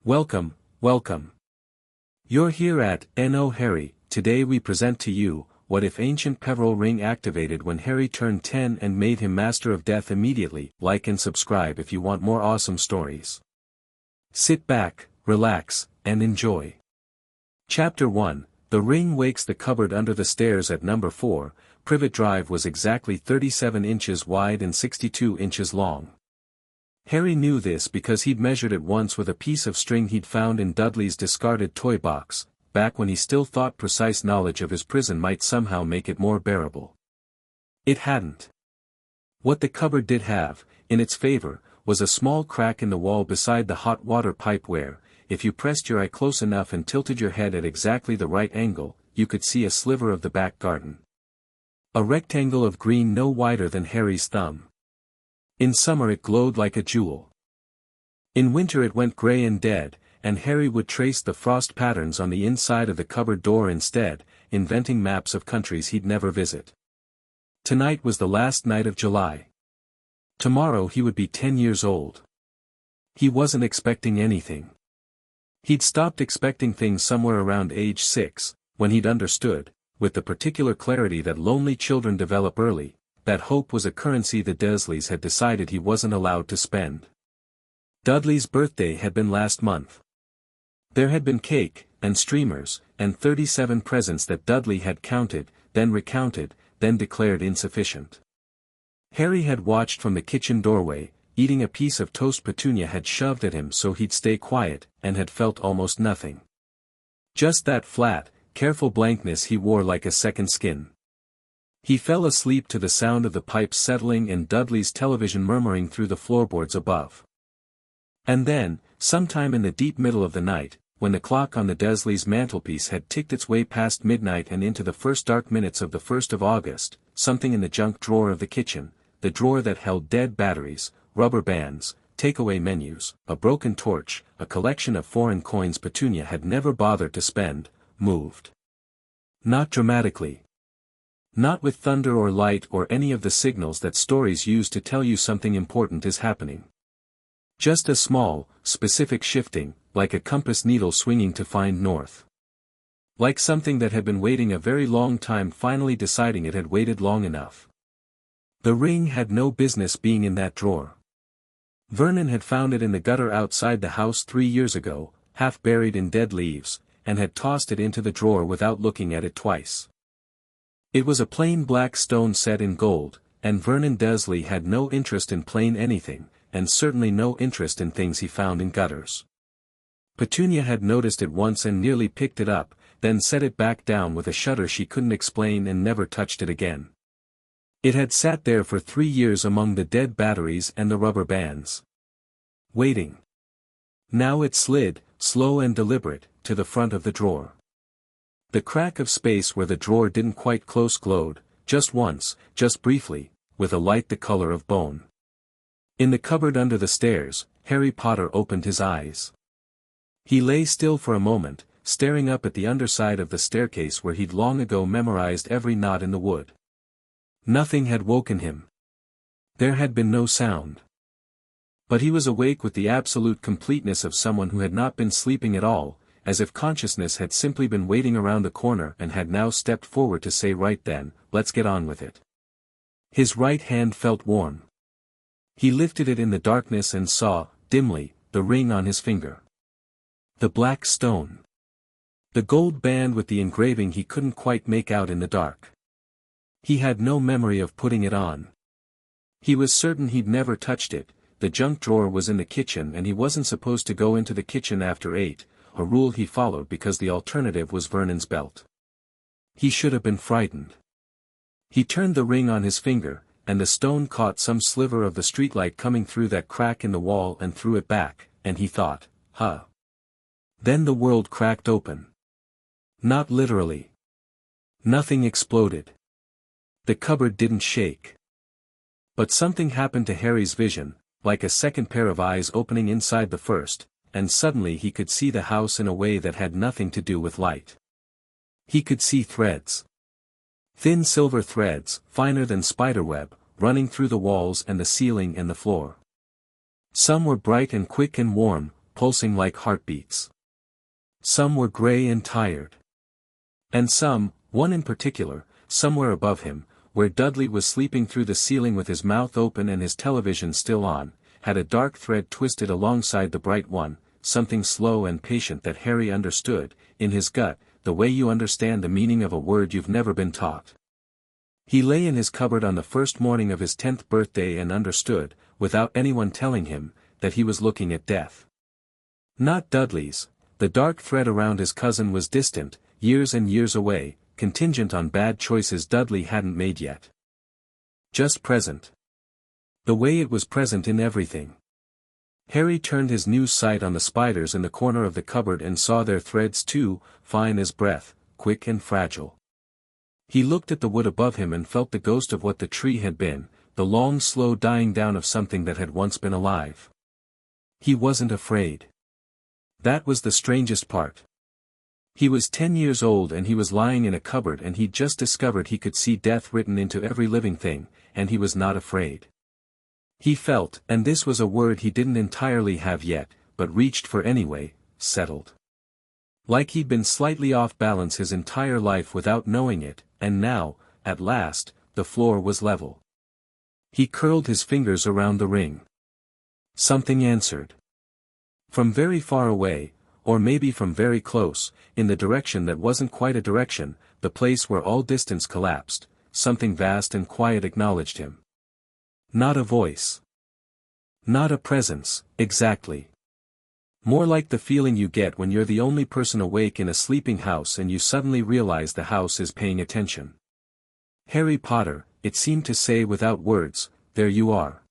Welcome, welcome. You're here at No Harry. Today we present to you, what if ancient Peverell ring activated when Harry turned 10 and made him master of death immediately. Like and subscribe if you want more awesome stories. Sit back, relax, and enjoy. Chapter 1, The ring wakes. The cupboard under the stairs at number 4, Privet Drive was exactly 37 inches wide and 62 inches long. Harry knew this because he'd measured it once with a piece of string he'd found in Dudley's discarded toy box, back when he still thought precise knowledge of his prison might somehow make it more bearable. It hadn't. What the cupboard did have, in its favor, was a small crack in the wall beside the hot water pipe where, if you pressed your eye close enough and tilted your head at exactly the right angle, you could see a sliver of the back garden. A rectangle of green no wider than Harry's thumb. In summer it glowed like a jewel. In winter it went grey and dead, and Harry would trace the frost patterns on the inside of the cupboard door instead, inventing maps of countries he'd never visit. Tonight was the last night of July. Tomorrow he would be 10 years old. He wasn't expecting anything. He'd stopped expecting things somewhere around age 6, when he'd understood, with the particular clarity that lonely children develop early, that hope was a currency the Dursleys had decided he wasn't allowed to spend. Dudley's birthday had been last month. There had been cake, and streamers, and 37 presents that Dudley had counted, then recounted, then declared insufficient. Harry had watched from the kitchen doorway, eating a piece of toast Petunia had shoved at him so he'd stay quiet, and had felt almost nothing. Just that flat, careful blankness he wore like a second skin. He fell asleep to the sound of the pipes settling and Dudley's television murmuring through the floorboards above. And then, sometime in the deep middle of the night, when the clock on the Dursleys' mantelpiece had ticked its way past midnight and into the first dark minutes of the 1st of August, something in the junk drawer of the kitchen, the drawer that held dead batteries, rubber bands, takeaway menus, a broken torch, a collection of foreign coins Petunia had never bothered to spend, moved. Not dramatically. Not with thunder or light or any of the signals that stories use to tell you something important is happening. Just a small, specific shifting, like a compass needle swinging to find north. Like something that had been waiting a very long time finally deciding it had waited long enough. The ring had no business being in that drawer. Vernon had found it in the gutter outside the house 3 years ago, half buried in dead leaves, and had tossed it into the drawer without looking at it twice. It was a plain black stone set in gold, and Vernon Dursley had no interest in plain anything, and certainly no interest in things he found in gutters. Petunia had noticed it once and nearly picked it up, then set it back down with a shudder she couldn't explain and never touched it again. It had sat there for 3 years among the dead batteries and the rubber bands. Waiting. Now it slid, slow and deliberate, to the front of the drawer. The crack of space where the drawer didn't quite close glowed, just once, just briefly, with a light the color of bone. In the cupboard under the stairs, Harry Potter opened his eyes. He lay still for a moment, staring up at the underside of the staircase where he'd long ago memorized every knot in the wood. Nothing had woken him. There had been no sound. But he was awake with the absolute completeness of someone who had not been sleeping at all, as if consciousness had simply been waiting around the corner and had now stepped forward to say right then, let's get on with it. His right hand felt warm. He lifted it in the darkness and saw, dimly, the ring on his finger. The black stone. The gold band with the engraving he couldn't quite make out in the dark. He had no memory of putting it on. He was certain he'd never touched it. The junk drawer was in the kitchen and he wasn't supposed to go into the kitchen after 8, a rule he followed because the alternative was Vernon's belt. He should have been frightened. He turned the ring on his finger, and the stone caught some sliver of the streetlight coming through that crack in the wall and threw it back, and he thought, huh. Then the world cracked open. Not literally. Nothing exploded. The cupboard didn't shake. But something happened to Harry's vision, like a second pair of eyes opening inside the first, and suddenly he could see the house in a way that had nothing to do with light. He could see threads. Thin silver threads, finer than spiderweb, running through the walls and the ceiling and the floor. Some were bright and quick and warm, pulsing like heartbeats. Some were gray and tired. And some, one in particular, somewhere above him, where Dudley was sleeping through the ceiling with his mouth open and his television still on, had a dark thread twisted alongside the bright one, something slow and patient that Harry understood, in his gut, the way you understand the meaning of a word you've never been taught. He lay in his cupboard on the first morning of his 10th birthday and understood, without anyone telling him, that he was looking at death. Not Dudley's. The dark thread around his cousin was distant, years and years away, contingent on bad choices Dudley hadn't made yet. Just present. The way it was present in everything. Harry turned his news sight on the spiders in the corner of the cupboard and saw their threads too, fine as breath, quick and fragile. He looked at the wood above him and felt the ghost of what the tree had been, the long slow dying down of something that had once been alive. He wasn't afraid. That was the strangest part. He was 10 years old and he was lying in a cupboard and he'd just discovered he could see death written into every living thing, and he was not afraid. He felt, and this was a word he didn't entirely have yet, but reached for anyway, settled. Like he'd been slightly off balance his entire life without knowing it, and now, at last, the floor was level. He curled his fingers around the ring. Something answered. From very far away, or maybe from very close, in the direction that wasn't quite a direction, the place where all distance collapsed, something vast and quiet acknowledged him. Not a voice. Not a presence, exactly. More like the feeling you get when you're the only person awake in a sleeping house and you suddenly realize the house is paying attention. Harry Potter, it seemed to say without words, there you are.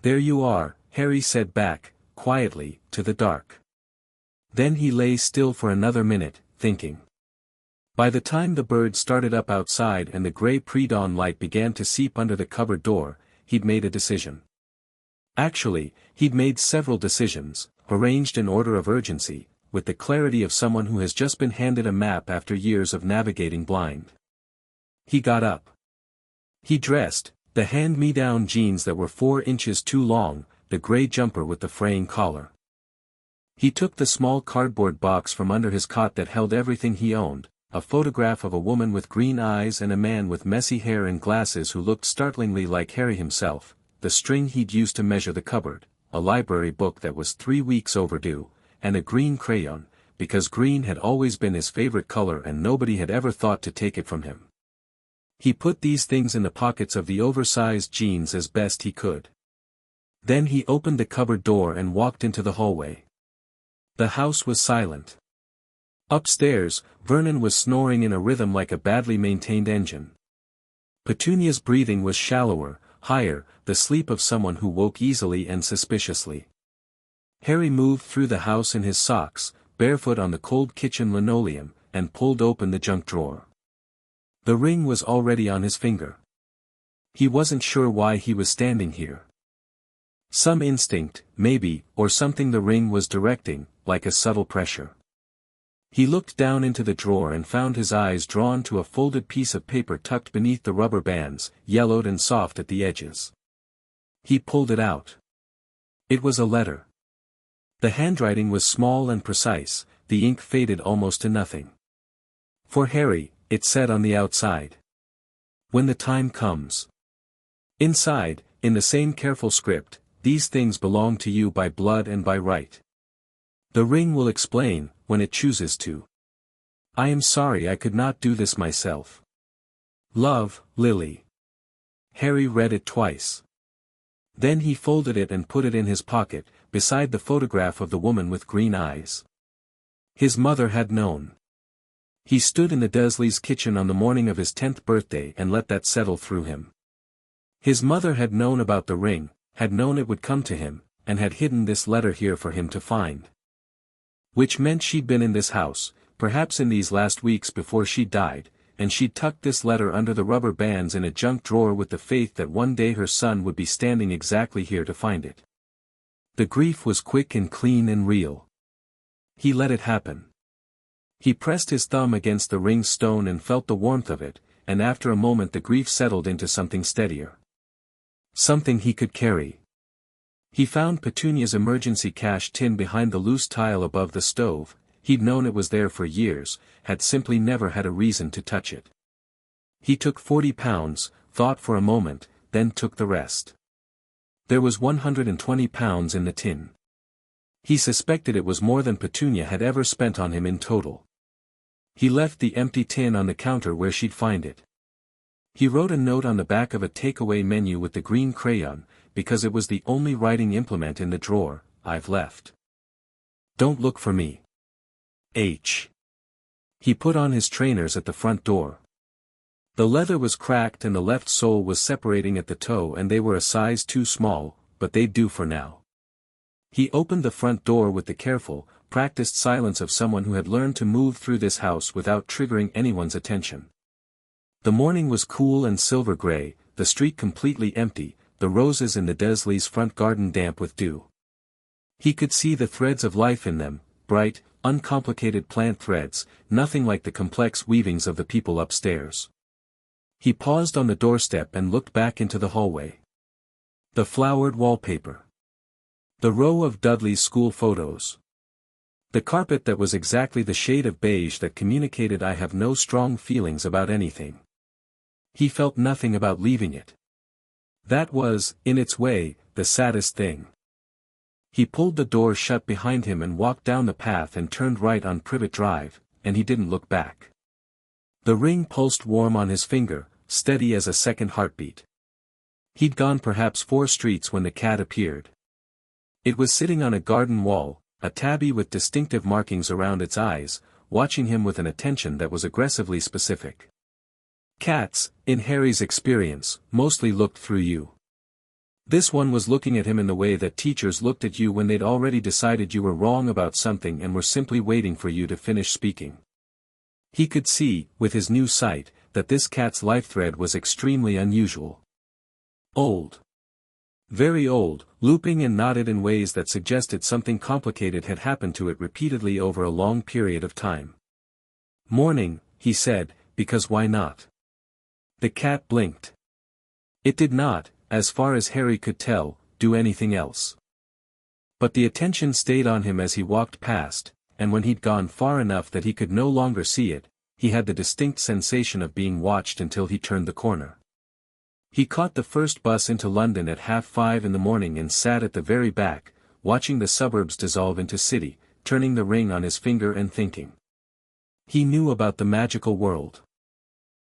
There you are, Harry said back, quietly, to the dark. Then he lay still for another minute, thinking. By the time the birds started up outside and the gray pre-dawn light began to seep under the cupboard door, he'd made a decision. Actually, he'd made several decisions, arranged in order of urgency, with the clarity of someone who has just been handed a map after years of navigating blind. He got up. He dressed, the hand-me-down jeans that were 4 inches too long, the gray jumper with the fraying collar. He took the small cardboard box from under his cot that held everything he owned, a photograph of a woman with green eyes and a man with messy hair and glasses who looked startlingly like Harry himself, the string he'd used to measure the cupboard, a library book that was 3 weeks overdue, and a green crayon, because green had always been his favorite color and nobody had ever thought to take it from him. He put these things in the pockets of the oversized jeans as best he could. Then he opened the cupboard door and walked into the hallway. The house was silent. Upstairs, Vernon was snoring in a rhythm like a badly maintained engine. Petunia's breathing was shallower, higher, the sleep of someone who woke easily and suspiciously. Harry moved through the house in his socks, barefoot on the cold kitchen linoleum, and pulled open the junk drawer. The ring was already on his finger. He wasn't sure why he was standing here. Some instinct, maybe, or something the ring was directing, like a subtle pressure. He looked down into the drawer and found his eyes drawn to a folded piece of paper tucked beneath the rubber bands, yellowed and soft at the edges. He pulled it out. It was a letter. The handwriting was small and precise, the ink faded almost to nothing. For Harry, it said on the outside. When the time comes. Inside, in the same careful script, these things belong to you by blood and by right. The ring will explain, when it chooses to. I am sorry I could not do this myself. Love, Lily. Harry read it twice. Then he folded it and put it in his pocket, beside the photograph of the woman with green eyes. His mother had known. He stood in the Dursleys' kitchen on the morning of his 10th birthday and let that settle through him. His mother had known about the ring, had known it would come to him, and had hidden this letter here for him to find. Which meant she'd been in this house, perhaps in these last weeks before she died, and she'd tucked this letter under the rubber bands in a junk drawer with the faith that one day her son would be standing exactly here to find it. The grief was quick and clean and real. He let it happen. He pressed his thumb against the ring's stone and felt the warmth of it, and after a moment the grief settled into something steadier. Something he could carry. He found Petunia's emergency cash tin behind the loose tile above the stove. He'd known it was there for years, had simply never had a reason to touch it. He took £40, thought for a moment, then took the rest. There was £120 in the tin. He suspected it was more than Petunia had ever spent on him in total. He left the empty tin on the counter where she'd find it. He wrote a note on the back of a takeaway menu with the green crayon, because it was the only writing implement in the drawer. "I've left. Don't look for me. H." He put on his trainers at the front door. The leather was cracked and the left sole was separating at the toe and they were a size too small, but they'd do for now. He opened the front door with the careful, practiced silence of someone who had learned to move through this house without triggering anyone's attention. The morning was cool and silver gray, the street completely empty, the roses in the Desley's front garden damp with dew. He could see the threads of life in them, bright, uncomplicated plant threads, nothing like the complex weavings of the people upstairs. He paused on the doorstep and looked back into the hallway. The flowered wallpaper. The row of Dudley's school photos. The carpet that was exactly the shade of beige that communicated "I have no strong feelings about anything." He felt nothing about leaving it. That was, in its way, the saddest thing. He pulled the door shut behind him and walked down the path and turned right on Privet Drive, and he didn't look back. The ring pulsed warm on his finger, steady as a second heartbeat. He'd gone perhaps 4 streets when the cat appeared. It was sitting on a garden wall, a tabby with distinctive markings around its eyes, watching him with an attention that was aggressively specific. Cats, in Harry's experience, mostly looked through you. This one was looking at him in the way that teachers looked at you when they'd already decided you were wrong about something and were simply waiting for you to finish speaking. He could see, with his new sight, that this cat's life thread was extremely unusual. Old. Very old, looping and knotted in ways that suggested something complicated had happened to it repeatedly over a long period of time. "Morning," he said, "because why not?" The cat blinked. It did not, as far as Harry could tell, do anything else. But the attention stayed on him as he walked past, and when he'd gone far enough that he could no longer see it, he had the distinct sensation of being watched until he turned the corner. He caught the first bus into London at 5:30 in the morning and sat at the very back, watching the suburbs dissolve into city, turning the ring on his finger and thinking. He knew about the magical world.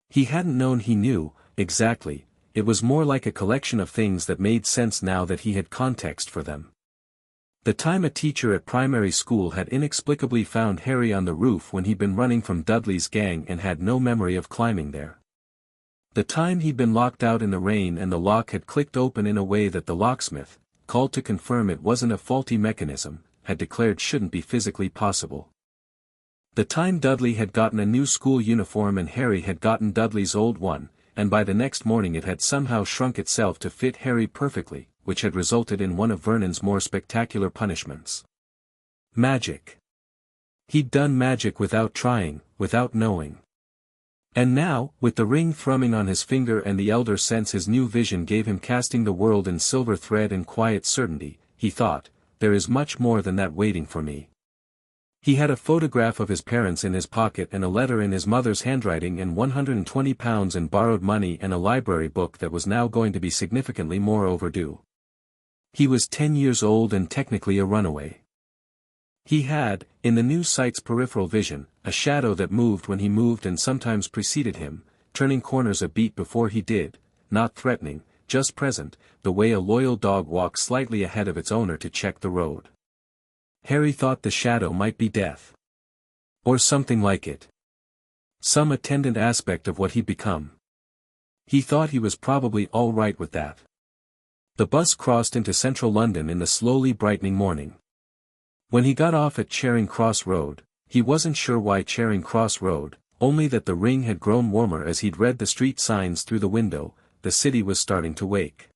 He hadn't known he knew, exactly, it was more like a collection of things that made sense now that he had context for them. The time a teacher at primary school had inexplicably found Harry on the roof when he'd been running from Dudley's gang and had no memory of climbing there. The time he'd been locked out in the rain and the lock had clicked open in a way that the locksmith, called to confirm it wasn't a faulty mechanism, had declared shouldn't be physically possible. The time Dudley had gotten a new school uniform and Harry had gotten Dudley's old one, and by the next morning it had somehow shrunk itself to fit Harry perfectly, which had resulted in one of Vernon's more spectacular punishments. Magic. He'd done magic without trying, without knowing. And now, with the ring thrumming on his finger and the elder sense his new vision gave him casting the world in silver thread and quiet certainty, he thought, there is much more than that waiting for me. He had a photograph of his parents in his pocket and a letter in his mother's handwriting and £120 in borrowed money and a library book that was now going to be significantly more overdue. He was 10 years old and technically a runaway. He had, in the new sight's peripheral vision, a shadow that moved when he moved and sometimes preceded him, turning corners a beat before he did, not threatening, just present, the way a loyal dog walks slightly ahead of its owner to check the road. Harry thought the shadow might be death. Or something like it. Some attendant aspect of what he'd become. He thought he was probably all right with that. The bus crossed into central London in the slowly brightening morning. When he got off at Charing Cross Road, he wasn't sure why Charing Cross Road, only that the ring had grown warmer as he'd read the street signs through the window, the city was starting to wake.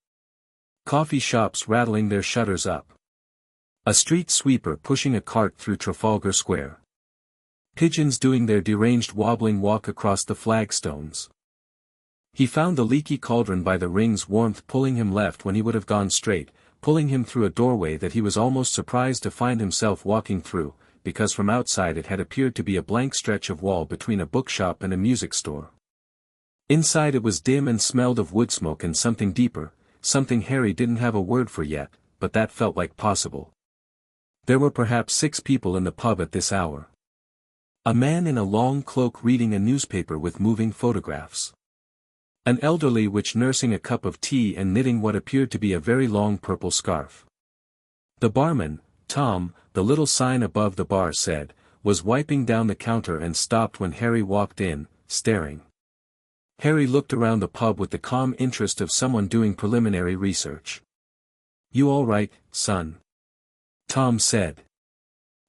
Coffee shops rattling their shutters up. A street sweeper pushing a cart through Trafalgar Square. Pigeons doing their deranged wobbling walk across the flagstones. He found the leaky cauldron by the ring's warmth pulling him left when he would have gone straight, pulling him through a doorway that he was almost surprised to find himself walking through, because from outside it had appeared to be a blank stretch of wall between a bookshop and a music store. Inside it was dim and smelled of wood smoke and something deeper, something Harry didn't have a word for yet, but that felt like possible. There were perhaps 6 people in the pub at this hour. A man in a long cloak reading a newspaper with moving photographs. An elderly witch nursing a cup of tea and knitting what appeared to be a very long purple scarf. The barman, Tom, the little sign above the bar said, was wiping down the counter and stopped when Harry walked in, staring. Harry looked around the pub with the calm interest of someone doing preliminary research. "You all right, son?" Tom said.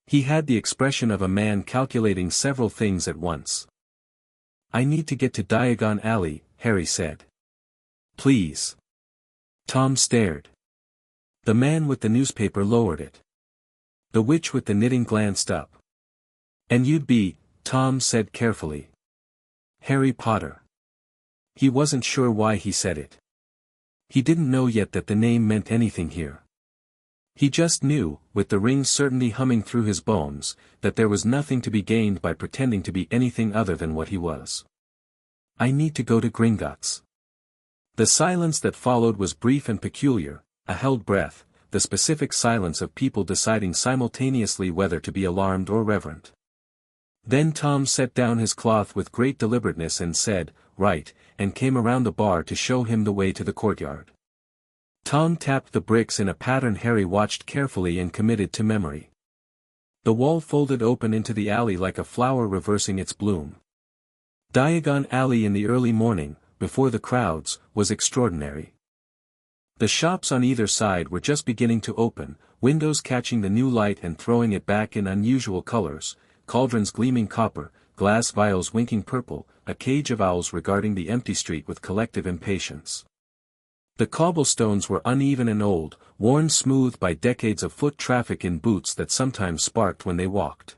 He had the expression of a man calculating several things at once. "I need to get to Diagon Alley," Harry said. "Please." Tom stared. The man with the newspaper lowered it. The witch with the knitting glanced up. "And you'd be," Tom said carefully. "Harry Potter." He wasn't sure why he said it. He didn't know yet that the name meant anything here. He just knew, with the ring certainty humming through his bones, that there was nothing to be gained by pretending to be anything other than what he was. "I need to go to Gringotts." The silence that followed was brief and peculiar, a held breath, the specific silence of people deciding simultaneously whether to be alarmed or reverent. Then Tom set down his cloth with great deliberateness and said, "Right," and came around the bar to show him the way to the courtyard. Tom tapped the bricks in a pattern Harry watched carefully and committed to memory. The wall folded open into the alley like a flower reversing its bloom. Diagon Alley in the early morning, before the crowds, was extraordinary. The shops on either side were just beginning to open, windows catching the new light and throwing it back in unusual colors, cauldrons gleaming copper, glass vials winking purple, a cage of owls regarding the empty street with collective impatience. The cobblestones were uneven and old, worn smooth by decades of foot traffic in boots that sometimes sparked when they walked.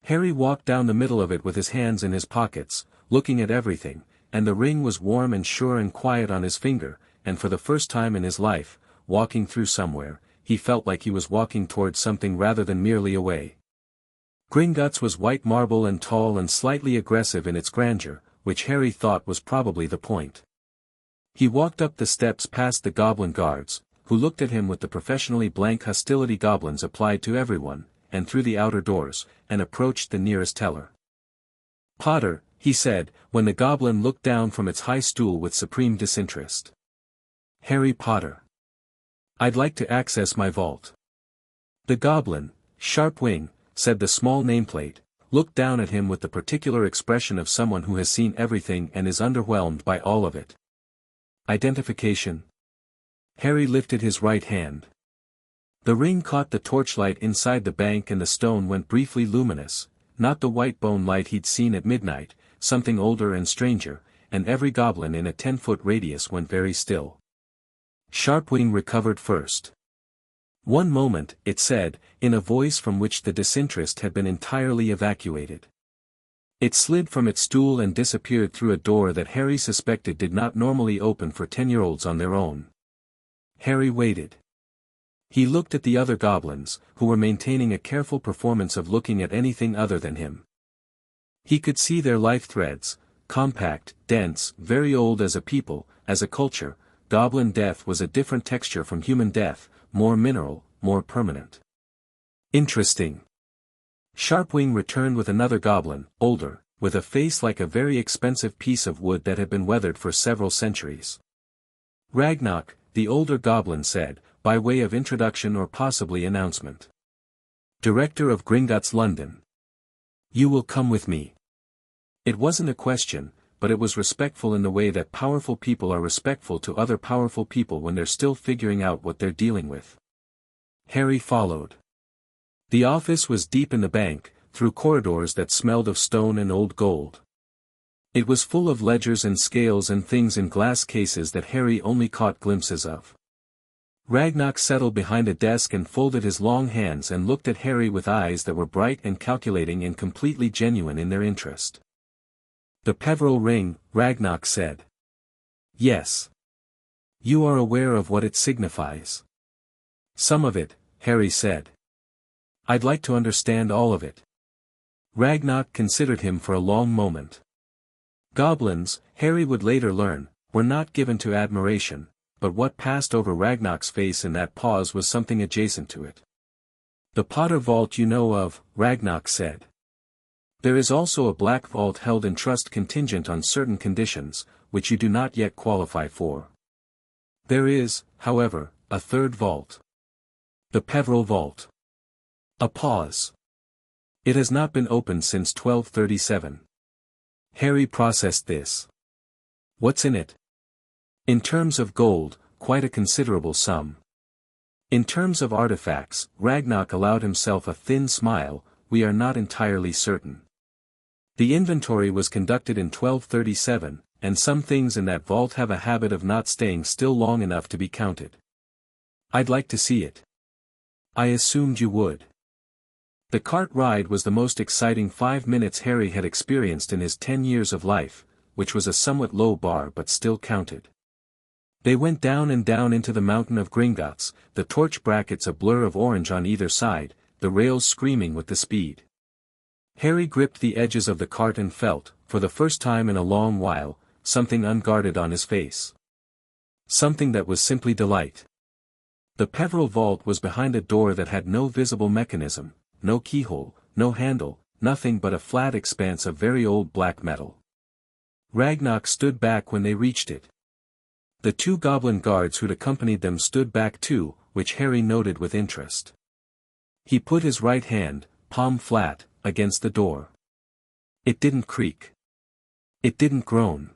Harry walked down the middle of it with his hands in his pockets, looking at everything, and the ring was warm and sure and quiet on his finger, and for the first time in his life, walking through somewhere, he felt like he was walking towards something rather than merely away. Gringotts was white marble and tall and slightly aggressive in its grandeur, which Harry thought was probably the point. He walked up the steps past the goblin guards, who looked at him with the professionally blank hostility goblins applied to everyone, and through the outer doors, and approached the nearest teller. "Potter," he said, when the goblin looked down from its high stool with supreme disinterest. "Harry Potter. I'd like to access my vault." The goblin, Sharpwing, said the small nameplate, looked down at him with the particular expression of someone who has seen everything and is underwhelmed by all of it. "Identification?" Harry lifted his right hand. The ring caught the torchlight inside the bank and the stone went briefly luminous, not the white bone light he'd seen at midnight, something older and stranger, and every goblin in a 10-foot radius went very still. Sharpwing recovered first. "One moment," it said, in a voice from which the disinterest had been entirely evacuated. It slid from its stool and disappeared through a door that Harry suspected did not normally open for 10-year-olds on their own. Harry waited. He looked at the other goblins, who were maintaining a careful performance of looking at anything other than him. He could see their life threads, compact, dense, very old as a people, as a culture. Goblin death was a different texture from human death, more mineral, more permanent. "Interesting." Sharpwing returned with another goblin, older, with a face like a very expensive piece of wood that had been weathered for several centuries. "Ragnarok," the older goblin said, by way of introduction or possibly announcement. "Director of Gringotts London. You will come with me." It wasn't a question, but it was respectful in the way that powerful people are respectful to other powerful people when they're still figuring out what they're dealing with. Harry followed. The office was deep in the bank, through corridors that smelled of stone and old gold. It was full of ledgers and scales and things in glass cases that Harry only caught glimpses of. Ragnarok settled behind a desk and folded his long hands and looked at Harry with eyes that were bright and calculating and completely genuine in their interest. "The Peverell ring," Ragnarok said. "Yes. You are aware of what it signifies." Some of it, Harry said. I'd like to understand all of it. Ragnar considered him for a long moment. Goblins, Harry would later learn, were not given to admiration, but what passed over Ragnar's face in that pause was something adjacent to it. The Potter Vault you know of, Ragnar said. There is also a black vault held in trust contingent on certain conditions, which you do not yet qualify for. There is, however, a third vault. The Peverell Vault. A pause. It has not been opened since 1237. Harry processed this. What's in it? In terms of gold, quite a considerable sum. In terms of artifacts, Ragnar allowed himself a thin smile, we are not entirely certain. The inventory was conducted in 1237, and some things in that vault have a habit of not staying still long enough to be counted. I'd like to see it. I assumed you would. The cart ride was the most exciting 5 minutes Harry had experienced in his 10 years of life, which was a somewhat low bar but still counted. They went down and down into the mountain of Gringotts, the torch brackets a blur of orange on either side, the rails screaming with the speed. Harry gripped the edges of the cart and felt, for the first time in a long while, something unguarded on his face. Something that was simply delight. The Peverell Vault was behind a door that had no visible mechanism, no keyhole, no handle, nothing but a flat expanse of very old black metal. Ragnar stood back when they reached it. The 2 goblin guards who'd accompanied them stood back too, which Harry noted with interest. He put his right hand, palm flat, against the door. It didn't creak. It didn't groan.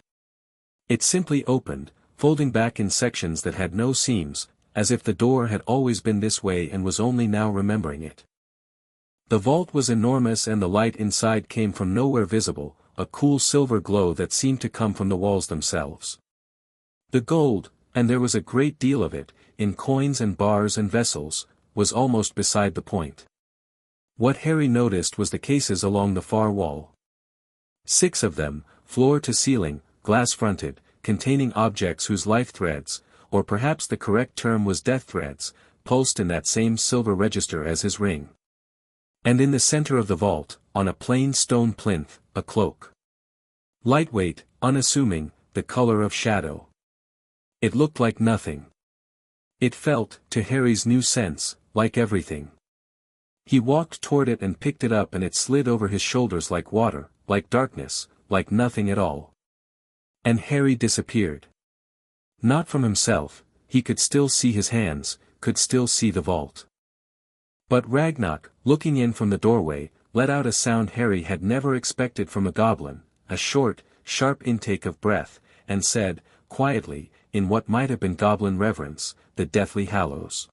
It simply opened, folding back in sections that had no seams, as if the door had always been this way and was only now remembering it. The vault was enormous and the light inside came from nowhere visible, a cool silver glow that seemed to come from the walls themselves. The gold, and there was a great deal of it, in coins and bars and vessels, was almost beside the point. What Harry noticed was the cases along the far wall. 6 of them, floor to ceiling, glass-fronted, containing objects whose life threads, or perhaps the correct term was death threads, pulsed in that same silver register as his ring. And in the center of the vault, on a plain stone plinth, a cloak. Lightweight, unassuming, the color of shadow. It looked like nothing. It felt, to Harry's new sense, like everything. He walked toward it and picked it up and it slid over his shoulders like water, like darkness, like nothing at all. And Harry disappeared. Not from himself, he could still see his hands, could still see the vault. But Ragnar, looking in from the doorway, let out a sound Harry had never expected from a goblin, a short, sharp intake of breath, and said, quietly, in what might have been goblin reverence, the Deathly Hallows.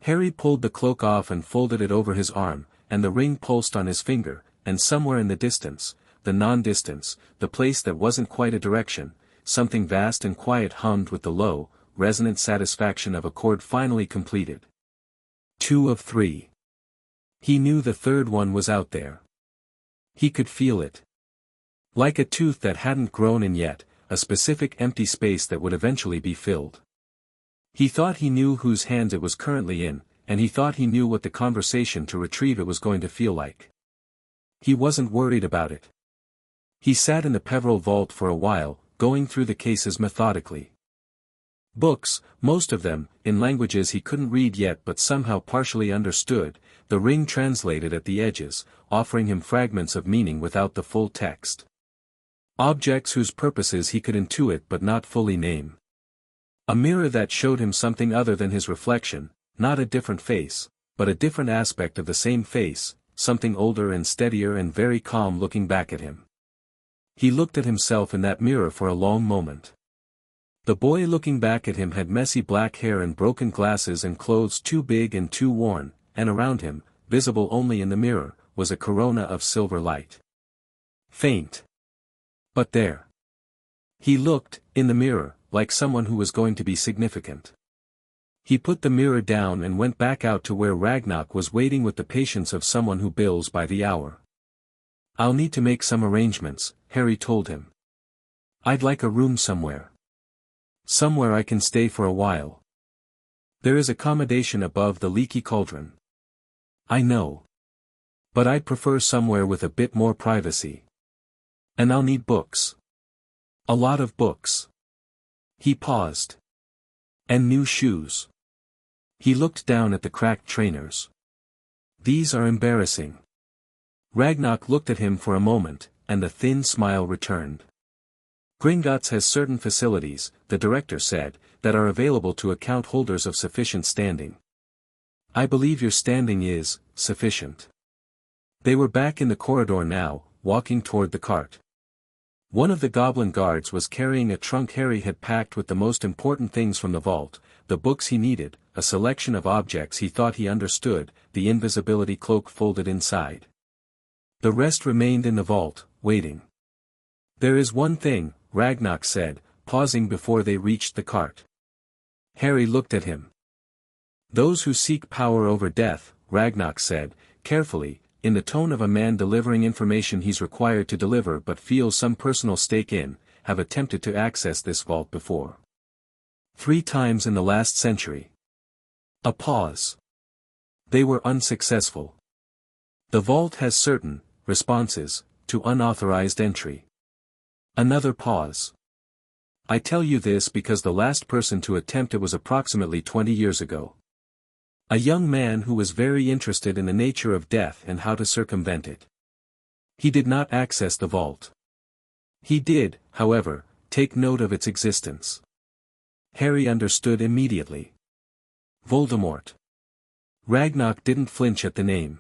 Harry pulled the cloak off and folded it over his arm, and the ring pulsed on his finger, and somewhere in the distance, the non-distance, the place that wasn't quite a direction, something vast and quiet hummed with the low, resonant satisfaction of a chord finally completed. 2 of 3. He knew the third one was out there. He could feel it. Like a tooth that hadn't grown in yet, a specific empty space that would eventually be filled. He thought he knew whose hands it was currently in, and he thought he knew what the conversation to retrieve it was going to feel like. He wasn't worried about it. He sat in the Peverell Vault for a while, going through the cases methodically. Books, most of them, in languages he couldn't read yet but somehow partially understood, the ring translated at the edges, offering him fragments of meaning without the full text. Objects whose purposes he could intuit but not fully name. A mirror that showed him something other than his reflection, not a different face, but a different aspect of the same face, something older and steadier and very calm looking back at him. He looked at himself in that mirror for a long moment. The boy looking back at him had messy black hair and broken glasses and clothes too big and too worn, and around him, visible only in the mirror, was a corona of silver light. Faint. But there. He looked, in the mirror, like someone who was going to be significant. He put the mirror down and went back out to where Ragnar was waiting with the patience of someone who bills by the hour. "I'll need to make some arrangements," Harry told him. "I'd like a room somewhere. Somewhere I can stay for a while." There is accommodation above the leaky cauldron. I know. But I'd prefer somewhere with a bit more privacy. And I'll need books. A lot of books. He paused. And new shoes. He looked down at the cracked trainers. These are embarrassing. Ragnarok looked at him for a moment, and the thin smile returned. Gringotts has certain facilities, the director said, that are available to account holders of sufficient standing. I believe your standing is sufficient. They were back in the corridor now, walking toward the cart. One of the goblin guards was carrying a trunk Harry had packed with the most important things from the vault, the books he needed, a selection of objects he thought he understood, the invisibility cloak folded inside. The rest remained in the vault, waiting. There is one thing, Ragnarok said, pausing before they reached the cart. Harry looked at him. Those who seek power over death, Ragnarok said, carefully, in the tone of a man delivering information he's required to deliver but feels some personal stake in, have attempted to access this vault before. 3 times in the last century. A pause. They were unsuccessful. The vault has certain responses to unauthorized entry. Another pause. I tell you this because the last person to attempt it was approximately 20 years ago. A young man who was very interested in the nature of death and how to circumvent it. He did not access the vault. He did, however, take note of its existence. Harry understood immediately. Voldemort. Ragnarok didn't flinch at the name.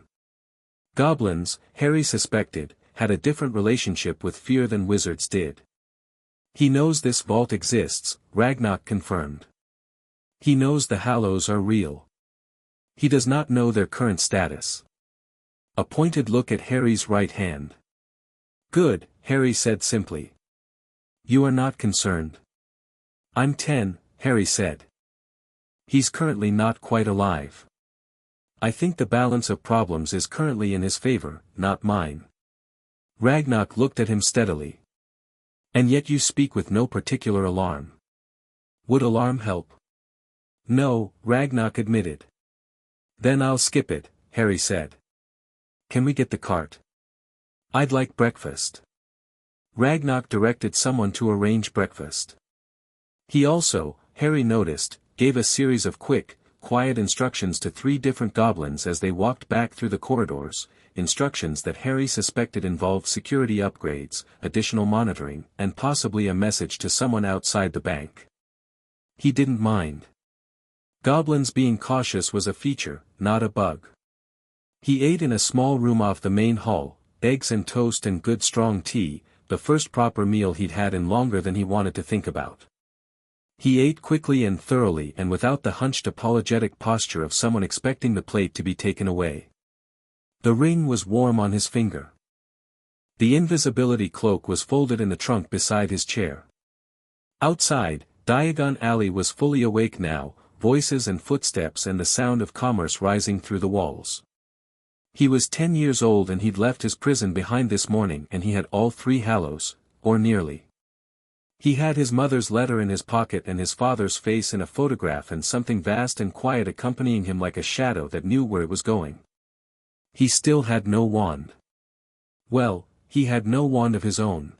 Goblins, Harry suspected, had a different relationship with fear than wizards did. He knows this vault exists, Ragnarok confirmed. He knows the Hallows are real. He does not know their current status. A pointed look at Harry's right hand. Good, Harry said simply. You are not concerned. I'm 10, Harry said. He's currently not quite alive. I think the balance of problems is currently in his favor, not mine. Ragnarok looked at him steadily. And yet you speak with no particular alarm. Would alarm help? No, Ragnarok admitted. Then I'll skip it, Harry said. Can we get the cart? I'd like breakfast. Ragnarok directed someone to arrange breakfast. He also, Harry noticed, gave a series of quick, quiet instructions to 3 different goblins as they walked back through the corridors, instructions that Harry suspected involved security upgrades, additional monitoring, and possibly a message to someone outside the bank. He didn't mind. Goblins being cautious was a feature, not a bug. He ate in a small room off the main hall, eggs and toast and good strong tea, the first proper meal he'd had in longer than he wanted to think about. He ate quickly and thoroughly and without the hunched apologetic posture of someone expecting the plate to be taken away. The ring was warm on his finger. The invisibility cloak was folded in the trunk beside his chair. Outside, Diagon Alley was fully awake now, voices and footsteps and the sound of commerce rising through the walls. He was 10 years old and he'd left his prison behind this morning and he had all 3 Hallows, or nearly. He had his mother's letter in his pocket and his father's face in a photograph and something vast and quiet accompanying him like a shadow that knew where it was going. He still had no wand. Well, he had no wand of his own.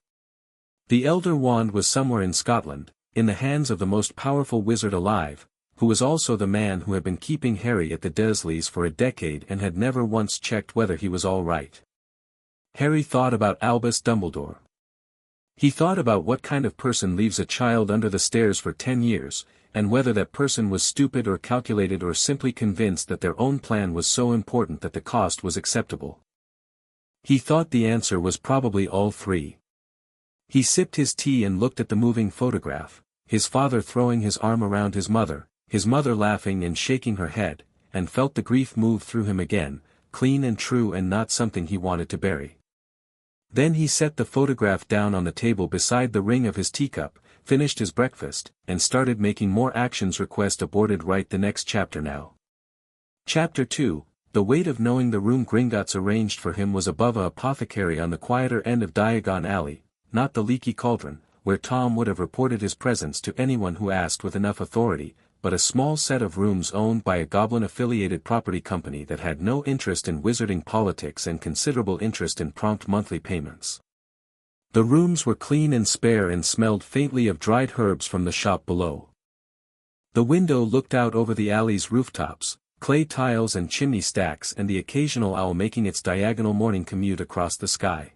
The Elder Wand was somewhere in Scotland, in the hands of the most powerful wizard alive, who was also the man who had been keeping Harry at the Dursleys for a decade and had never once checked whether he was all right. Harry thought about Albus Dumbledore. He thought about what kind of person leaves a child under the stairs for 10 years, and whether that person was stupid or calculated or simply convinced that their own plan was so important that the cost was acceptable. He thought the answer was probably all 3. He sipped his tea and looked at the moving photograph, his father throwing his arm around his mother laughing and shaking her head, and felt the grief move through him again, clean and true and not something he wanted to bury. Then he set the photograph down on the table beside the ring of his teacup, finished his breakfast, and started making more actions. Request aborted. Write the next chapter now. Chapter 2, the weight of knowing the room Gringotts arranged for him was above a apothecary on the quieter end of Diagon Alley, not the leaky cauldron, where Tom would have reported his presence to anyone who asked with enough authority, but a small set of rooms owned by a goblin-affiliated property company that had no interest in wizarding politics and considerable interest in prompt monthly payments. The rooms were clean and spare and smelled faintly of dried herbs from the shop below. The window looked out over the alley's rooftops, clay tiles and chimney stacks, and the occasional owl making its diagonal morning commute across the sky.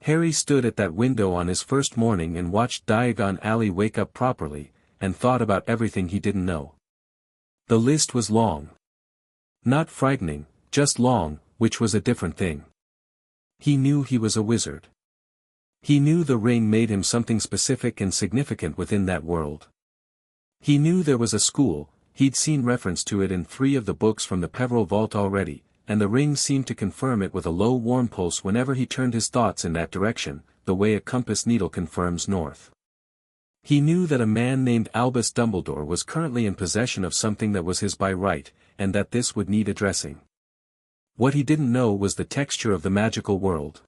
Harry stood at that window on his first morning and watched Diagon Alley wake up properly, and thought about everything he didn't know. The list was long. Not frightening, just long, which was a different thing. He knew he was a wizard. He knew the ring made him something specific and significant within that world. He knew there was a school, he'd seen reference to it in 3 of the books from the Peverell vault already, and the ring seemed to confirm it with a low warm pulse whenever he turned his thoughts in that direction, the way a compass needle confirms north. He knew that a man named Albus Dumbledore was currently in possession of something that was his by right, and that this would need addressing. What he didn't know was the texture of the magical world.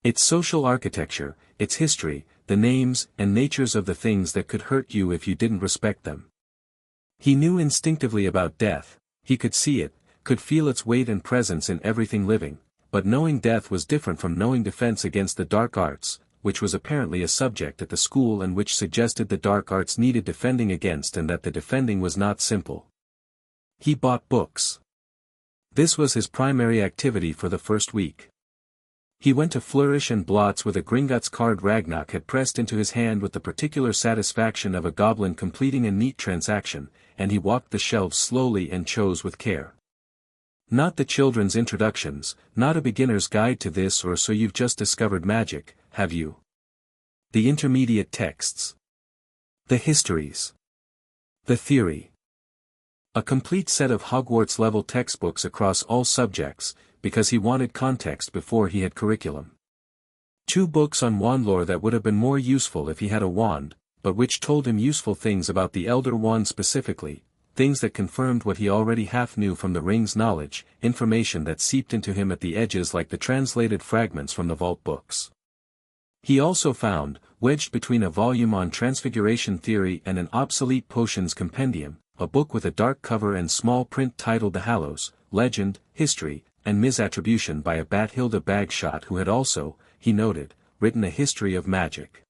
Its social architecture, its history, the names and natures of the things that could hurt you if you didn't respect them. He knew instinctively about death, he could see it, could feel its weight and presence in everything living, but knowing death was different from knowing defense against the dark arts, which was apparently a subject at the school and which suggested the dark arts needed defending against and that the defending was not simple. He bought books. This was his primary activity for the first week. He went to Flourish and Blots with a Gringotts card Ragnarok had pressed into his hand with the particular satisfaction of a goblin completing a neat transaction, and he walked the shelves slowly and chose with care. Not the children's introductions, not a beginner's guide to this or so you've just discovered magic, have you? The intermediate texts. The histories. The theory. A complete set of Hogwarts-level textbooks across all subjects, because he wanted context before he had curriculum. 2 books on wand lore that would have been more useful if he had a wand, but which told him useful things about the Elder Wand specifically, things that confirmed what he already half knew from the ring's knowledge, information that seeped into him at the edges like the translated fragments from the vault books. He also found, wedged between a volume on transfiguration theory and an obsolete potions compendium, a book with a dark cover and small print titled The Hallows, Legend, History, and Misattribution by a Bathilda Bagshot who had also, he noted, written a history of magic.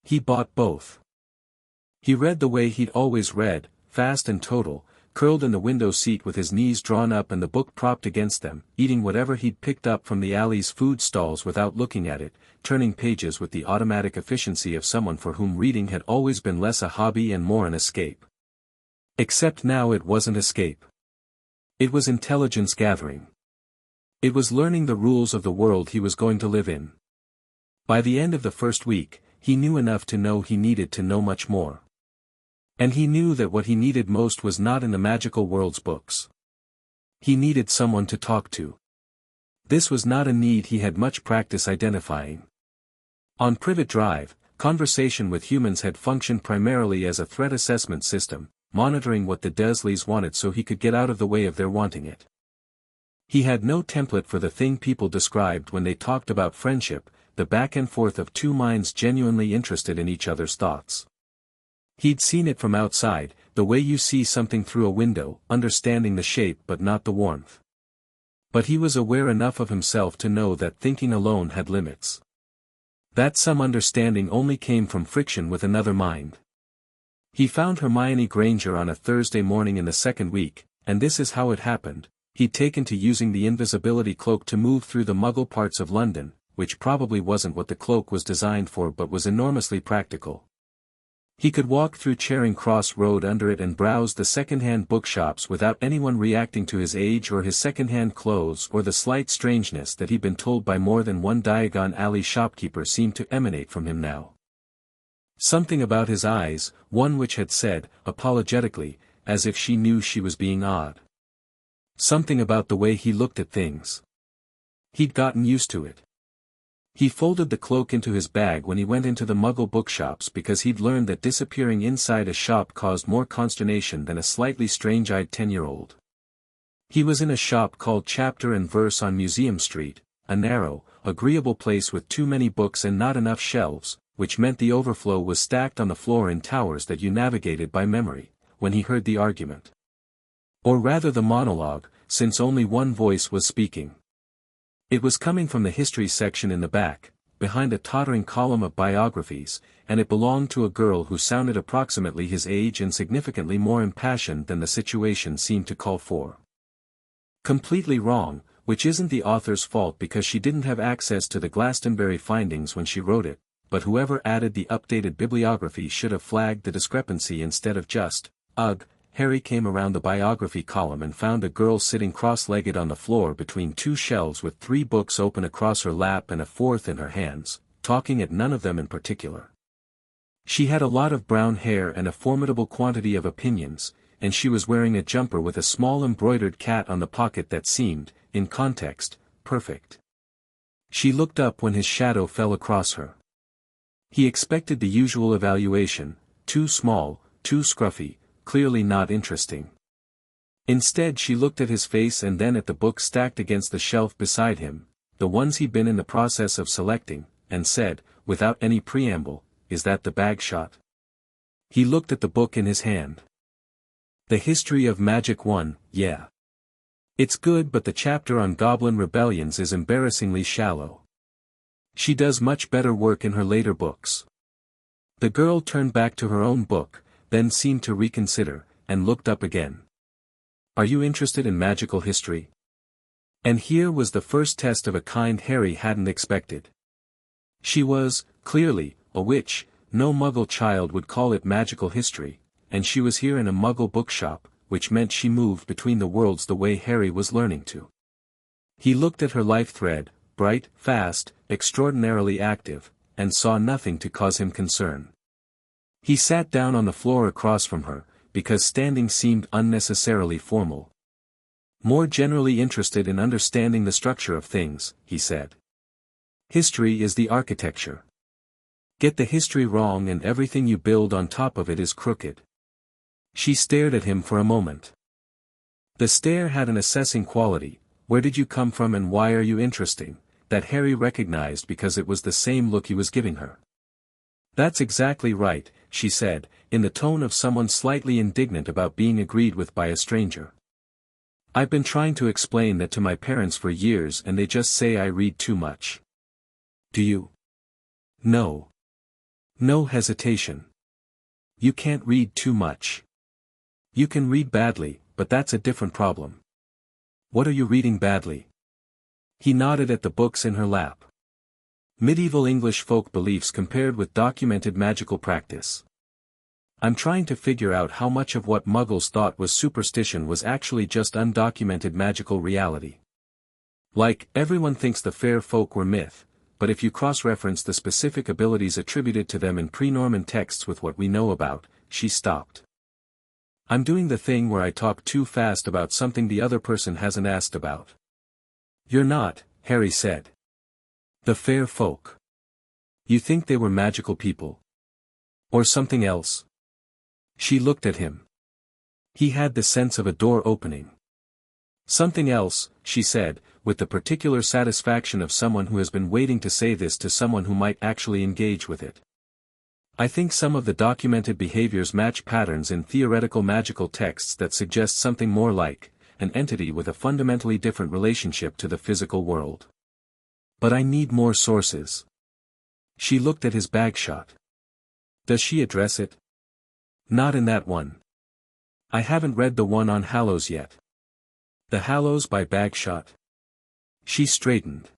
He bought both. He read the way he'd always read, fast and total, curled in the window seat with his knees drawn up and the book propped against them, eating whatever he'd picked up from the alley's food stalls without looking at it, turning pages with the automatic efficiency of someone for whom reading had always been less a hobby and more an escape. Except now it wasn't escape. It was intelligence gathering. It was learning the rules of the world he was going to live in. By the end of the first week, he knew enough to know he needed to know much more. And he knew that what he needed most was not in the magical world's books. He needed someone to talk to. This was not a need he had much practice identifying. On Privet Drive, conversation with humans had functioned primarily as a threat assessment system, monitoring what the Dursleys wanted so he could get out of the way of their wanting it. He had no template for the thing people described when they talked about friendship, the back and forth of 2 minds genuinely interested in each other's thoughts. He'd seen it from outside, the way you see something through a window, understanding the shape but not the warmth. But he was aware enough of himself to know that thinking alone had limits. That some understanding only came from friction with another mind. He found Hermione Granger on a Thursday morning in the second week, and this is how it happened. He'd taken to using the invisibility cloak to move through the Muggle parts of London, which probably wasn't what the cloak was designed for but was enormously practical. He could walk through Charing Cross Road under it and browse the second-hand bookshops without anyone reacting to his age or his second-hand clothes or the slight strangeness that he'd been told by more than one Diagon Alley shopkeeper seemed to emanate from him now. Something about his eyes, one which had said, apologetically, as if she knew she was being odd. Something about the way he looked at things. He'd gotten used to it. He folded the cloak into his bag when he went into the Muggle bookshops because he'd learned that disappearing inside a shop caused more consternation than a slightly strange-eyed 10-year-old. He was in a shop called Chapter and Verse on Museum Street, a narrow, agreeable place with too many books and not enough shelves, which meant the overflow was stacked on the floor in towers that you navigated by memory, when he heard the argument. Or rather the monologue, since only one voice was speaking. It was coming from the history section in the back, behind a tottering column of biographies, and it belonged to a girl who sounded approximately his age and significantly more impassioned than the situation seemed to call for. Completely wrong, which isn't the author's fault because she didn't have access to the Glastonbury findings when she wrote it, but whoever added the updated bibliography should have flagged the discrepancy instead of just, ugh. Harry came around the biography column and found a girl sitting cross-legged on the floor between two shelves with 3 books open across her lap and a 4th in her hands, talking at none of them in particular. She had a lot of brown hair and a formidable quantity of opinions, and she was wearing a jumper with a small embroidered cat on the pocket that seemed, in context, perfect. She looked up when his shadow fell across her. He expected the usual evaluation: too small, too scruffy, clearly not interesting. Instead she looked at his face and then at the books stacked against the shelf beside him, the ones he'd been in the process of selecting, and said, without any preamble, "Is that the bag shot?" He looked at the book in his hand. "The History of Magic 1, yeah. It's good, but the chapter on goblin rebellions is embarrassingly shallow. She does much better work in her later books." The girl turned back to her own book, then seemed to reconsider, and looked up again. "Are you interested in magical history?" And here was the first test of a kind Harry hadn't expected. She was, clearly, a witch. No Muggle child would call it magical history, and she was here in a Muggle bookshop, which meant she moved between the worlds the way Harry was learning to. He looked at her life thread, bright, fast, extraordinarily active, and saw nothing to cause him concern. He sat down on the floor across from her, because standing seemed unnecessarily formal. "More generally interested in understanding the structure of things," he said. "History is the architecture. Get the history wrong and everything you build on top of it is crooked." She stared at him for a moment. The stare had an assessing quality: "Where did you come from and why are you interesting?" that Harry recognized because it was the same look he was giving her. "That's exactly right," she said, in the tone of someone slightly indignant about being agreed with by a stranger. "I've been trying to explain that to my parents for years and they just say I read too much." "Do you?" "No. No hesitation. You can't read too much. You can read badly, but that's a different problem." "What are you reading badly?" He nodded at the books in her lap. "Medieval English folk beliefs compared with documented magical practice. I'm trying to figure out how much of what Muggles thought was superstition was actually just undocumented magical reality. Like, everyone thinks the fair folk were myth, but if you cross-reference the specific abilities attributed to them in pre-Norman texts with what we know about," she stopped. "I'm doing the thing where I talk too fast about something the other person hasn't asked about." "You're not," Harry said. "The fair folk. You think they were magical people? Or something else?" She looked at him. He had the sense of a door opening. "Something else," she said, with the particular satisfaction of someone who has been waiting to say this to someone who might actually engage with it. "I think some of the documented behaviors match patterns in theoretical magical texts that suggest something more like an entity with a fundamentally different relationship to the physical world. But I need more sources." She looked at his bag shot. "Does she address it?" "Not in that one. I haven't read the one on Hallows yet." "The Hallows by Bagshot?" She straightened.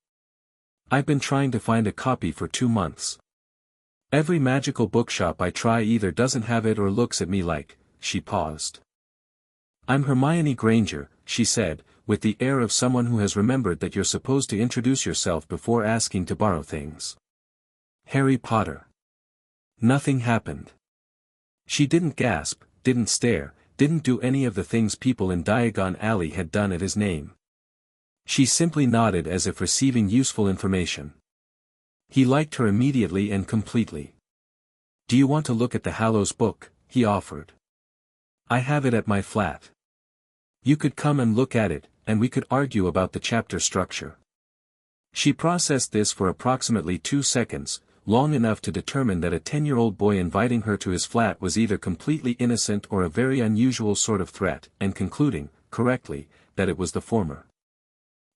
"I've been trying to find a copy for 2 months. Every magical bookshop I try either doesn't have it or looks at me like," she paused. "I'm Hermione Granger," she said, with the air of someone who has remembered that you're supposed to introduce yourself before asking to borrow things. "Harry Potter." Nothing happened. She didn't gasp, didn't stare, didn't do any of the things people in Diagon Alley had done at his name. She simply nodded as if receiving useful information. He liked her immediately and completely. "Do you want to look at the Hallows book?" he offered. "I have it at my flat. You could come and look at it, and we could argue about the chapter structure." She processed this for approximately 2 seconds, long enough to determine that a 10-year-old boy inviting her to his flat was either completely innocent or a very unusual sort of threat, and concluding, correctly, that it was the former.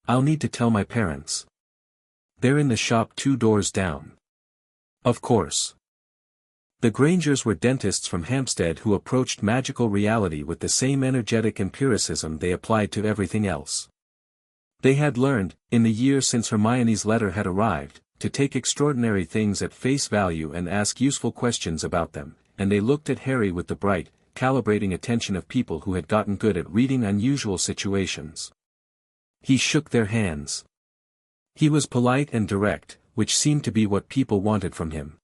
"I'll need to tell my parents. They're in the shop 2 doors down." Of course. The Grangers were dentists from Hampstead who approached magical reality with the same energetic empiricism they applied to everything else. They had learned, in the year since Hermione's letter had arrived, to take extraordinary things at face value and ask useful questions about them, and they looked at Harry with the bright, calibrating attention of people who had gotten good at reading unusual situations. He shook their hands. He was polite and direct, which seemed to be what people wanted from him.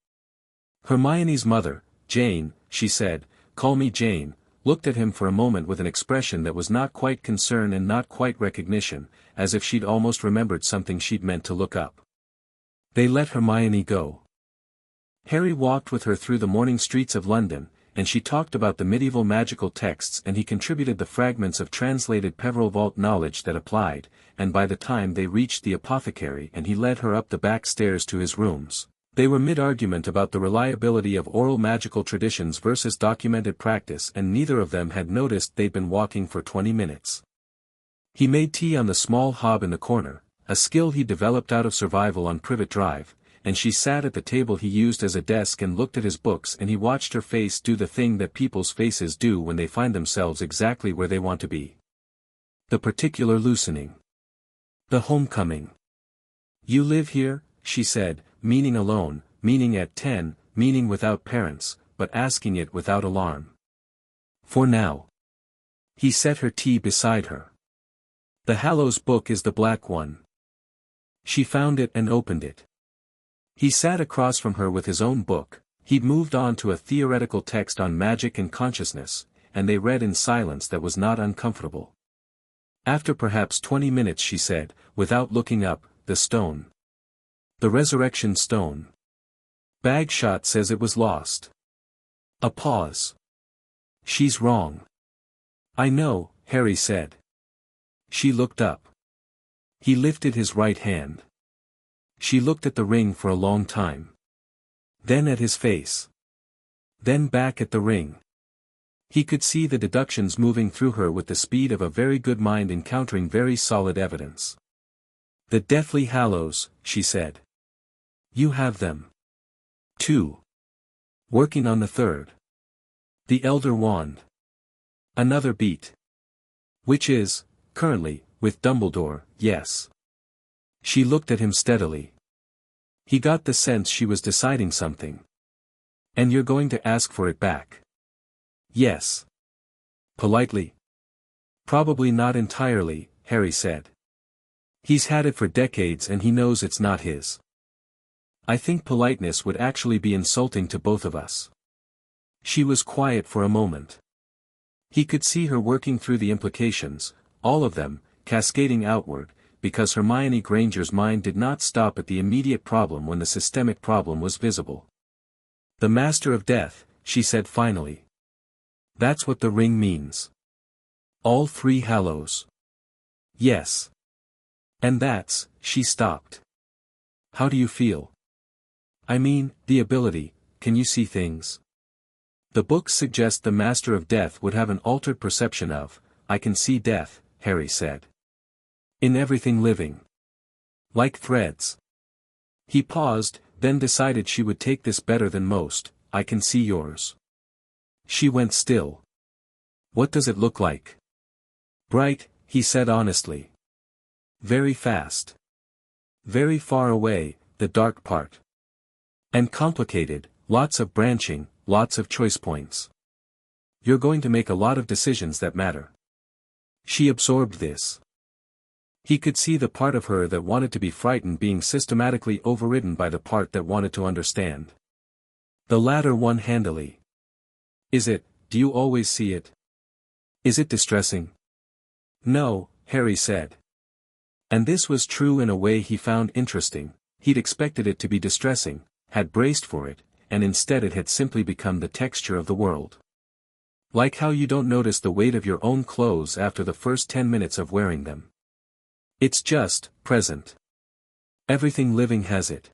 Hermione's mother, Jane, she said, "Call me Jane," looked at him for a moment with an expression that was not quite concern and not quite recognition, as if she'd almost remembered something she'd meant to look up. They let Hermione go. Harry walked with her through the morning streets of London, and she talked about the medieval magical texts and he contributed the fragments of translated Peverell vault knowledge that applied, and by the time they reached the apothecary and he led her up the back stairs to his rooms, they were mid-argument about the reliability of oral magical traditions versus documented practice, and neither of them had noticed they'd been walking for 20 minutes. He made tea on the small hob in the corner, a skill he developed out of survival on Privet Drive, and she sat at the table he used as a desk and looked at his books, and he watched her face do the thing that people's faces do when they find themselves exactly where they want to be. The particular loosening. The homecoming. "You live here," she said, meaning alone, meaning at 10, meaning without parents, but asking it without alarm. "For now." He set her tea beside her. "The Hallows book is the black one." She found it and opened it. He sat across from her with his own book. He'd moved on to a theoretical text on magic and consciousness, and they read in silence that was not uncomfortable. After perhaps 20 minutes she said, without looking up, "The stone. The resurrection stone. Bagshot says it was lost." A pause. "She's wrong." "I know," Harry said. She looked up. He lifted his right hand. She looked at the ring for a long time. Then at his face. Then back at the ring. He could see the deductions moving through her with the speed of a very good mind encountering very solid evidence. "The Deathly Hallows," she said. "You have them. 2. Working on the 3rd. The Elder Wand. Another beat. Which is, currently, with Dumbledore, yes." She looked at him steadily. He got the sense she was deciding something. "And you're going to ask for it back?" "Yes." Politely. "Probably not entirely," Harry said. "He's had it for decades and he knows it's not his." "I think politeness would actually be insulting to both of us." She was quiet for a moment. He could see her working through the implications, all of them, cascading outward, because Hermione Granger's mind did not stop at the immediate problem when the systemic problem was visible. "The Master of Death," she said finally. "That's what the ring means. All 3 Hallows." "Yes. And that's," she stopped. "How do you feel? I mean, the ability, can you see things?" "The books suggest the Master of Death would have an altered perception of, I can see death," Harry said. "In everything living. Like threads." He paused, then decided she would take this better than most. "I can see yours." She went still. "What does it look like?" "Bright," he said honestly. "Very fast. Very far away, the dark part. And complicated, lots of branching, lots of choice points. You're going to make a lot of decisions that matter." She absorbed this. He could see the part of her that wanted to be frightened being systematically overridden by the part that wanted to understand. The latter won handily. "Is it, do you always see it? Is it distressing?" "No," Harry said. And this was true in a way he found interesting. He'd expected it to be distressing, had braced for it, and instead it had simply become the texture of the world. Like how you don't notice the weight of your own clothes after the first 10 minutes of wearing them. It's just, present. Everything living has it.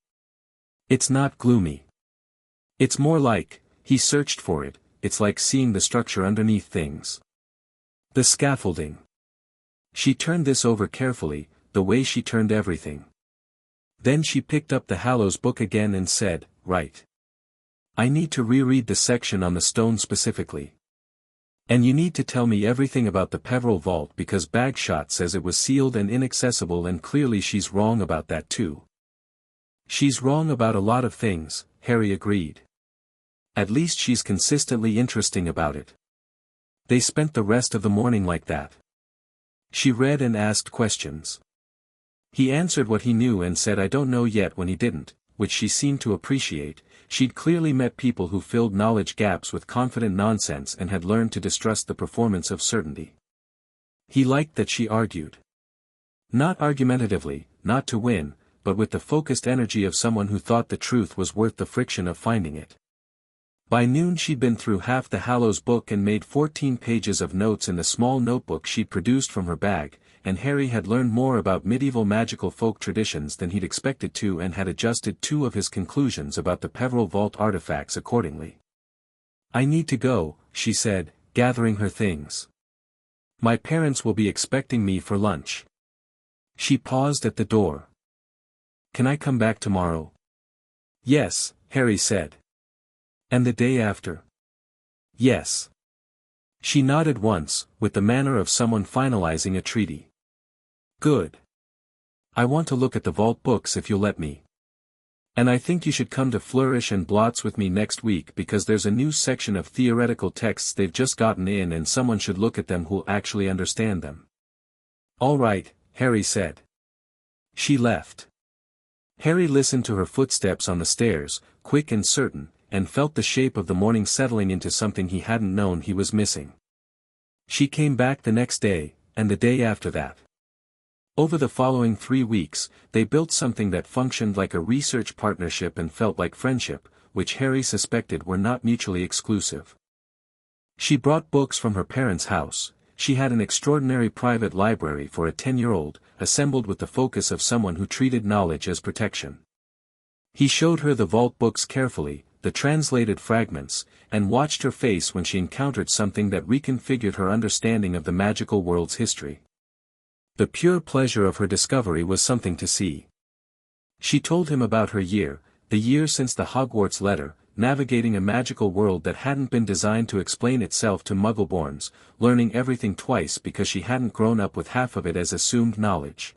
It's not gloomy. It's more like, he searched for it, it's like seeing the structure underneath things. The scaffolding. She turned this over carefully, the way she turned everything. Then she picked up the Hallows book again and said, "Right. I need to reread the section on the stone specifically. And you need to tell me everything about the Peverell vault because Bagshot says it was sealed and inaccessible and clearly she's wrong about that too." "She's wrong about a lot of things," Harry agreed. "At least she's consistently interesting about it." They spent the rest of the morning like that. She read and asked questions. He answered what he knew and said I don't know yet when he didn't, which she seemed to appreciate. She'd clearly met people who filled knowledge gaps with confident nonsense and had learned to distrust the performance of certainty. He liked that she argued. Not argumentatively, not to win, but with the focused energy of someone who thought the truth was worth the friction of finding it. By noon she'd been through half the Hallows book and made 14 pages of notes in the small notebook she'd produced from her bag, and Harry had learned more about medieval magical folk traditions than he'd expected to and had adjusted 2 of his conclusions about the Peverell vault artifacts accordingly. "I need to go," she said, gathering her things. "My parents will be expecting me for lunch." She paused at the door. "Can I come back tomorrow?" "Yes," Harry said. "And the day after?" "Yes." She nodded once, with the manner of someone finalizing a treaty. "Good. I want to look at the vault books if you'll let me. And I think you should come to Flourish and Blots with me next week because there's a new section of theoretical texts they've just gotten in and someone should look at them who'll actually understand them." "All right," Harry said. She left. Harry listened to her footsteps on the stairs, quick and certain, and felt the shape of the morning settling into something he hadn't known he was missing. She came back the next day, and the day after that. Over the following 3 weeks, they built something that functioned like a research partnership and felt like friendship, which Harry suspected were not mutually exclusive. She brought books from her parents' house. She had an extraordinary private library for a 10-year-old, assembled with the focus of someone who treated knowledge as protection. He showed her the vault books carefully, the translated fragments, and watched her face when she encountered something that reconfigured her understanding of the magical world's history. The pure pleasure of her discovery was something to see. She told him about her year, the year since the Hogwarts letter, navigating a magical world that hadn't been designed to explain itself to Muggleborns, learning everything twice because she hadn't grown up with half of it as assumed knowledge.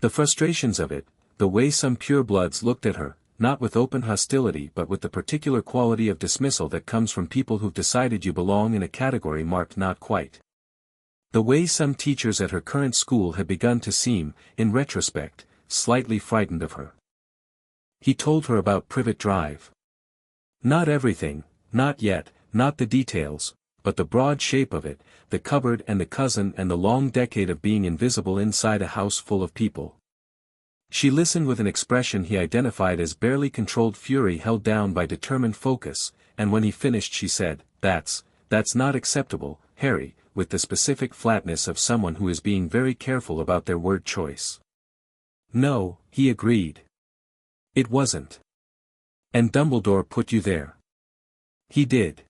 The frustrations of it, the way some purebloods looked at her, not with open hostility but with the particular quality of dismissal that comes from people who've decided you belong in a category marked not quite. The way some teachers at her current school had begun to seem, in retrospect, slightly frightened of her. He told her about Privet Drive. Not everything, not yet, not the details, but the broad shape of it, the cupboard and the cousin and the long decade of being invisible inside a house full of people. She listened with an expression he identified as barely controlled fury held down by determined focus, and when he finished she said, That's not acceptable, Harry," with the specific flatness of someone who is being very careful about their word choice. "No," he agreed. "It wasn't. And Dumbledore put you there." "He did.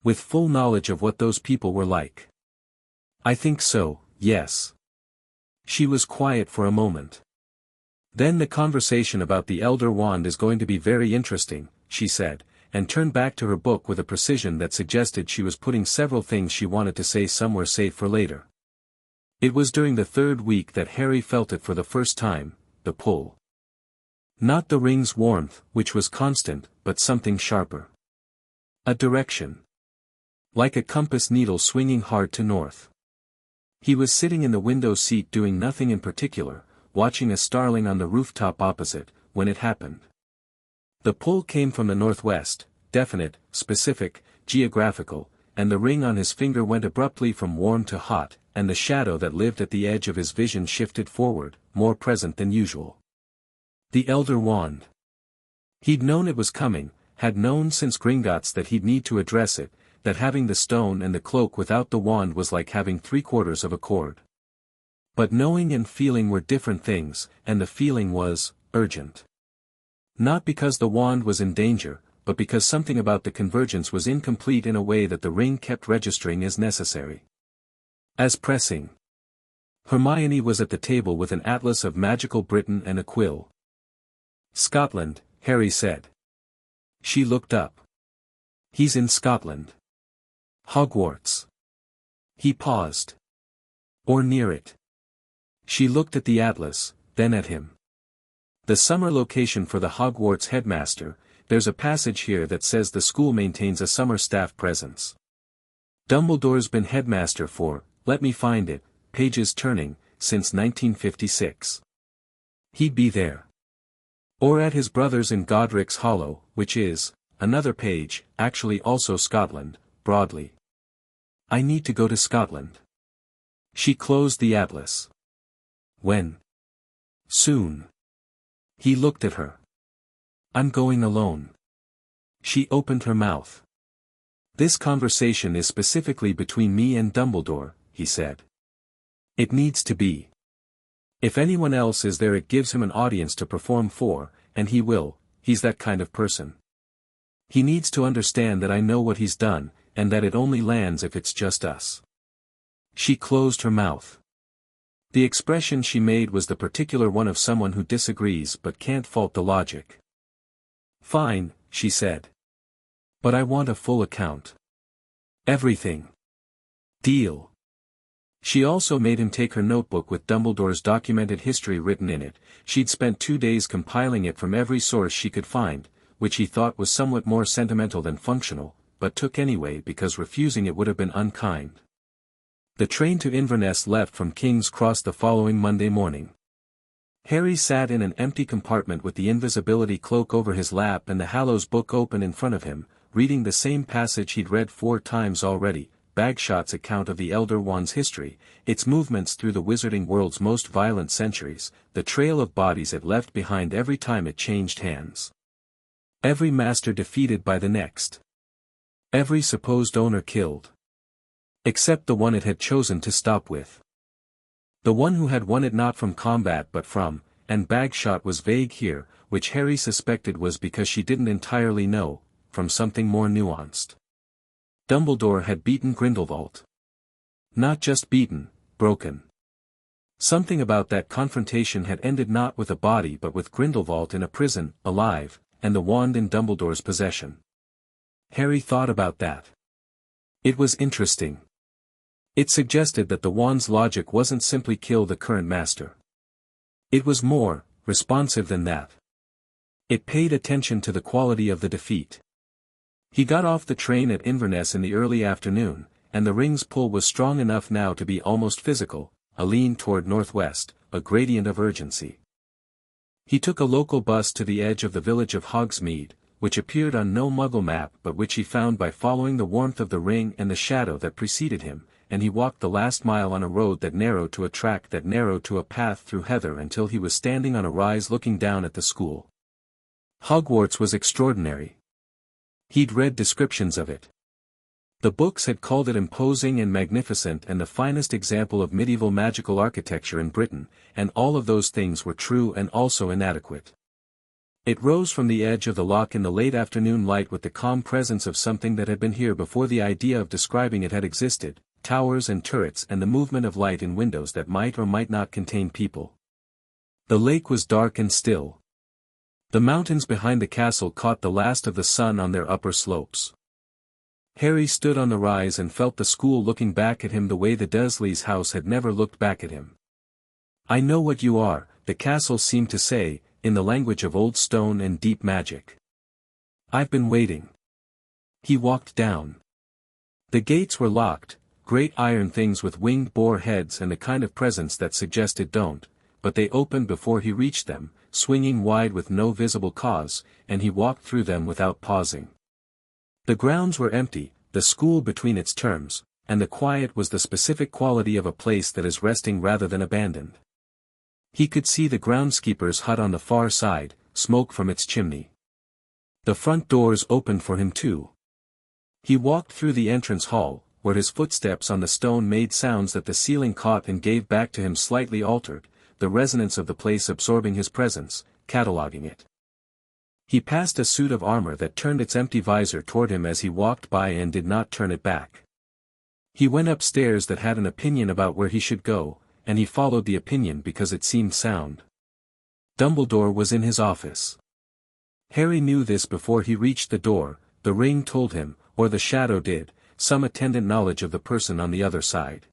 With full knowledge of what those people were like." "I think so, yes." She was quiet for a moment. "Then the conversation about the Elder Wand is going to be very interesting," she said, and turned back to her book with a precision that suggested she was putting several things she wanted to say somewhere safe for later. It was during the 3rd week that Harry felt it for the first time, the pull. Not the ring's warmth, which was constant, but something sharper. A direction. Like a compass needle swinging hard to north. He was sitting in the window seat doing nothing in particular, watching a starling on the rooftop opposite, when it happened. The pull came from the northwest, definite, specific, geographical, and the ring on his finger went abruptly from warm to hot, and the shadow that lived at the edge of his vision shifted forward, more present than usual. The Elder Wand. He'd known it was coming, had known since Gringotts that he'd need to address it, that having the stone and the cloak without the wand was like having 3/4 of a cord. But knowing and feeling were different things, and the feeling was urgent. Not because the wand was in danger, but because something about the convergence was incomplete in a way that the ring kept registering as necessary. As pressing. Hermione was at the table with an atlas of magical Britain and a quill. "Scotland," Harry said. She looked up. "He's in Scotland." "Hogwarts." He paused. "Or near it." She looked at the atlas, then at him. "The summer location for the Hogwarts headmaster, there's a passage here that says the school maintains a summer staff presence. Dumbledore's been headmaster for, let me find it, pages turning, since 1956. He'd be there. Or at his brother's in Godric's Hollow, which is, another page, actually also Scotland, broadly. I need to go to Scotland." She closed the atlas. "When?" "Soon." He looked at her. "I'm going alone." She opened her mouth. "This conversation is specifically between me and Dumbledore," he said. "It needs to be. If anyone else is there it gives him an audience to perform for, and he will, he's that kind of person. He needs to understand that I know what he's done, and that it only lands if it's just us." She closed her mouth. The expression she made was the particular one of someone who disagrees but can't fault the logic. "Fine," she said. "But I want a full account. Everything. Deal." She also made him take her notebook with Dumbledore's documented history written in it. She'd spent 2 days compiling it from every source she could find, which he thought was somewhat more sentimental than functional, but took anyway because refusing it would have been unkind. The train to Inverness left from King's Cross the following Monday morning. Harry sat in an empty compartment with the invisibility cloak over his lap and the Hallows book open in front of him, reading the same passage he'd read 4 times already, Bagshot's account of the Elder Wand's history, its movements through the wizarding world's most violent centuries, the trail of bodies it left behind every time it changed hands. Every master defeated by the next. Every supposed owner killed. Except the one it had chosen to stop with. The one who had won it not from combat but from, and Bagshot was vague here, which Harry suspected was because she didn't entirely know, from something more nuanced. Dumbledore had beaten Grindelwald. Not just beaten, broken. Something about that confrontation had ended not with a body but with Grindelwald in a prison, alive, and the wand in Dumbledore's possession. Harry thought about that. It was interesting. It suggested that the wand's logic wasn't simply kill the current master. It was more responsive than that. It paid attention to the quality of the defeat. He got off the train at Inverness in the early afternoon, and the ring's pull was strong enough now to be almost physical, a lean toward northwest, a gradient of urgency. He took a local bus to the edge of the village of Hogsmeade, which appeared on no Muggle map but which he found by following the warmth of the ring and the shadow that preceded him, and he walked the last mile on a road that narrowed to a track that narrowed to a path through heather until he was standing on a rise looking down at the school. Hogwarts was extraordinary. He'd read descriptions of it. The books had called it imposing and magnificent and the finest example of medieval magical architecture in Britain, and all of those things were true and also inadequate. It rose from the edge of the loch in the late afternoon light with the calm presence of something that had been here before the idea of describing it had existed, towers and turrets and the movement of light in windows that might or might not contain people. The lake was dark and still. The mountains behind the castle caught the last of the sun on their upper slopes. Harry stood on the rise and felt the school looking back at him the way the Dursleys' house had never looked back at him. "I know what you are," the castle seemed to say, in the language of old stone and deep magic. "I've been waiting." He walked down. The gates were locked, great iron things with winged boar heads and the kind of presence that suggested don't, but they opened before he reached them, swinging wide with no visible cause, and he walked through them without pausing. The grounds were empty, the school between its terms, and the quiet was the specific quality of a place that is resting rather than abandoned. He could see the groundskeeper's hut on the far side, smoke from its chimney. The front doors opened for him too. He walked through the entrance hall, where his footsteps on the stone made sounds that the ceiling caught and gave back to him slightly altered, the resonance of the place absorbing his presence, cataloguing it. He passed a suit of armor that turned its empty visor toward him as he walked by and did not turn it back. He went upstairs that had an opinion about where he should go, and he followed the opinion because it seemed sound. Dumbledore was in his office. Harry knew this before he reached the door. The ring told him, or the shadow did, some attendant knowledge of the person on the other side.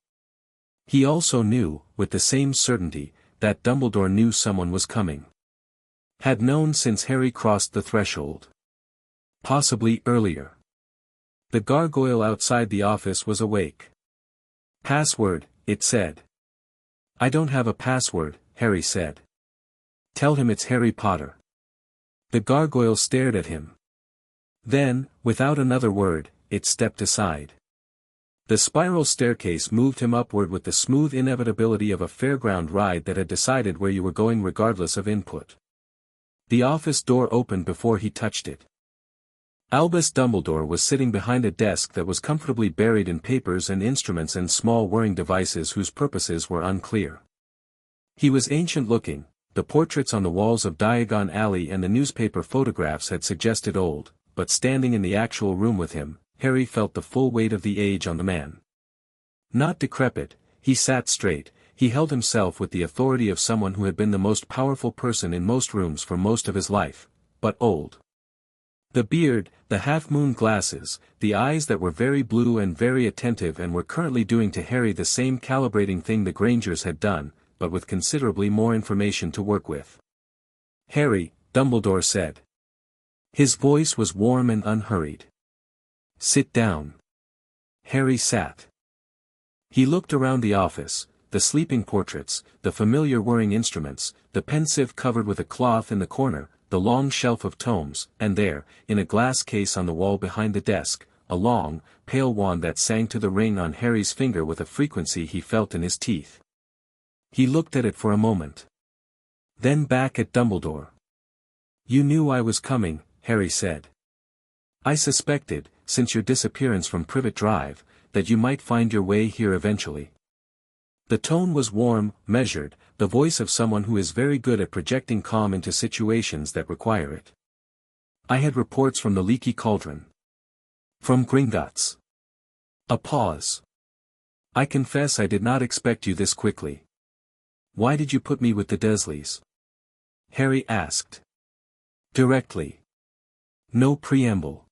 He also knew, with the same certainty, that Dumbledore knew someone was coming. Had known since Harry crossed the threshold. Possibly earlier. The gargoyle outside the office was awake. "Password," it said. "I don't have a password," Harry said. "Tell him it's Harry Potter." The gargoyle stared at him. Then, without another word, it stepped aside. The spiral staircase moved him upward with the smooth inevitability of a fairground ride that had decided where you were going regardless of input. The office door opened before he touched it. Albus Dumbledore was sitting behind a desk that was comfortably buried in papers and instruments and small whirring devices whose purposes were unclear. He was ancient-looking, the portraits on the walls of Diagon Alley and the newspaper photographs had suggested old, but standing in the actual room with him, Harry felt the full weight of the age on the man. Not decrepit, he sat straight, he held himself with the authority of someone who had been the most powerful person in most rooms for most of his life, but old. The beard, the half-moon glasses, the eyes that were very blue and very attentive and were currently doing to Harry the same calibrating thing the Grangers had done, but with considerably more information to work with. "Harry," Dumbledore said. His voice was warm and unhurried. "Sit down." Harry sat. He looked around the office, the sleeping portraits, the familiar whirring instruments, the pensieve covered with a cloth in the corner, the long shelf of tomes, and there, in a glass case on the wall behind the desk, a long, pale wand that sang to the ring on Harry's finger with a frequency he felt in his teeth. He looked at it for a moment. Then back at Dumbledore. "You knew I was coming," Harry said. "I suspected, since your disappearance from Privet Drive, that you might find your way here eventually." The tone was warm, measured, the voice of someone who is very good at projecting calm into situations that require it. "I had reports from the Leaky Cauldron. From Gringotts." A pause. "I confess I did not expect you this quickly. Why did you put me with the Dursleys?" Harry asked. Directly. No preamble.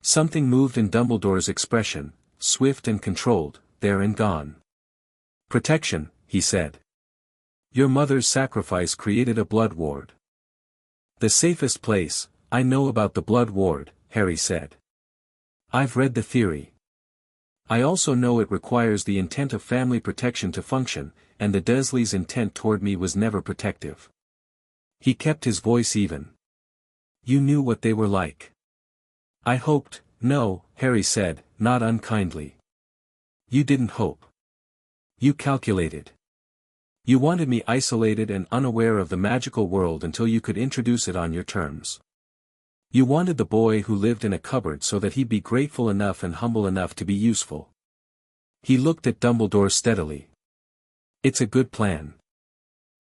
Something moved in Dumbledore's expression, swift and controlled, there and gone. "Protection," he said. "Your mother's sacrifice created a blood ward." "The safest place, I know about the blood ward," Harry said. "I've read the theory. I also know it requires the intent of family protection to function, and the Dursleys' intent toward me was never protective." He kept his voice even. "You knew what they were like." "I hoped, no," Harry said, not unkindly. "You didn't hope. You calculated. You wanted me isolated and unaware of the magical world until you could introduce it on your terms. You wanted the boy who lived in a cupboard so that he'd be grateful enough and humble enough to be useful." He looked at Dumbledore steadily. "It's a good plan.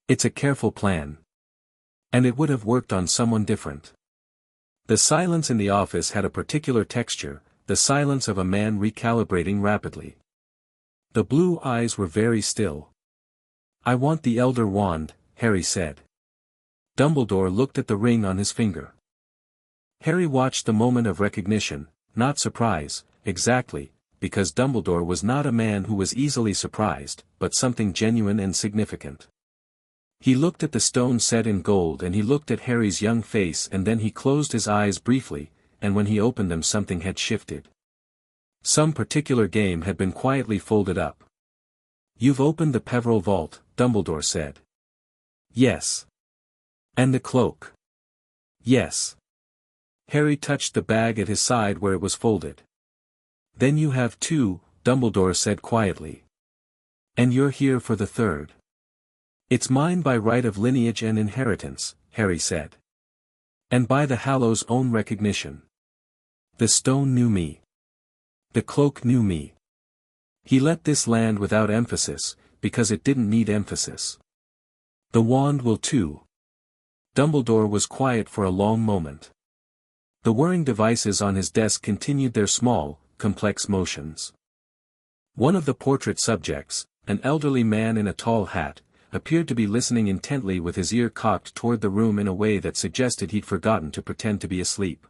It's a careful plan. And it would have worked on someone different." The silence in the office had a particular texture, the silence of a man recalibrating rapidly. The blue eyes were very still. "I want the Elder Wand," Harry said. Dumbledore looked at the ring on his finger. Harry watched the moment of recognition, not surprise, exactly, because Dumbledore was not a man who was easily surprised, but something genuine and significant. He looked at the stone set in gold and he looked at Harry's young face and then he closed his eyes briefly, and when he opened them something had shifted. Some particular game had been quietly folded up. "You've opened the Peverell vault," Dumbledore said. "Yes." "And the cloak?" "Yes." Harry touched the bag at his side where it was folded. "Then you have two," Dumbledore said quietly. "And you're here for the third." "It's mine by right of lineage and inheritance," Harry said. "And by the Hallow's own recognition. The stone knew me. The cloak knew me. He let this land without emphasis, because it didn't need emphasis. The wand will too." Dumbledore was quiet for a long moment. The whirring devices on his desk continued their small, complex motions. One of the portrait subjects, an elderly man in a tall hat, appeared to be listening intently with his ear cocked toward the room in a way that suggested he'd forgotten to pretend to be asleep.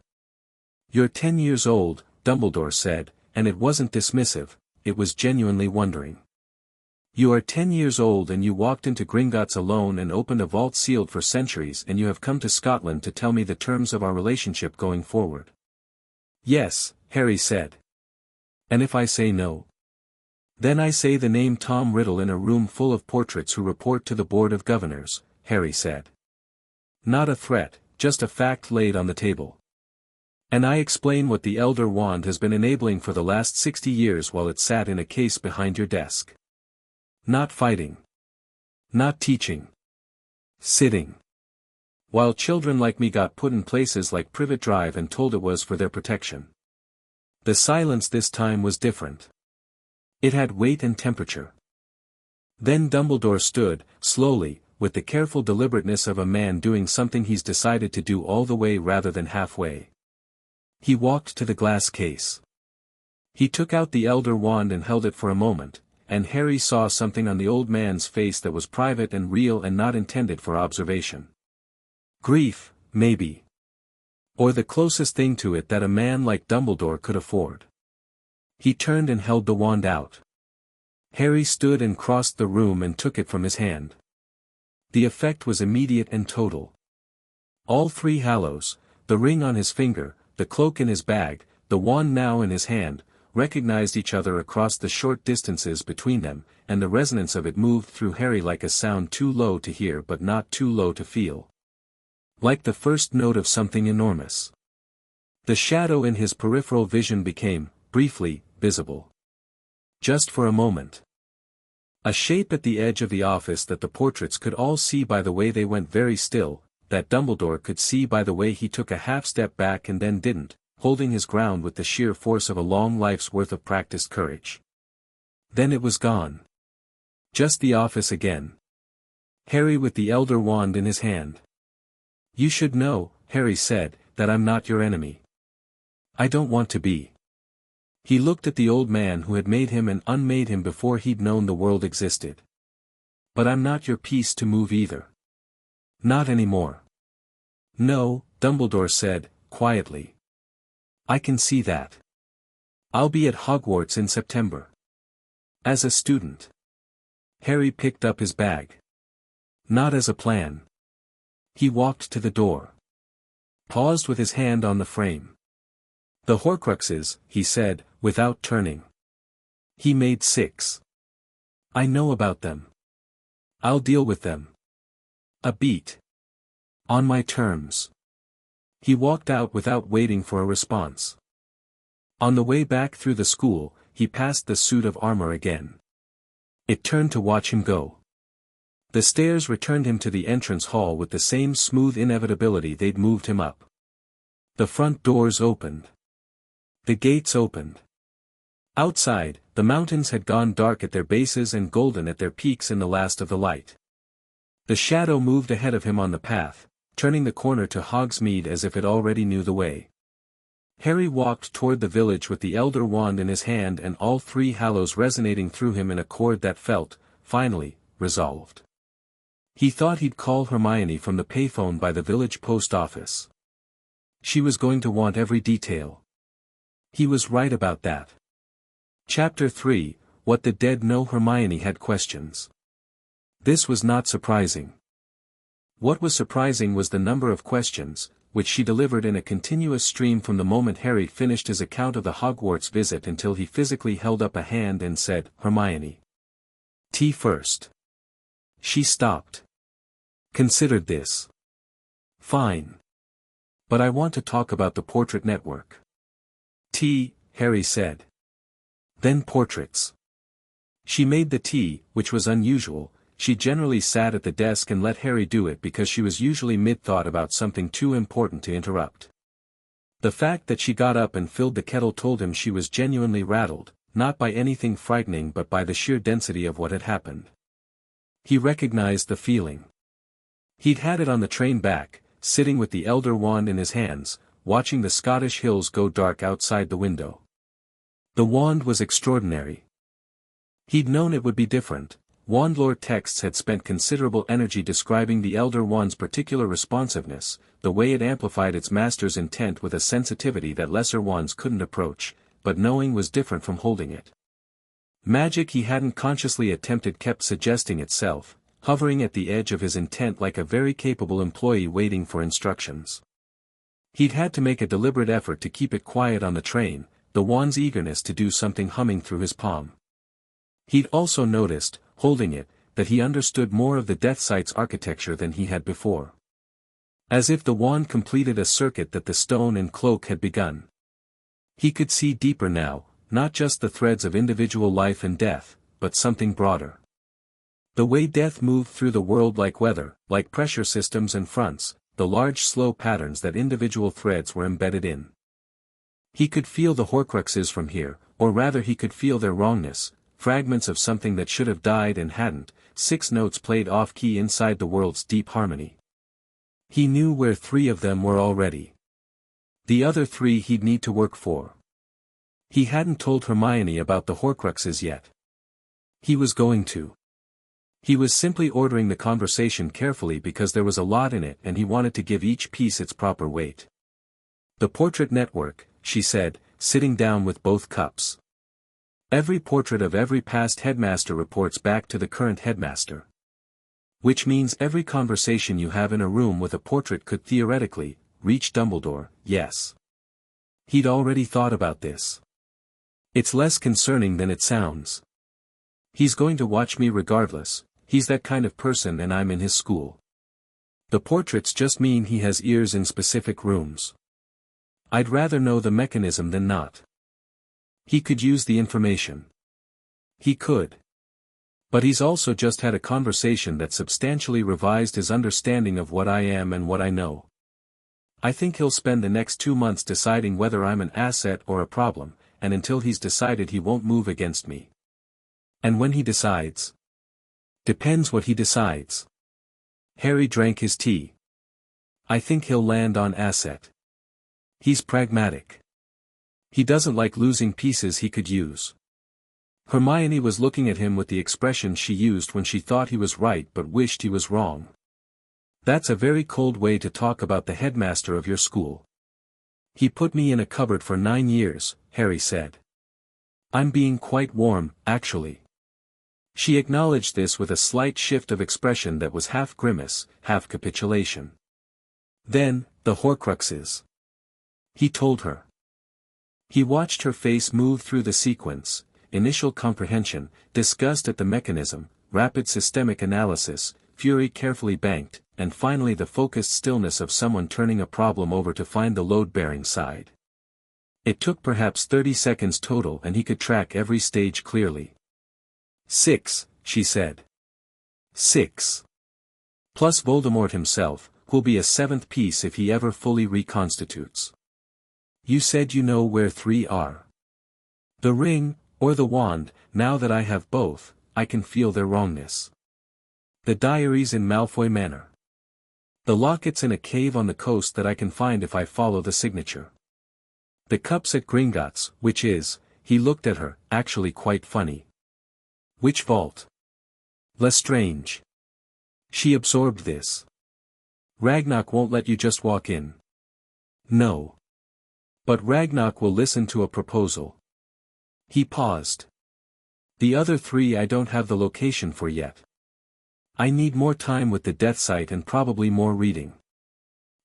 "You're 10 years old," Dumbledore said, and it wasn't dismissive, it was genuinely wondering. "You are 10 years old and you walked into Gringotts alone and opened a vault sealed for centuries, and you have come to Scotland to tell me the terms of our relationship going forward." "Yes," Harry said. "And if I say no?" "Then I say the name Tom Riddle in a room full of portraits who report to the Board of Governors," Harry said. "Not a threat, just a fact laid on the table. And I explain what the Elder Wand has been enabling for the last 60 years while it sat in a case behind your desk. Not fighting. Not teaching. Sitting. While children like me got put in places like Privet Drive and told it was for their protection. The silence this time was different. It had weight and temperature." Then Dumbledore stood, slowly, with the careful deliberateness of a man doing something he's decided to do all the way rather than halfway. He walked to the glass case. He took out the Elder Wand and held it for a moment, and Harry saw something on the old man's face that was private and real and not intended for observation. Grief, maybe. Or the closest thing to it that a man like Dumbledore could afford. He turned and held the wand out. Harry stood and crossed the room and took it from his hand. The effect was immediate and total. All 3 Hallows, the ring on his finger, the cloak in his bag, the wand now in his hand, recognized each other across the short distances between them, and the resonance of it moved through Harry like a sound too low to hear but not too low to feel. Like the first note of something enormous. The shadow in his peripheral vision became, briefly, visible. Just for a moment. A shape at the edge of the office that the portraits could all see by the way they went very still, that Dumbledore could see by the way he took a half-step back and then didn't, holding his ground with the sheer force of a long life's worth of practiced courage. Then it was gone. Just the office again. Harry with the Elder Wand in his hand. "You should know," Harry said, "that I'm not your enemy. I don't want to be." He looked at the old man who had made him and unmade him before he'd known the world existed. "But I'm not your piece to move either. Not anymore." "No," Dumbledore said, quietly. "I can see that. I'll be at Hogwarts in September. As a student." Harry picked up his bag. "Not as a plan." He walked to the door. Paused with his hand on the frame. "The Horcruxes," he said, without turning. "He made 6. I know about them. I'll deal with them. A beat. On my terms." He walked out without waiting for a response. On the way back through the school, he passed the suit of armor again. It turned to watch him go. The stairs returned him to the entrance hall with the same smooth inevitability they'd moved him up. The front doors opened. The gates opened. Outside, the mountains had gone dark at their bases and golden at their peaks in the last of the light. The shadow moved ahead of him on the path, turning the corner to Hogsmeade as if it already knew the way. Harry walked toward the village with the Elder Wand in his hand and all 3 Hallows resonating through him in a chord that felt, finally, resolved. He thought he'd call Hermione from the payphone by the village post office. She was going to want every detail. He was right about that. Chapter 3, What the Dead Know. Hermione had questions. This was not surprising. What was surprising was the number of questions, which she delivered in a continuous stream from the moment Harry finished his account of the Hogwarts visit until he physically held up a hand and said, "Hermione. Tea first." She stopped. Considered this. "Fine. But I want to talk about the portrait network." "Tea," Harry said. "Then portraits." She made the tea, which was unusual. She generally sat at the desk and let Harry do it because she was usually mid-thought about something too important to interrupt. The fact that she got up and filled the kettle told him she was genuinely rattled, not by anything frightening but by the sheer density of what had happened. He recognized the feeling. He'd had it on the train back, sitting with the elder wand in his hands, watching the Scottish hills go dark outside the window. The wand was extraordinary. He'd known it would be different. Wand lore texts had spent considerable energy describing the elder wand's particular responsiveness, the way it amplified its master's intent with a sensitivity that lesser wands couldn't approach, but knowing was different from holding it. Magic he hadn't consciously attempted kept suggesting itself, hovering at the edge of his intent like a very capable employee waiting for instructions. He'd had to make a deliberate effort to keep it quiet on the train, the wand's eagerness to do something humming through his palm. He'd also noticed, holding it, that he understood more of the death site's architecture than he had before. As if the wand completed a circuit that the stone and cloak had begun. He could see deeper now, not just the threads of individual life and death, but something broader. The way death moved through the world like weather, like pressure systems and fronts, the large slow patterns that individual threads were embedded in. He could feel the Horcruxes from here, or rather he could feel their wrongness, fragments of something that should have died and hadn't, 6 notes played off-key inside the world's deep harmony. He knew where 3 of them were already. The other 3 he'd need to work for. He hadn't told Hermione about the Horcruxes yet. He was going to. He was simply ordering the conversation carefully because there was a lot in it and he wanted to give each piece its proper weight. The portrait network, she said, sitting down with both cups. Every portrait of every past headmaster reports back to the current headmaster. Which means every conversation you have in a room with a portrait could theoretically reach Dumbledore, yes. He'd already thought about this. It's less concerning than it sounds. He's going to watch me regardless, he's that kind of person and I'm in his school. The portraits just mean he has ears in specific rooms. I'd rather know the mechanism than not. He could use the information. He could. But he's also just had a conversation that substantially revised his understanding of what I am and what I know. I think he'll spend the next 2 months deciding whether I'm an asset or a problem, and until he's decided he won't move against me. And when he decides? Depends what he decides. Harry drank his tea. I think he'll land on asset. He's pragmatic. He doesn't like losing pieces he could use. Hermione was looking at him with the expression she used when she thought he was right but wished he was wrong. That's a very cold way to talk about the headmaster of your school. He put me in a cupboard for 9 years, Harry said. I'm being quite warm, actually. She acknowledged this with a slight shift of expression that was half grimace, half capitulation. Then, the Horcruxes. He told her. He watched her face move through the sequence, initial comprehension, disgust at the mechanism, rapid systemic analysis, fury carefully banked, and finally the focused stillness of someone turning a problem over to find the load-bearing side. It took perhaps 30 seconds total and he could track every stage clearly. 6, she said. 6. Plus Voldemort himself, who'll be a 7th piece if he ever fully reconstitutes. You said you know where 3 are. The ring, or the wand, now that I have both, I can feel their wrongness. The diaries in Malfoy Manor. The lockets in a cave on the coast that I can find if I follow the signature. The cups at Gringotts, which is, he looked at her, actually quite funny. Which vault? Lestrange. She absorbed this. Ragnarok won't let you just walk in. No. But Ragnarok will listen to a proposal. He paused. The other 3 I don't have the location for yet. I need more time with the death site and probably more reading.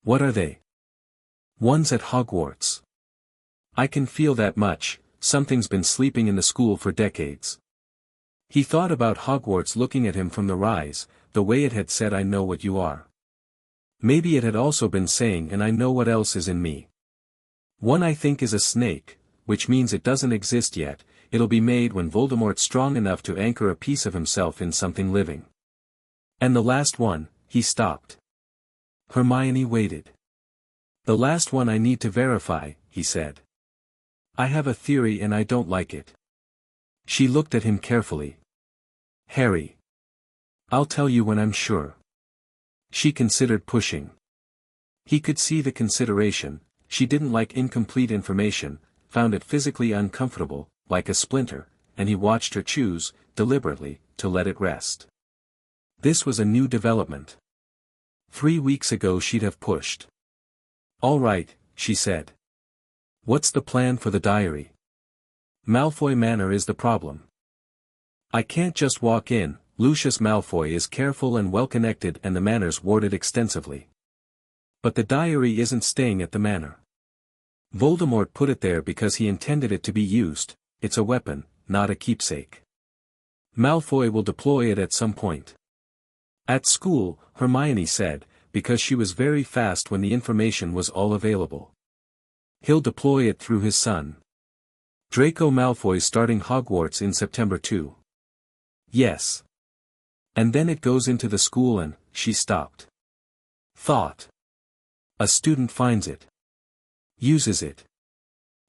What are they? One's at Hogwarts. I can feel that much, something's been sleeping in the school for decades. He thought about Hogwarts looking at him from the rise, the way it had said I know what you are. Maybe it had also been saying and I know what else is in me. One I think is a snake, which means it doesn't exist yet, it'll be made when Voldemort's strong enough to anchor a piece of himself in something living. And the last one, he stopped. Hermione waited. The last one I need to verify, he said. I have a theory and I don't like it. She looked at him carefully. Harry. I'll tell you when I'm sure. She considered pushing. He could see the consideration. She didn't like incomplete information, found it physically uncomfortable, like a splinter, and he watched her choose, deliberately, to let it rest. This was a new development. 3 weeks ago she'd have pushed. "All right," she said. "What's the plan for the diary?" "Malfoy Manor is the problem. I can't just walk in. Lucius Malfoy is careful and well-connected and the manor's warded extensively. But the diary isn't staying at the manor. Voldemort put it there because he intended it to be used. It's a weapon, not a keepsake. Malfoy will deploy it at some point. At school, Hermione said, because she was very fast when the information was all available. He'll deploy it through his son. Draco Malfoy starting Hogwarts in September too. Yes. And then it goes into the school and, she stopped. Thought. A student finds it. Uses it.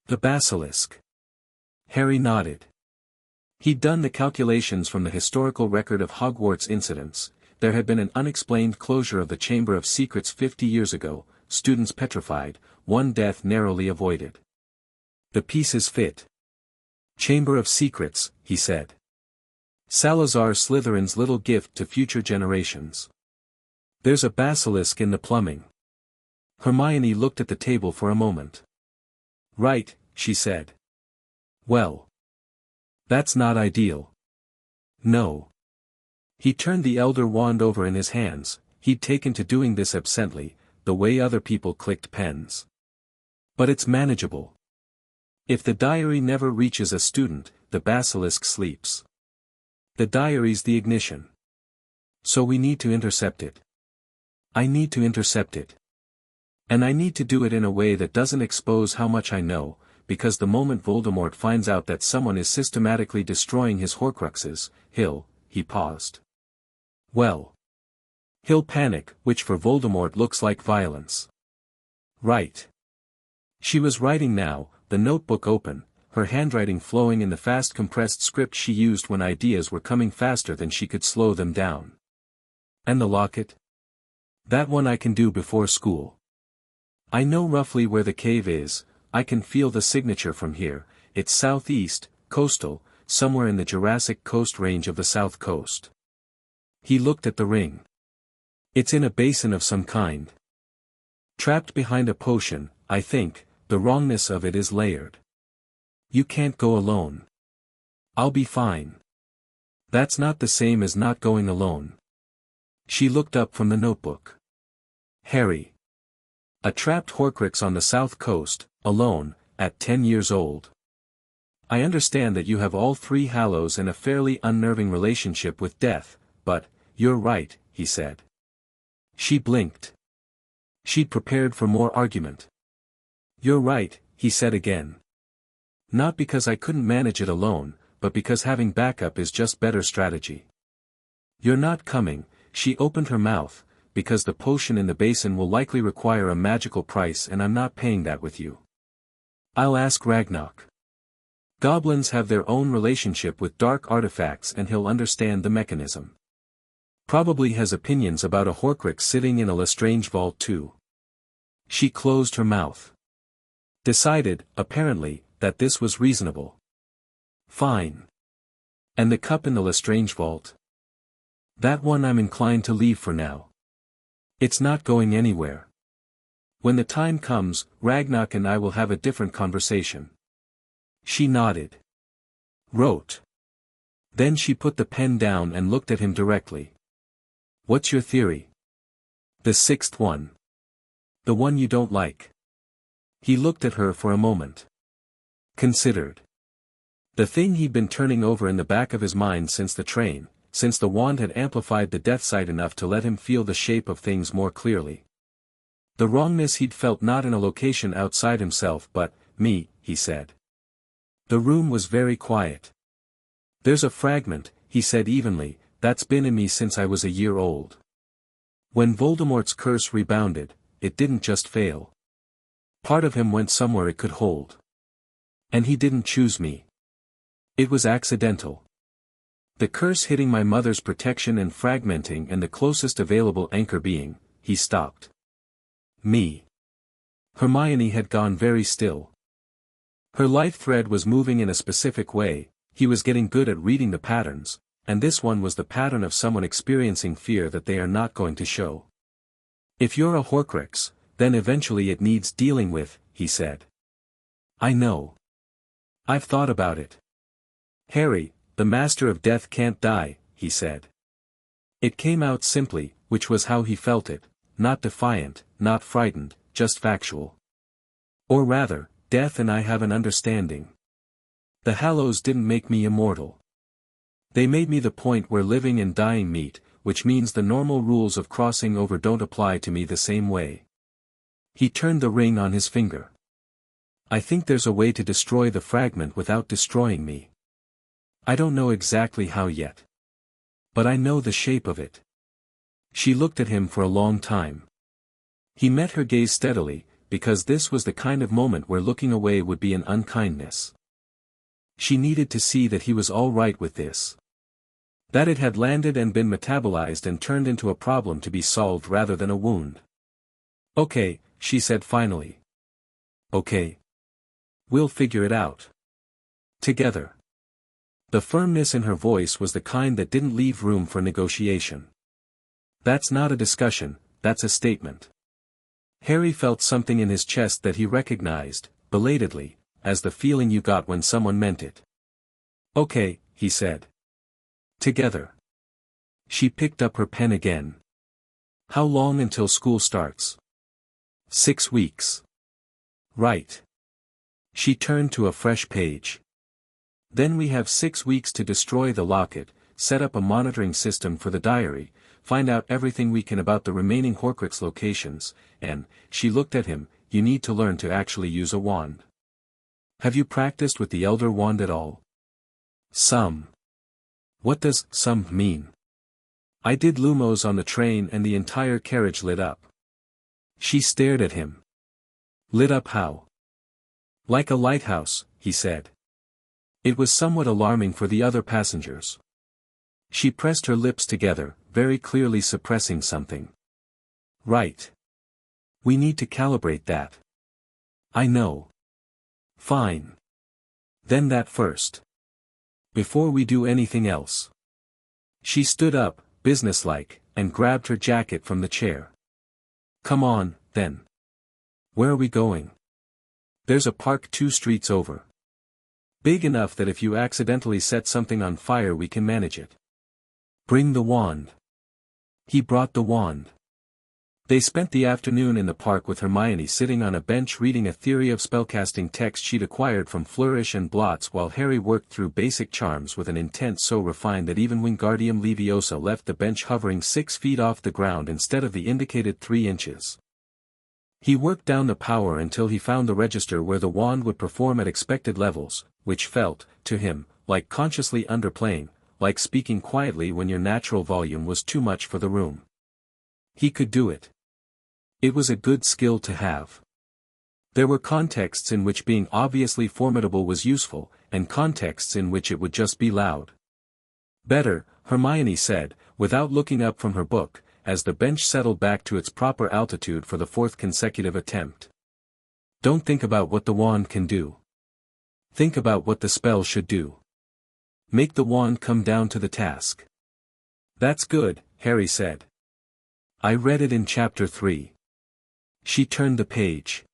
The basilisk. Harry nodded. He'd done the calculations from the historical record of Hogwarts incidents. There had been an unexplained closure of the Chamber of Secrets 50 years ago, students petrified, one death narrowly avoided. The pieces fit. Chamber of Secrets, he said. Salazar Slytherin's little gift to future generations. There's a basilisk in the plumbing. Hermione looked at the table for a moment. Right, she said. Well. That's not ideal. No. He turned the Elder Wand over in his hands. He'd taken to doing this absently, the way other people clicked pens. But it's manageable. If the diary never reaches a student, the basilisk sleeps. The diary's the ignition. So we need to intercept it. I need to intercept it. And I need to do it in a way that doesn't expose how much I know, because the moment Voldemort finds out that someone is systematically destroying his Horcruxes, he paused. Well. He'll panic, which for Voldemort looks like violence. Right. She was writing now, the notebook open, her handwriting flowing in the fast compressed script she used when ideas were coming faster than she could slow them down. And the locket? That one I can do before school. I know roughly where the cave is, I can feel the signature from here, it's southeast, coastal, somewhere in the Jurassic Coast range of the south coast. He looked at the ring. It's in a basin of some kind. Trapped behind a potion, I think, the wrongness of it is layered. You can't go alone. I'll be fine. That's not the same as not going alone. She looked up from the notebook. Harry. A trapped Horcrux on the south coast, alone, at 10 years old. I understand that you have all 3 Hallows and a fairly unnerving relationship with death, but, you're right, he said. She blinked. She'd prepared for more argument. You're right, he said again. Not because I couldn't manage it alone, but because having backup is just better strategy. You're not coming, she opened her mouth, because the potion in the basin will likely require a magical price and I'm not paying that with you. I'll ask Ragnarok. Goblins have their own relationship with dark artifacts and he'll understand the mechanism. Probably has opinions about a Horcrux sitting in a Lestrange vault too. She closed her mouth. Decided, apparently, that this was reasonable. Fine. And the cup in the Lestrange vault? That one I'm inclined to leave for now. It's not going anywhere. When the time comes, Ragnarok and I will have a different conversation. She nodded. Wrote. Then she put the pen down and looked at him directly. What's your theory? The 6th one. The one you don't like. He looked at her for a moment. Considered. The thing he'd been turning over in the back of his mind since the train, since the wand had amplified the death sight enough to let him feel the shape of things more clearly. The wrongness he'd felt not in a location outside himself but, me, he said. The room was very quiet. There's a fragment, he said evenly, that's been in me since I was a year old. When Voldemort's curse rebounded, it didn't just fail. Part of him went somewhere it could hold. And he didn't choose me. It was accidental. The curse hitting my mother's protection and fragmenting and the closest available anchor being, he stopped. Me. Hermione had gone very still. Her life thread was moving in a specific way, he was getting good at reading the patterns, and this one was the pattern of someone experiencing fear that they are not going to show. If you're a Horcrux, then eventually it needs dealing with, he said. I know. I've thought about it. Harry, the Master of Death can't die, he said. It came out simply, which was how he felt it, not defiant, not frightened, just factual. Or rather, death and I have an understanding. The Hallows didn't make me immortal. They made me the point where living and dying meet, which means the normal rules of crossing over don't apply to me the same way. He turned the ring on his finger. I think there's a way to destroy the fragment without destroying me. I don't know exactly how yet. But I know the shape of it. She looked at him for a long time. He met her gaze steadily, because this was the kind of moment where looking away would be an unkindness. She needed to see that he was all right with this. That it had landed and been metabolized and turned into a problem to be solved rather than a wound. Okay, she said finally. Okay. We'll figure it out. Together. The firmness in her voice was the kind that didn't leave room for negotiation. That's not a discussion, that's a statement. Harry felt something in his chest that he recognized, belatedly, as the feeling you got when someone meant it. Okay, he said. Together. She picked up her pen again. How long until school starts? 6 weeks. Right. She turned to a fresh page. Then we have 6 weeks to destroy the locket, set up a monitoring system for the diary, find out everything we can about the remaining Horcrux locations, and, she looked at him, you need to learn to actually use a wand. Have you practiced with the Elder Wand at all? Some. What does some mean? I did lumos on the train and the entire carriage lit up. She stared at him. Lit up how? Like a lighthouse, he said. It was somewhat alarming for the other passengers. She pressed her lips together, very clearly suppressing something. Right. We need to calibrate that. I know. Fine. Then that first. Before we do anything else. She stood up, businesslike, and grabbed her jacket from the chair. Come on, then. Where are we going? There's a park 2 streets over. Big enough that if you accidentally set something on fire we can manage it. Bring the wand. He brought the wand. They spent the afternoon in the park with Hermione sitting on a bench reading a theory of spellcasting text she'd acquired from Flourish and Blots while Harry worked through basic charms with an intent so refined that even Wingardium Leviosa left the bench hovering 6 feet off the ground instead of the indicated 3 inches. He worked down the power until he found the register where the wand would perform at expected levels, which felt, to him, like consciously underplaying, like speaking quietly when your natural volume was too much for the room. He could do it. It was a good skill to have. There were contexts in which being obviously formidable was useful, and contexts in which it would just be loud. Better, Hermione said, without looking up from her book, as the bench settled back to its proper altitude for the 4th consecutive attempt. Don't think about what the wand can do. Think about what the spell should do. Make the wand come down to the task. That's good, Harry said. I read it in chapter 3. She turned the page.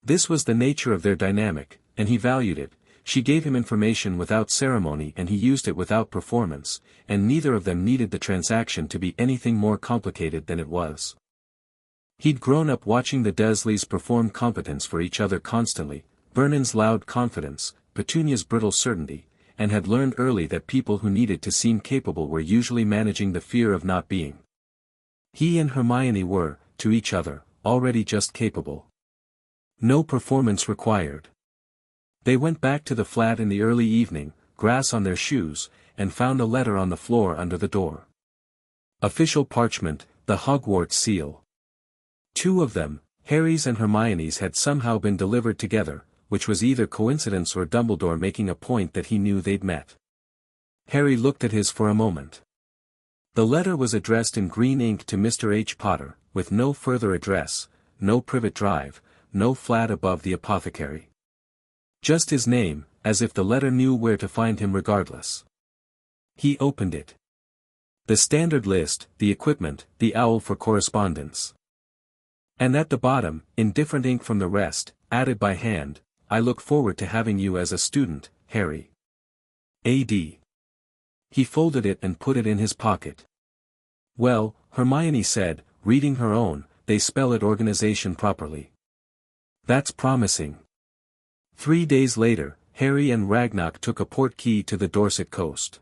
This was the nature of their dynamic, and he valued it. She gave him information without ceremony and he used it without performance, and neither of them needed the transaction to be anything more complicated than it was. He'd grown up watching the Dursleys perform competence for each other constantly, Vernon's loud confidence, Petunia's brittle certainty, and had learned early that people who needed to seem capable were usually managing the fear of not being. He and Hermione were, to each other, already just capable. No performance required. They went back to the flat in the early evening, grass on their shoes, and found a letter on the floor under the door. Official parchment, the Hogwarts seal. 2 of them, Harry's and Hermione's, had somehow been delivered together, which was either coincidence or Dumbledore making a point that he knew they'd met. Harry looked at his for a moment. The letter was addressed in green ink to Mr. H. Potter, with no further address, no privet drive, no flat above the apothecary. Just his name, as if the letter knew where to find him regardless. He opened it. The standard list, the equipment, the owl for correspondence. And at the bottom, in different ink from the rest, added by hand, I look forward to having you as a student, Harry. A.D. He folded it and put it in his pocket. Well, Hermione said, reading her own, they spell it organization properly. That's promising. 3 days later, Harry and Ragnarok took a port key to the Dorset coast.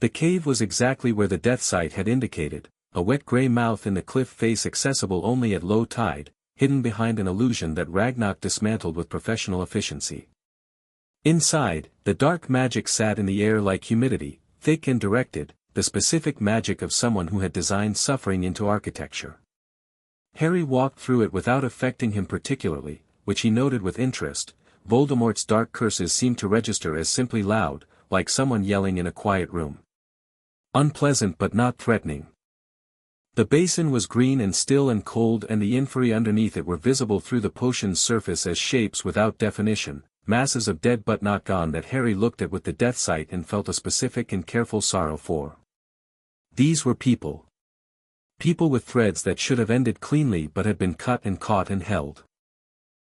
The cave was exactly where the death site had indicated, a wet grey mouth in the cliff face accessible only at low tide, hidden behind an illusion that Ragnarok dismantled with professional efficiency. Inside, the dark magic sat in the air like humidity, thick and directed, the specific magic of someone who had designed suffering into architecture. Harry walked through it without affecting him particularly, which he noted with interest. Voldemort's dark curses seemed to register as simply loud, like someone yelling in a quiet room. Unpleasant but not threatening. The basin was green and still and cold, and the inferi underneath it were visible through the potion's surface as shapes without definition, masses of dead but not gone that Harry looked at with the death sight and felt a specific and careful sorrow for. These were people. People with threads that should have ended cleanly but had been cut and caught and held.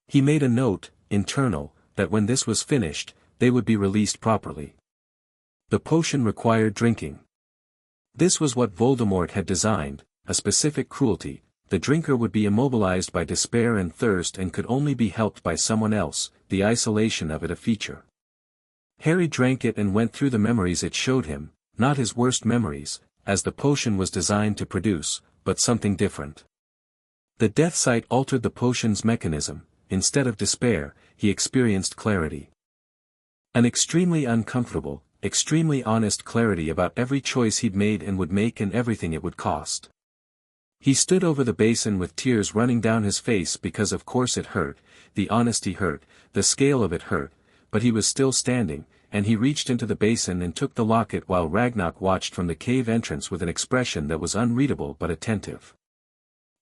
He made a note, internal, that when this was finished, they would be released properly. The potion required drinking. This was what Voldemort had designed, a specific cruelty. The drinker would be immobilized by despair and thirst and could only be helped by someone else, the isolation of it a feature. Harry drank it and went through the memories it showed him, not his worst memories, as the potion was designed to produce, but something different. The death sight altered the potion's mechanism. Instead of despair, he experienced clarity. An extremely uncomfortable, extremely honest clarity about every choice he'd made and would make and everything it would cost. He stood over the basin with tears running down his face because of course it hurt, the honesty hurt, the scale of it hurt, but he was still standing, and he reached into the basin and took the locket while Ragnarok watched from the cave entrance with an expression that was unreadable but attentive.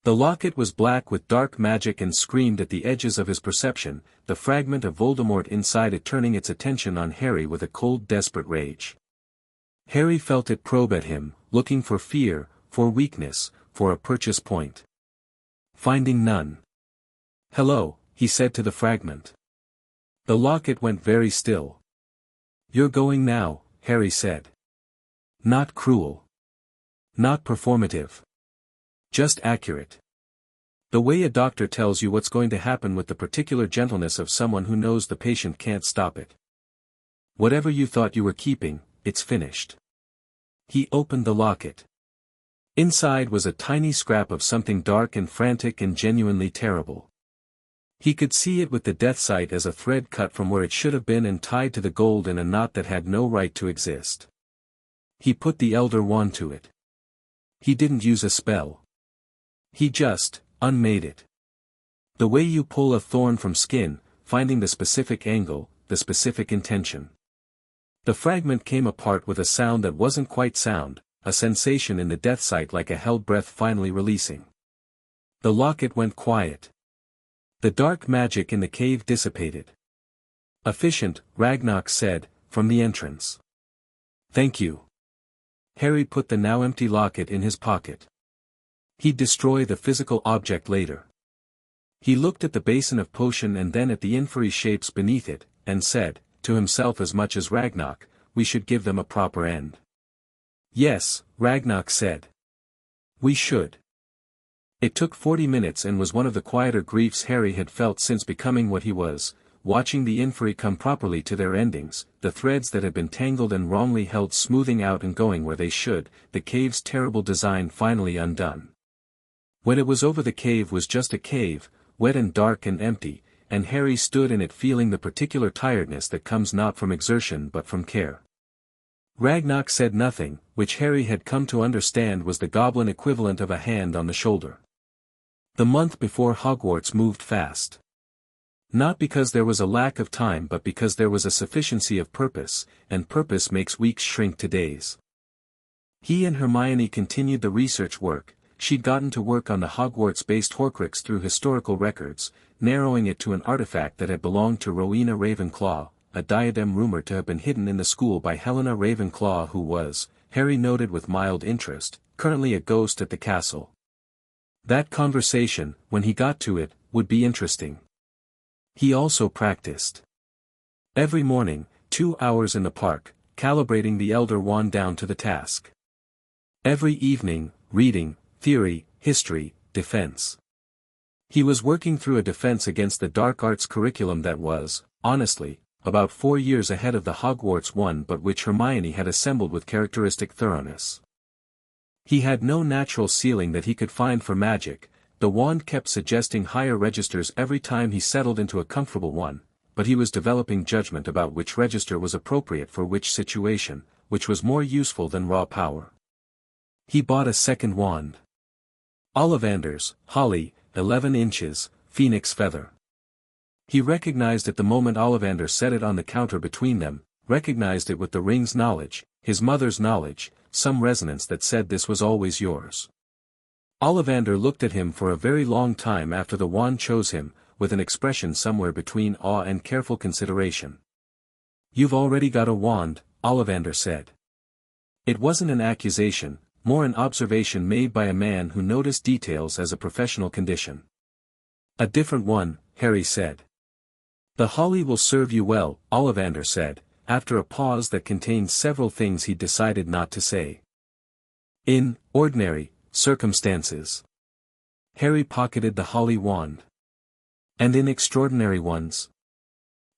The locket was black with dark magic and screamed at the edges of his perception, the fragment of Voldemort inside it turning its attention on Harry with a cold desperate rage. Harry felt it probe at him, looking for fear, for weakness, for a purchase point. Finding none. "Hello," he said to the fragment. The locket went very still. "You're going now," Harry said. Not cruel. Not performative. Just accurate. The way a doctor tells you what's going to happen with the particular gentleness of someone who knows the patient can't stop it. Whatever you thought you were keeping, it's finished. He opened the locket. Inside was a tiny scrap of something dark and frantic and genuinely terrible. He could see it with the death sight as a thread cut from where it should have been and tied to the gold in a knot that had no right to exist. He put the Elder Wand to it. He didn't use a spell. He just unmade it. The way you pull a thorn from skin, finding the specific angle, the specific intention. The fragment came apart with a sound that wasn't quite sound, a sensation in the death sight like a held breath finally releasing. The locket went quiet. The dark magic in the cave dissipated. "Efficient," Ragnarok said, from the entrance. "Thank you." Harry put the now empty locket in his pocket. He'd destroy the physical object later. He looked at the basin of potion and then at the inferi shapes beneath it, and said, to himself as much as Ragnarok, "We should give them a proper end." "Yes," Ragnarok said. "We should." It took 40 minutes and was one of the quieter griefs Harry had felt since becoming what he was, watching the inferi come properly to their endings, the threads that had been tangled and wrongly held smoothing out and going where they should, the cave's terrible design finally undone. When it was over, the cave was just a cave, wet and dark and empty, and Harry stood in it feeling the particular tiredness that comes not from exertion but from care. Ragnarok said nothing, which Harry had come to understand was the goblin equivalent of a hand on the shoulder. The month before Hogwarts moved fast. Not because there was a lack of time but because there was a sufficiency of purpose, and purpose makes weeks shrink to days. He and Hermione continued the research work. She'd gotten to work on the Hogwarts-based Horcrux through historical records, narrowing it to an artifact that had belonged to Rowena Ravenclaw, a diadem rumored to have been hidden in the school by Helena Ravenclaw who was, Harry noted with mild interest, currently a ghost at the castle. That conversation, when he got to it, would be interesting. He also practiced. Every morning, 2 hours in the park, calibrating the Elder Wand down to the task. Every evening, reading, theory, history, defense. He was working through a defense against the dark arts curriculum that was, honestly, about 4 years ahead of the Hogwarts one but which Hermione had assembled with characteristic thoroughness. He had no natural ceiling that he could find for magic. The wand kept suggesting higher registers every time he settled into a comfortable one, but he was developing judgment about which register was appropriate for which situation, which was more useful than raw power. He bought a second wand. Ollivander's, Holly, 11 inches, phoenix feather. He recognized at the moment Ollivander set it on the counter between them, recognized it with the ring's knowledge, his mother's knowledge, some resonance that said this was always yours. Ollivander looked at him for a very long time after the wand chose him, with an expression somewhere between awe and careful consideration. "You've already got a wand," Ollivander said. It wasn't an accusation, more an observation made by a man who noticed details as a professional condition. "A different one," Harry said. "The holly will serve you well," Ollivander said, after a pause that contained several things he decided not to say. "In ordinary circumstances." Harry pocketed the holly wand. "And in extraordinary ones?"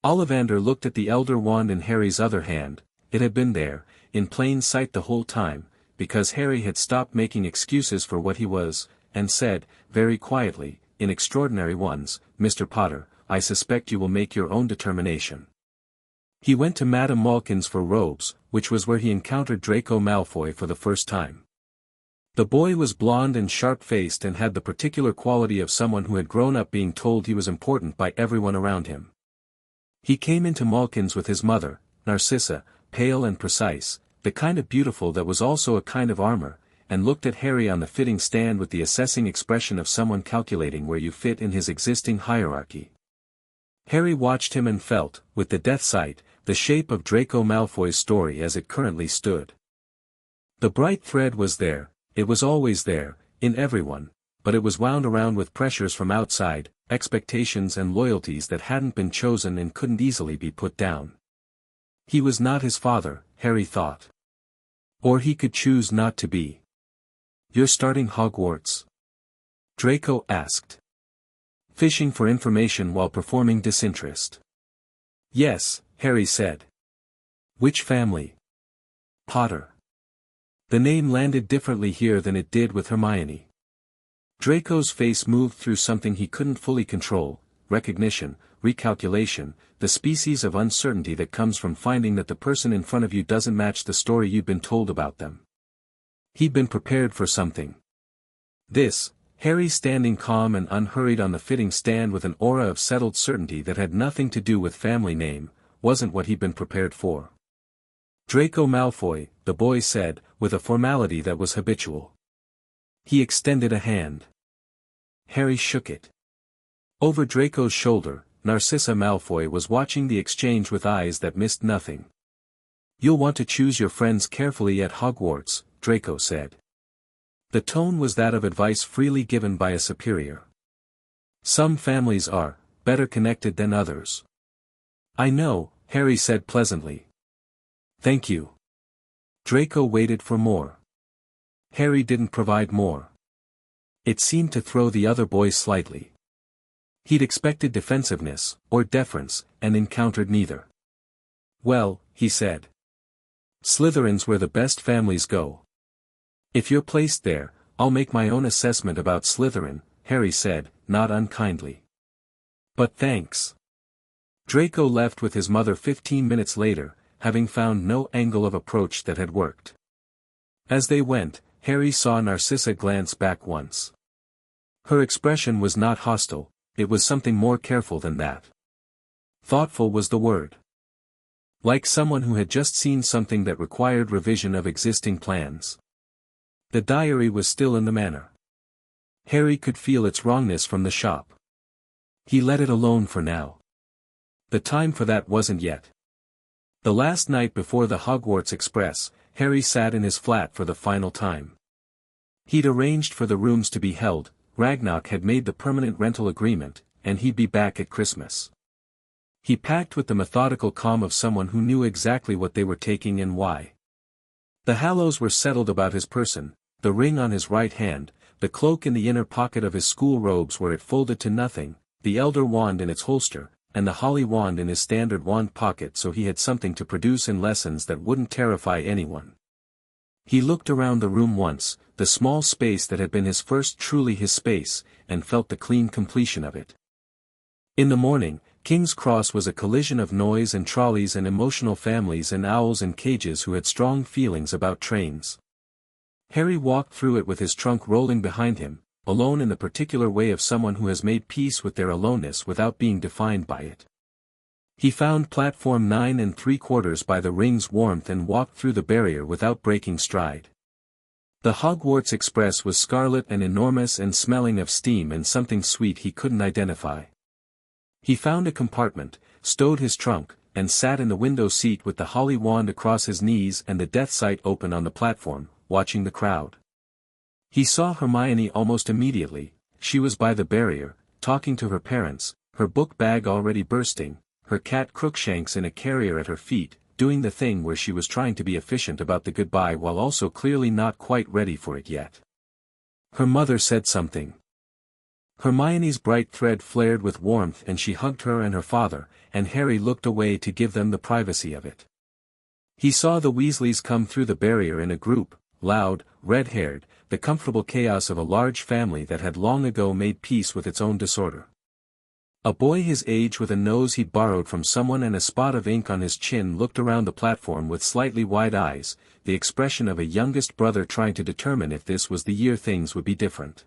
Ollivander looked at the elder wand in Harry's other hand. It had been there, in plain sight the whole time, because Harry had stopped making excuses for what he was, and said, very quietly, "In extraordinary ones, Mr. Potter, I suspect you will make your own determination." He went to Madame Malkin's for robes, which was where he encountered Draco Malfoy for the first time. The boy was blond and sharp-faced and had the particular quality of someone who had grown up being told he was important by everyone around him. He came into Malkin's with his mother, Narcissa, pale and precise, the kind of beautiful that was also a kind of armor, and looked at Harry on the fitting stand with the assessing expression of someone calculating where you fit in his existing hierarchy. Harry watched him and felt, with the death sight, the shape of Draco Malfoy's story as it currently stood. The bright thread was there, it was always there, in everyone, but it was wound around with pressures from outside, expectations and loyalties that hadn't been chosen and couldn't easily be put down. He was not his father, Harry thought. Or he could choose not to be. "You're starting Hogwarts?" Draco asked. Fishing for information while performing disinterest. "Yes," Harry said. "Which family?" "Potter." The name landed differently here than it did with Hermione. Draco's face moved through something he couldn't fully control, recognition, recalculation, the species of uncertainty that comes from finding that the person in front of you doesn't match the story you've been told about them. He'd been prepared for something. This, Harry standing calm and unhurried on the fitting stand with an aura of settled certainty that had nothing to do with family name, wasn't what he'd been prepared for. "Draco Malfoy," the boy said, with a formality that was habitual. He extended a hand. Harry shook it. Over Draco's shoulder, Narcissa Malfoy was watching the exchange with eyes that missed nothing. "You'll want to choose your friends carefully at Hogwarts," Draco said. The tone was that of advice freely given by a superior. "Some families are better connected than others." "I know," Harry said pleasantly. "Thank you." Draco waited for more. Harry didn't provide more. It seemed to throw the other boy slightly. He'd expected defensiveness, or deference, and encountered neither. "Well," he said. "Slytherins where the best families go. If you're placed there, I'll make my own assessment about Slytherin," Harry said, not unkindly. "But thanks." Draco left with his mother 15 minutes later, having found no angle of approach that had worked. As they went, Harry saw Narcissa glance back once. Her expression was not hostile, it was something more careful than that. Thoughtful was the word. Like someone who had just seen something that required revision of existing plans. The diary was still in the manor. Harry could feel its wrongness from the shop. He let it alone for now. The time for that wasn't yet. The last night before the Hogwarts Express, Harry sat in his flat for the final time. He'd arranged for the rooms to be held, Ragnarok had made the permanent rental agreement, and he'd be back at Christmas. He packed with the methodical calm of someone who knew exactly what they were taking and why. The Hallows were settled about his person, the ring on his right hand, the cloak in the inner pocket of his school robes where it folded to nothing, the Elder Wand in its holster, and the Holly Wand in his standard wand pocket so he had something to produce in lessons that wouldn't terrify anyone. He looked around the room once, the small space that had been his first truly his space, and felt the clean completion of it. In the morning, King's Cross was a collision of noise and trolleys and emotional families and owls in cages who had strong feelings about trains. Harry walked through it with his trunk rolling behind him, alone in the particular way of someone who has made peace with their aloneness without being defined by it. He found platform 9 3/4 by the ring's warmth and walked through the barrier without breaking stride. The Hogwarts Express was scarlet and enormous and smelling of steam and something sweet he couldn't identify. He found a compartment, stowed his trunk, and sat in the window seat with the Holly Wand across his knees and the death sight open on the platform, watching the crowd. He saw Hermione almost immediately. She was by the barrier, talking to her parents, her book bag already bursting, her cat Crookshanks in a carrier at her feet, doing the thing where she was trying to be efficient about the goodbye while also clearly not quite ready for it yet. Her mother said something. Hermione's bright thread flared with warmth and she hugged her and her father, and Harry looked away to give them the privacy of it. He saw the Weasleys come through the barrier in a group, loud, red-haired, the comfortable chaos of a large family that had long ago made peace with its own disorder. A boy his age with a nose he'd borrowed from someone and a spot of ink on his chin looked around the platform with slightly wide eyes, the expression of a youngest brother trying to determine if this was the year things would be different.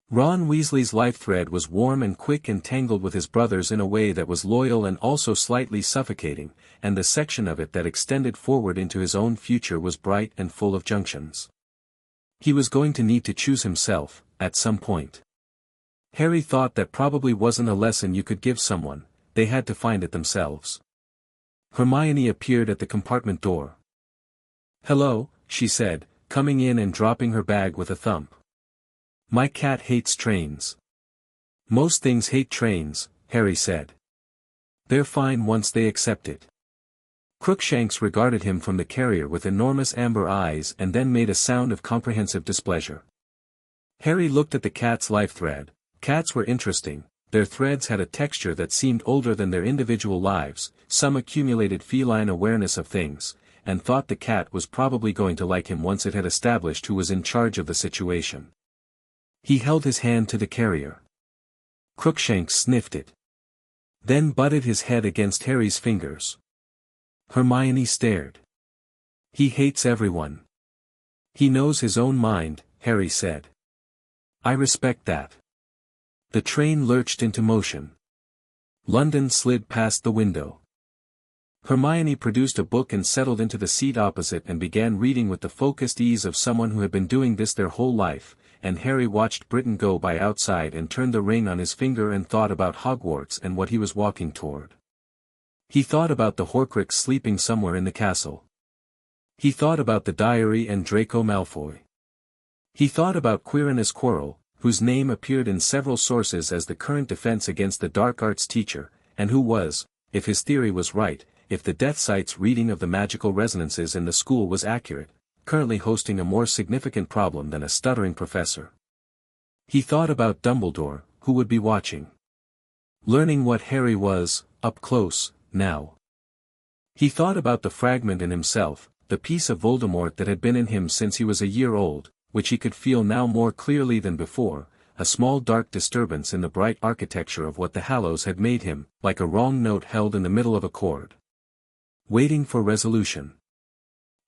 Ron Weasley's life thread was warm and quick and tangled with his brother's in a way that was loyal and also slightly suffocating, and the section of it that extended forward into his own future was bright and full of junctions. He was going to need to choose himself, at some point. Harry thought that probably wasn't a lesson you could give someone, they had to find it themselves. Hermione appeared at the compartment door. "Hello," she said, coming in and dropping her bag with a thump. "My cat hates trains." "Most things hate trains," Harry said. "They're fine once they accept it." Crookshanks regarded him from the carrier with enormous amber eyes and then made a sound of comprehensive displeasure. Harry looked at the cat's life thread. Cats were interesting, their threads had a texture that seemed older than their individual lives, some accumulated feline awareness of things, and thought the cat was probably going to like him once it had established who was in charge of the situation. He held his hand to the carrier. Crookshanks sniffed it. Then butted his head against Harry's fingers. Hermione stared. "He hates everyone. He knows his own mind," Harry said. "I respect that." The train lurched into motion. London slid past the window. Hermione produced a book and settled into the seat opposite and began reading with the focused ease of someone who had been doing this their whole life, and Harry watched Britain go by outside and turned the ring on his finger and thought about Hogwarts and what he was walking toward. He thought about the Horcrux sleeping somewhere in the castle. He thought about the diary and Draco Malfoy. He thought about Quirinus Quirrell, whose name appeared in several sources as the current defense against the dark arts teacher, and who was, if his theory was right, if the Death Sight's reading of the magical resonances in the school was accurate, currently hosting a more significant problem than a stuttering professor. He thought about Dumbledore, who would be watching. Learning what Harry was, up close, now. He thought about the fragment in himself, the piece of Voldemort that had been in him since he was a year old, which he could feel now more clearly than before, a small dark disturbance in the bright architecture of what the Hallows had made him, like a wrong note held in the middle of a chord. Waiting for resolution.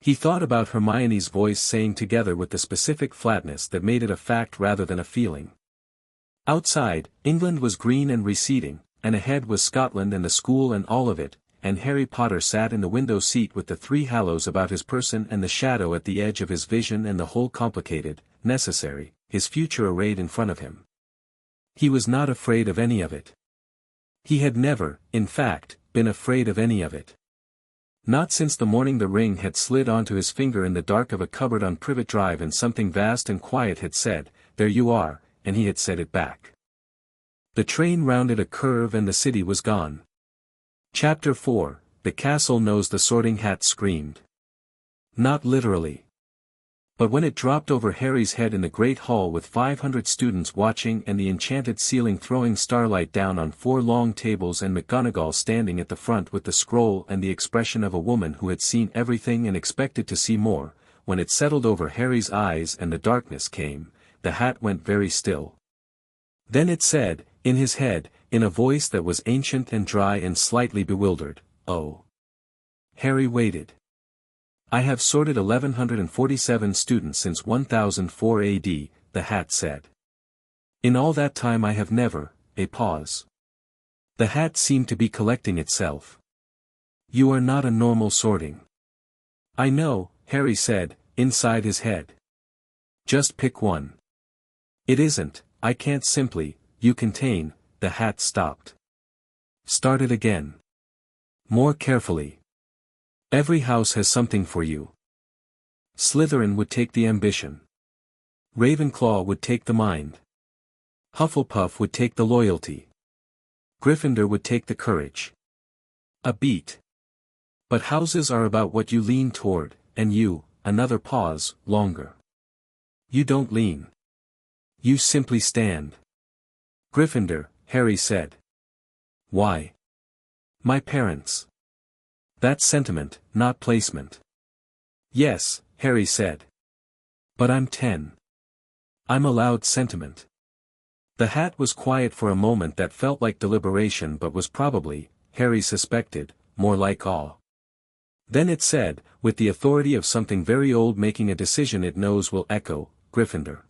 He thought about Hermione's voice saying together with the specific flatness that made it a fact rather than a feeling. Outside, England was green and receding, and ahead was Scotland and the school and all of it, and Harry Potter sat in the window seat with the 3 halos about his person and the shadow at the edge of his vision and the whole complicated, necessary, his future arrayed in front of him. He was not afraid of any of it. He had never, in fact, been afraid of any of it. Not since the morning the ring had slid onto his finger in the dark of a cupboard on Privet Drive and something vast and quiet had said, "There you are," and he had said it back. The train rounded a curve and the city was gone. Chapter 4, The Castle Knows the Sorting Hat screamed. Not literally. But when it dropped over Harry's head in the great hall with 500 students watching and the enchanted ceiling throwing starlight down on 4 long tables and McGonagall standing at the front with the scroll and the expression of a woman who had seen everything and expected to see more, when it settled over Harry's eyes and the darkness came, the hat went very still. Then it said, in his head, in a voice that was ancient and dry and slightly bewildered, "Oh." Harry waited. "I have sorted 1147 students since 1004 AD, the hat said. In all that time I have never, a pause. The hat seemed to be collecting itself. You are not a normal sorting. I know, Harry said, inside his head. Just pick one. It isn't, I can't simply, you contain, the hat stopped. Start it again. More carefully. Every house has something for you. Slytherin would take the ambition. Ravenclaw would take the mind. Hufflepuff would take the loyalty. Gryffindor would take the courage. A beat. But houses are about what you lean toward, and you, another pause, longer. You don't lean. You simply stand. Gryffindor, Harry said. Why? My parents. That's sentiment, not placement. Yes, Harry said. But I'm 10. I'm allowed sentiment. The hat was quiet for a moment that felt like deliberation but was probably, Harry suspected, more like awe. Then it said, with the authority of something very old making a decision it knows will echo, Gryffindor.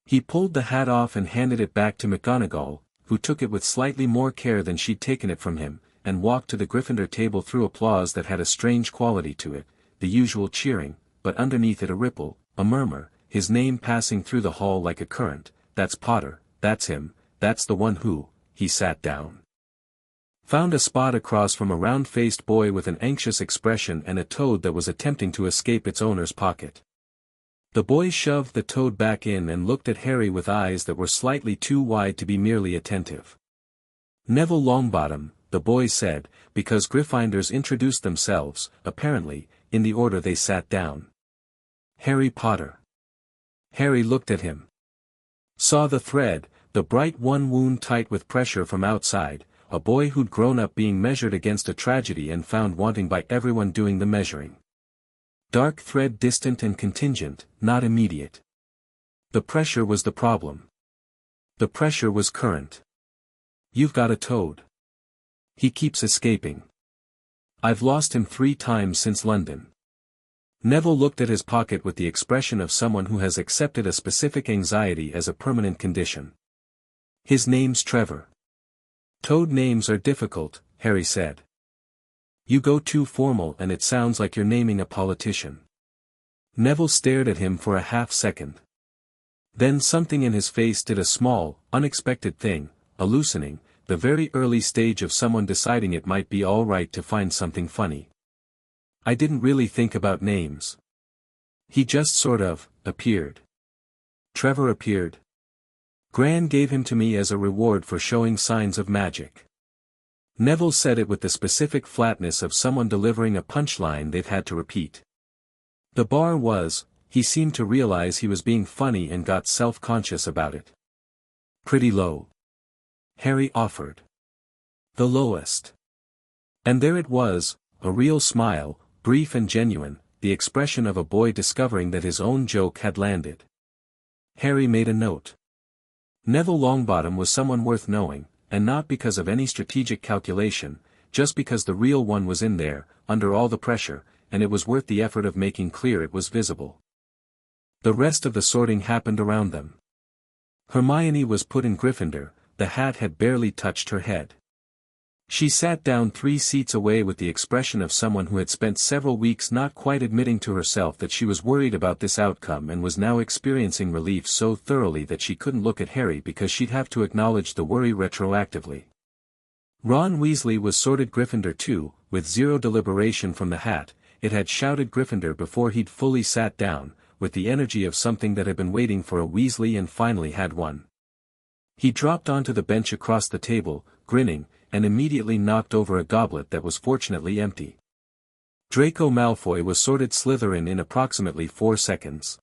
He pulled the hat off and handed it back to McGonagall, who took it with slightly more care than she'd taken it from him, and walked to the Gryffindor table through applause that had a strange quality to it, the usual cheering, but underneath it a ripple, a murmur, his name passing through the hall like a current. That's Potter, that's him, that's the one who, he sat down. Found a spot across from a round-faced boy with an anxious expression and a toad that was attempting to escape its owner's pocket. The boy shoved the toad back in and looked at Harry with eyes that were slightly too wide to be merely attentive. Neville Longbottom, the boy said, because Gryffindors introduced themselves, apparently, in the order they sat down. Harry Potter. Harry looked at him. Saw the thread, the bright one wound tight with pressure from outside, a boy who'd grown up being measured against a tragedy and found wanting by everyone doing the measuring. Dark thread distant and contingent, not immediate. The pressure was the problem. The pressure was current. You've got a toad. He keeps escaping. I've lost him 3 times since London. Neville looked at his pocket with the expression of someone who has accepted a specific anxiety as a permanent condition. His name's Trevor. Toad names are difficult, Harry said. You go too formal and it sounds like you're naming a politician. Neville stared at him for a half-second. Then something in his face did a small, unexpected thing, a loosening, the very early stage of someone deciding it might be all right to find something funny. I didn't really think about names. He just sort of, appeared. Trevor appeared. Gran gave him to me as a reward for showing signs of magic. Neville said it with the specific flatness of someone delivering a punchline they've had to repeat. The bar was, he seemed to realize he was being funny and got self-conscious about it. Pretty low. Harry offered. The lowest. And there it was, a real smile, brief and genuine, the expression of a boy discovering that his own joke had landed. Harry made a note. Neville Longbottom was someone worth knowing, and not because of any strategic calculation, just because the real one was in there, under all the pressure, and it was worth the effort of making clear it was visible. The rest of the sorting happened around them. Hermione was put in Gryffindor, the hat had barely touched her head. She sat down 3 seats away with the expression of someone who had spent several weeks not quite admitting to herself that she was worried about this outcome and was now experiencing relief so thoroughly that she couldn't look at Harry because she'd have to acknowledge the worry retroactively. Ron Weasley was sorted Gryffindor too, with zero deliberation from the hat. It had shouted Gryffindor before he'd fully sat down, with the energy of something that had been waiting for a Weasley and finally had one. He dropped onto the bench across the table, grinning, and immediately knocked over a goblet that was fortunately empty. Draco Malfoy was sorted Slytherin in approximately 4 seconds.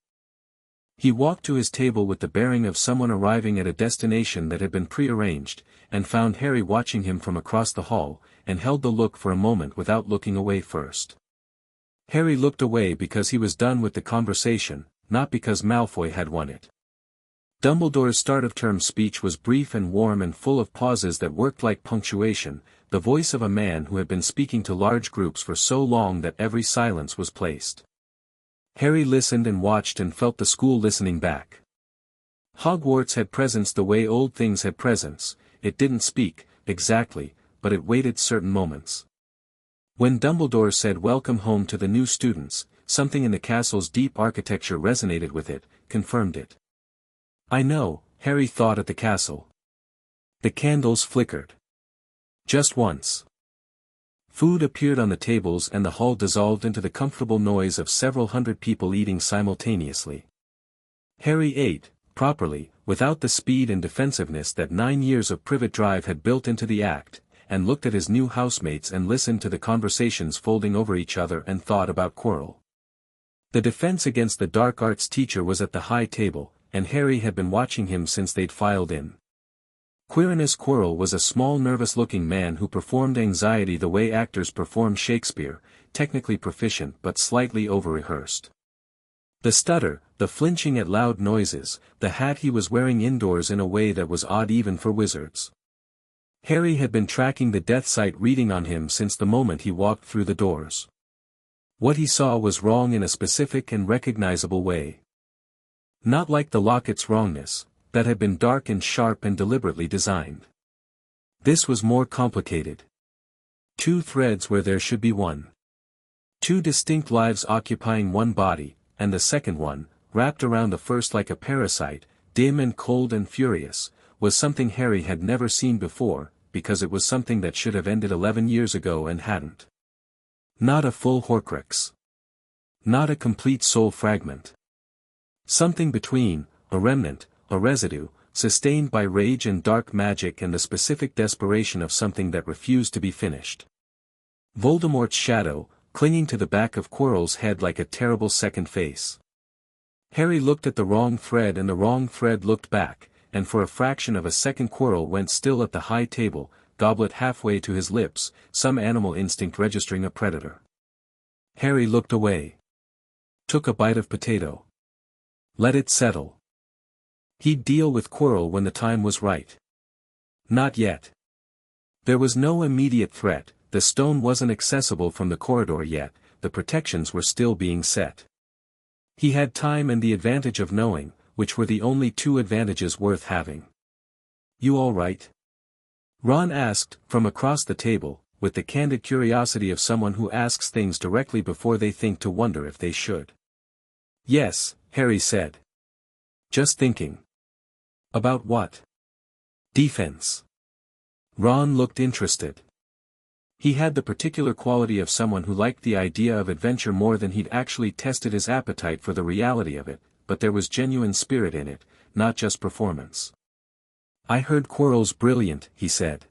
He walked to his table with the bearing of someone arriving at a destination that had been pre-arranged, and found Harry watching him from across the hall, and held the look for a moment without looking away first. Harry looked away because he was done with the conversation, not because Malfoy had won it. Dumbledore's start-of-term speech was brief and warm and full of pauses that worked like punctuation, the voice of a man who had been speaking to large groups for so long that every silence was placed. Harry listened and watched and felt the school listening back. Hogwarts had presence the way old things had presence. It didn't speak, exactly, but it waited certain moments. When Dumbledore said welcome home to the new students, something in the castle's deep architecture resonated with it, confirmed it. I know, Harry thought at the castle. The candles flickered. Just once. Food appeared on the tables and the hall dissolved into the comfortable noise of several hundred people eating simultaneously. Harry ate, properly, without the speed and defensiveness that 9 years of privet drive had built into the act, and looked at his new housemates and listened to the conversations folding over each other and thought about Quirrell. The defense against the dark arts teacher was at the high table, and Harry had been watching him since they'd filed in. Quirinus Quirrell was a small nervous-looking man who performed anxiety the way actors perform Shakespeare, technically proficient but slightly over-rehearsed. The stutter, the flinching at loud noises, the hat he was wearing indoors in a way that was odd even for wizards. Harry had been tracking the death sight reading on him since the moment he walked through the doors. What he saw was wrong in a specific and recognizable way. Not like the locket's wrongness, that had been dark and sharp and deliberately designed. This was more complicated. 2 threads where there should be one. 2 distinct lives occupying one body, and the second one, wrapped around the first like a parasite, dim and cold and furious, was something Harry had never seen before, because it was something that should have ended 11 years ago and hadn't. Not a full Horcrux. Not a complete soul fragment. Something between, a remnant, a residue, sustained by rage and dark magic and the specific desperation of something that refused to be finished. Voldemort's shadow, clinging to the back of Quirrell's head like a terrible second face. Harry looked at the wrong thread and the wrong thread looked back, and for a fraction of a second Quirrell went still at the high table, goblet halfway to his lips, some animal instinct registering a predator. Harry looked away. Took a bite of potato. Let it settle. He'd deal with Quirrell when the time was right. Not yet. There was no immediate threat, the stone wasn't accessible from the corridor yet, the protections were still being set. He had time and the advantage of knowing, which were the only 2 advantages worth having. You all right? Ron asked, from across the table, with the candid curiosity of someone who asks things directly before they think to wonder if they should. Yes, Harry said. Just thinking. About what? Defense. Ron looked interested. He had the particular quality of someone who liked the idea of adventure more than he'd actually tested his appetite for the reality of it, but there was genuine spirit in it, not just performance. I heard Quirrell's brilliant, he said.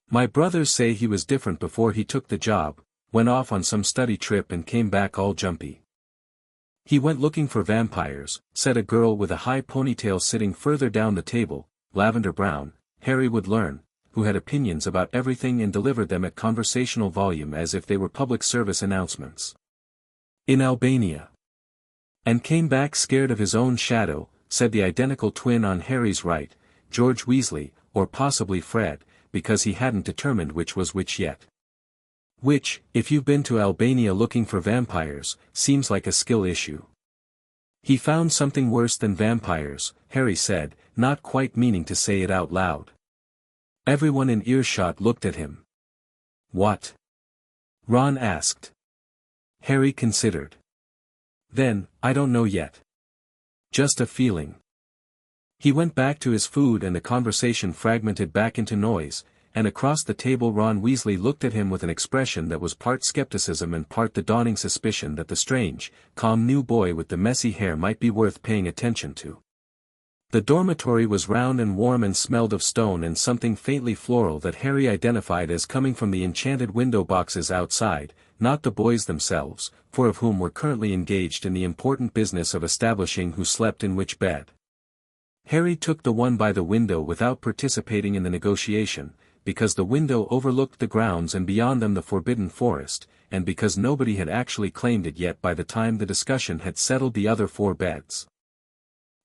My brothers say he was different before he took the job, went off on some study trip and came back all jumpy. He went looking for vampires, said a girl with a high ponytail sitting further down the table, lavender brown, Harry would learn, who had opinions about everything and delivered them at conversational volume as if they were public service announcements. In Albania. And came back scared of his own shadow, said the identical twin on Harry's right, George Weasley, or possibly Fred, because he hadn't determined which was which yet. Which, if you've been to Albania looking for vampires, seems like a skill issue. He found something worse than vampires, Harry said, not quite meaning to say it out loud. Everyone in earshot looked at him. What? Ron asked. Harry considered. Then, I don't know yet. Just a feeling. He went back to his food and the conversation fragmented back into noise, and across the table Ron Weasley looked at him with an expression that was part skepticism and part the dawning suspicion that the strange, calm new boy with the messy hair might be worth paying attention to. The dormitory was round and warm and smelled of stone and something faintly floral that Harry identified as coming from the enchanted window boxes outside, not the boys themselves, four of whom were currently engaged in the important business of establishing who slept in which bed. Harry took the one by the window without participating in the negotiation, because the window overlooked the grounds and beyond them the forbidden forest, and because nobody had actually claimed it yet by the time the discussion had settled the other 4 beds.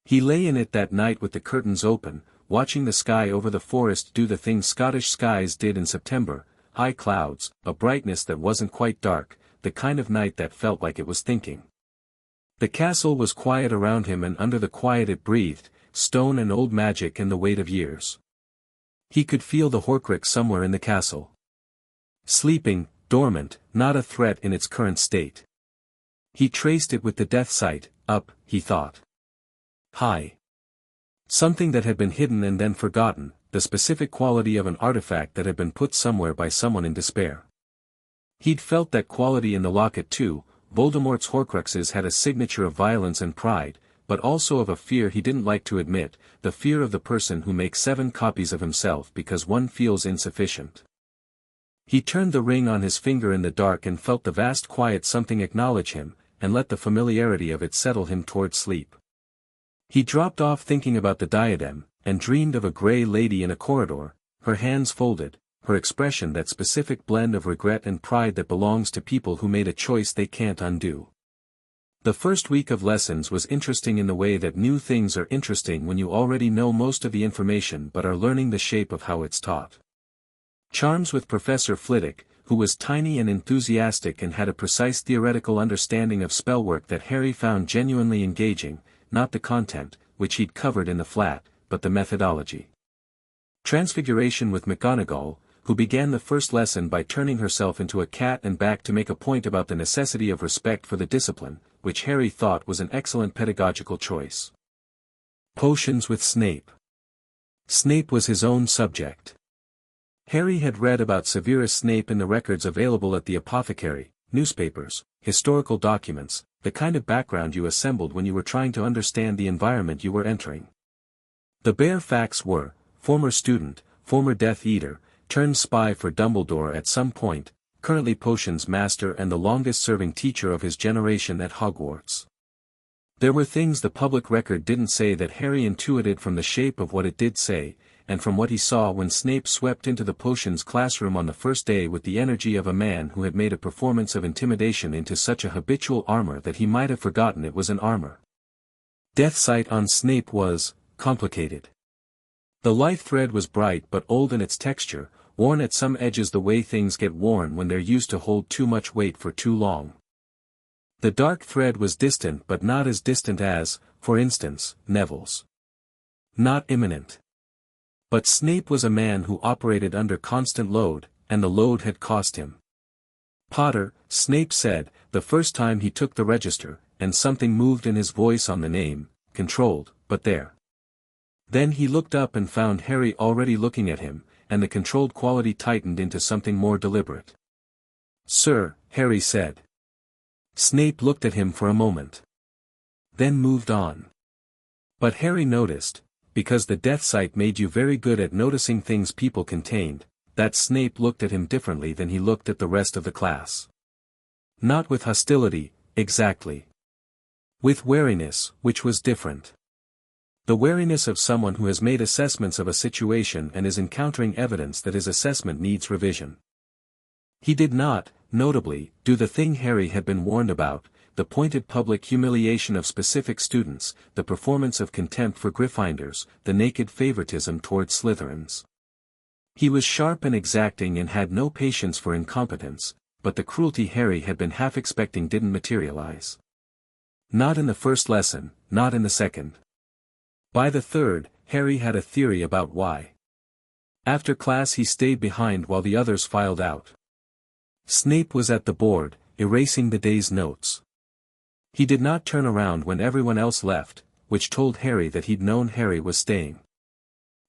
He lay in it that night with the curtains open, watching the sky over the forest do the thing Scottish skies did in September, high clouds, a brightness that wasn't quite dark, the kind of night that felt like it was thinking. The castle was quiet around him and under the quiet it breathed, stone and old magic and the weight of years. He could feel the Horcrux somewhere in the castle. Sleeping, dormant, not a threat in its current state. He traced it with the death sight, up, he thought. High. Something that had been hidden and then forgotten, the specific quality of an artifact that had been put somewhere by someone in despair. He'd felt that quality in the locket too. Voldemort's Horcruxes had a signature of violence and pride, but also of a fear he didn't like to admit, the fear of the person who makes 7 copies of himself because one feels insufficient. He turned the ring on his finger in the dark and felt the vast quiet something acknowledge him, and let the familiarity of it settle him toward sleep. He dropped off thinking about the diadem, and dreamed of a grey lady in a corridor, her hands folded, her expression that specific blend of regret and pride that belongs to people who made a choice they can't undo. The first week of lessons was interesting in the way that new things are interesting when you already know most of the information but are learning the shape of how it's taught. Charms with Professor Flitwick, who was tiny and enthusiastic and had a precise theoretical understanding of spellwork that Harry found genuinely engaging, not the content, which he'd covered in the flat, but the methodology. Transfiguration with McGonagall, who began the first lesson by turning herself into a cat and back to make a point about the necessity of respect for the discipline, which Harry thought was an excellent pedagogical choice. Potions with Snape. Snape was his own subject. Harry had read about Severus Snape in the records available at the apothecary, newspapers, historical documents, the kind of background you assembled when you were trying to understand the environment you were entering. The bare facts were, former student, former Death Eater, turned spy for Dumbledore at some point, currently potions master and the longest-serving teacher of his generation at Hogwarts. There were things the public record didn't say that Harry intuited from the shape of what it did say, and from what he saw when Snape swept into the potions classroom on the first day with the energy of a man who had made a performance of intimidation into such a habitual armor that he might have forgotten it was an armor. Death sight on Snape was complicated. The life thread was bright but old in its texture, worn at some edges the way things get worn when they're used to hold too much weight for too long. The dark thread was distant but not as distant as, for instance, Neville's. Not imminent. But Snape was a man who operated under constant load, and the load had cost him. Potter, Snape said, the first time he took the register, and something moved in his voice on the name, controlled, but there. Then he looked up and found Harry already looking at him, and the controlled quality tightened into something more deliberate. Sir, Harry said. Snape looked at him for a moment. Then moved on. But Harry noticed, because the death sight made you very good at noticing things people contained, that Snape looked at him differently than he looked at the rest of the class. Not with hostility, exactly. With wariness, which was different. The wariness of someone who has made assessments of a situation and is encountering evidence that his assessment needs revision. He did not, notably, do the thing Harry had been warned about, the pointed public humiliation of specific students, the performance of contempt for Gryffindors, the naked favoritism toward Slytherins. He was sharp and exacting and had no patience for incompetence, but the cruelty Harry had been half expecting didn't materialize. Not in the first lesson, not in the second. By the third, Harry had a theory about why. After class he stayed behind while the others filed out. Snape was at the board, erasing the day's notes. He did not turn around when everyone else left, which told Harry that he'd known Harry was staying.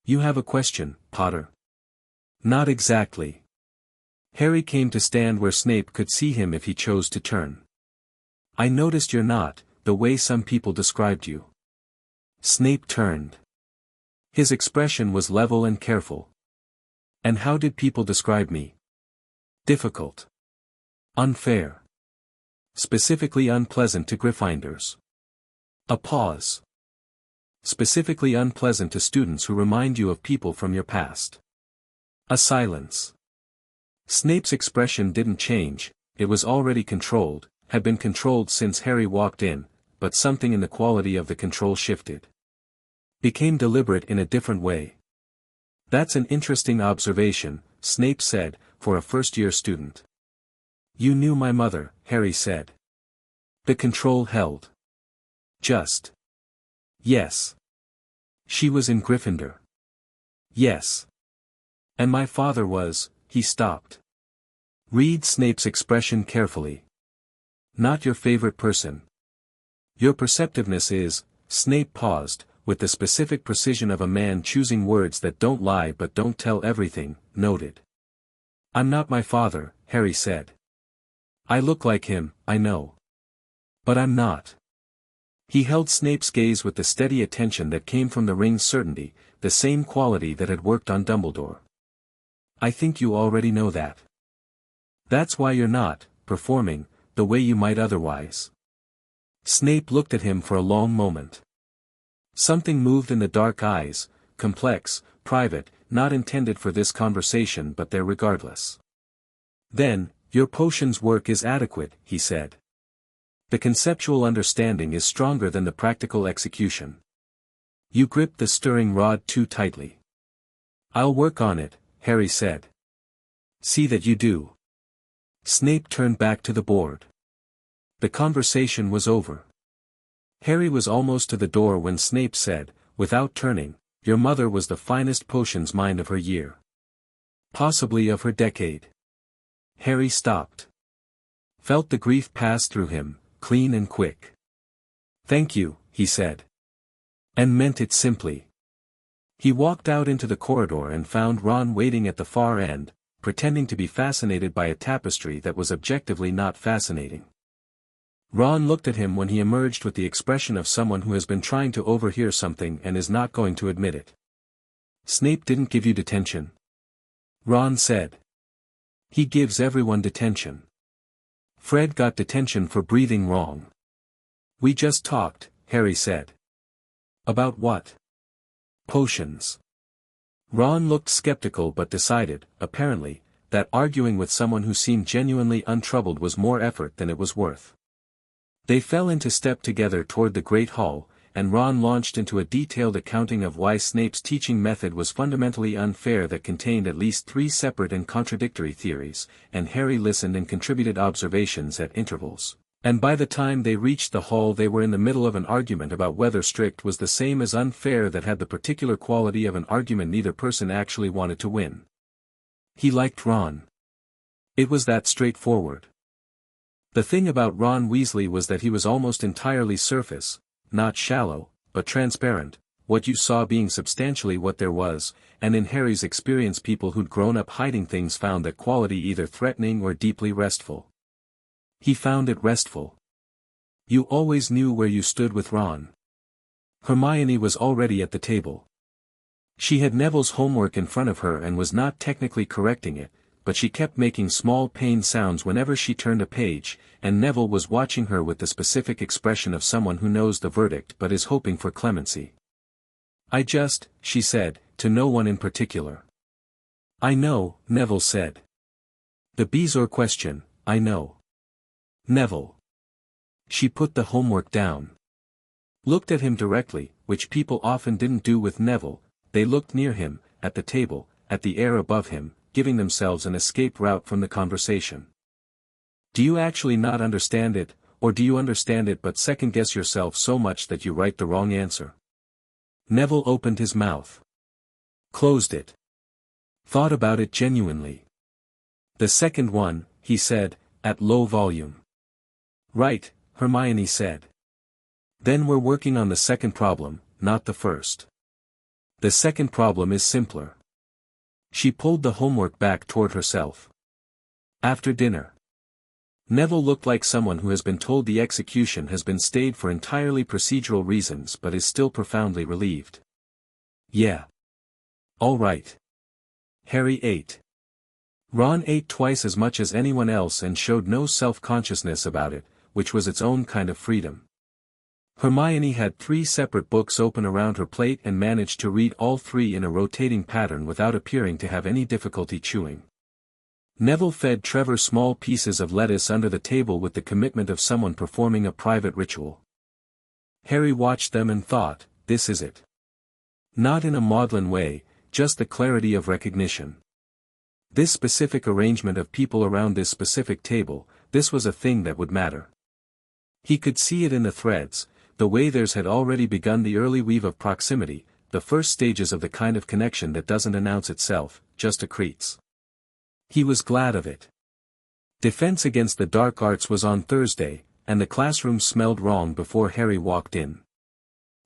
"You have a question, Potter?" "Not exactly." Harry came to stand where Snape could see him if he chose to turn. "I noticed you're not, the way some people described you." Snape turned. His expression was level and careful. "And how did people describe me?" "Difficult. Unfair. Specifically unpleasant to Gryffindors." A pause. "Specifically unpleasant to students who remind you of people from your past." A silence. Snape's expression didn't change, it was already controlled, had been controlled since Harry walked in, but something in the quality of the control shifted. Became deliberate in a different way. "That's an interesting observation," Snape said, "for a first-year student." "You knew my mother," Harry said. The control held. "Just." "Yes." "She was in Gryffindor." "Yes." "And my father was," he stopped. Read Snape's expression carefully. "Not your favorite person." "Your perceptiveness is," Snape paused, with the specific precision of a man choosing words that don't lie but don't tell everything, noted. "I'm not my father," Harry said. "I look like him, I know. But I'm not." He held Snape's gaze with the steady attention that came from the ring's certainty, the same quality that had worked on Dumbledore. "I think you already know that. That's why you're not, performing, the way you might otherwise." Snape looked at him for a long moment. Something moved in the dark eyes, complex, private, not intended for this conversation but there regardless. "Then, your potion's work is adequate," he said. "The conceptual understanding is stronger than the practical execution. You grip the stirring rod too tightly." "I'll work on it," Harry said. "See that you do." Snape turned back to the board. The conversation was over. Harry was almost to the door when Snape said, without turning, "Your mother was the finest potions mind of her year. Possibly of her decade." Harry stopped. Felt the grief pass through him, clean and quick. "Thank you," he said. And meant it simply. He walked out into the corridor and found Ron waiting at the far end, pretending to be fascinated by a tapestry that was objectively not fascinating. Ron looked at him when he emerged with the expression of someone who has been trying to overhear something and is not going to admit it. "Snape didn't give you detention?" Ron said. "He gives everyone detention. Fred got detention for breathing wrong." "We just talked," Harry said. "About what?" "Potions." Ron looked skeptical but decided, apparently, that arguing with someone who seemed genuinely untroubled was more effort than it was worth. They fell into step together toward the Great Hall, and Ron launched into a detailed accounting of why Snape's teaching method was fundamentally unfair that contained at least 3 separate and contradictory theories, and Harry listened and contributed observations at intervals. And by the time they reached the hall they were in the middle of an argument about whether strict was the same as unfair that had the particular quality of an argument neither person actually wanted to win. He liked Ron. It was that straightforward. The thing about Ron Weasley was that he was almost entirely surface, not shallow, but transparent, what you saw being substantially what there was, and in Harry's experience people who'd grown up hiding things found that quality either threatening or deeply restful. He found it restful. You always knew where you stood with Ron. Hermione was already at the table. She had Neville's homework in front of her and was not technically correcting it, but she kept making small pain sounds whenever she turned a page, and Neville was watching her with the specific expression of someone who knows the verdict but is hoping for clemency. She said, to no one in particular. "I know," Neville said. "The Bezoar question, I know." "Neville." She put the homework down. Looked at him directly, which people often didn't do with Neville, they looked near him, at the table, at the air above him, giving themselves an escape route from the conversation. "Do you actually not understand it, or do you understand it but second-guess yourself so much that you write the wrong answer? Neville opened his mouth. Closed it. Thought about it genuinely. The second one, he said, at low volume. Right, Hermione said. Then we're working on the second problem, not the first. The second problem is simpler. She pulled the homework back toward herself. After dinner. Neville looked like someone who has been told the execution has been stayed for entirely procedural reasons but is still profoundly relieved. Yeah. All right. Harry ate. Ron ate twice as much as anyone else and showed no self-consciousness about it, which was its own kind of freedom. Hermione had 3 separate books open around her plate and managed to read all 3 in a rotating pattern without appearing to have any difficulty chewing. Neville fed Trevor small pieces of lettuce under the table with the commitment of someone performing a private ritual. Harry watched them and thought, this is it. Not in a maudlin way, just the clarity of recognition. This specific arrangement of people around this specific table, this was a thing that would matter. He could see it in the threads, the way theirs had already begun the early weave of proximity, the first stages of the kind of connection that doesn't announce itself, just accretes. He was glad of it. Defense against the dark arts was on Thursday, and the classroom smelled wrong before Harry walked in.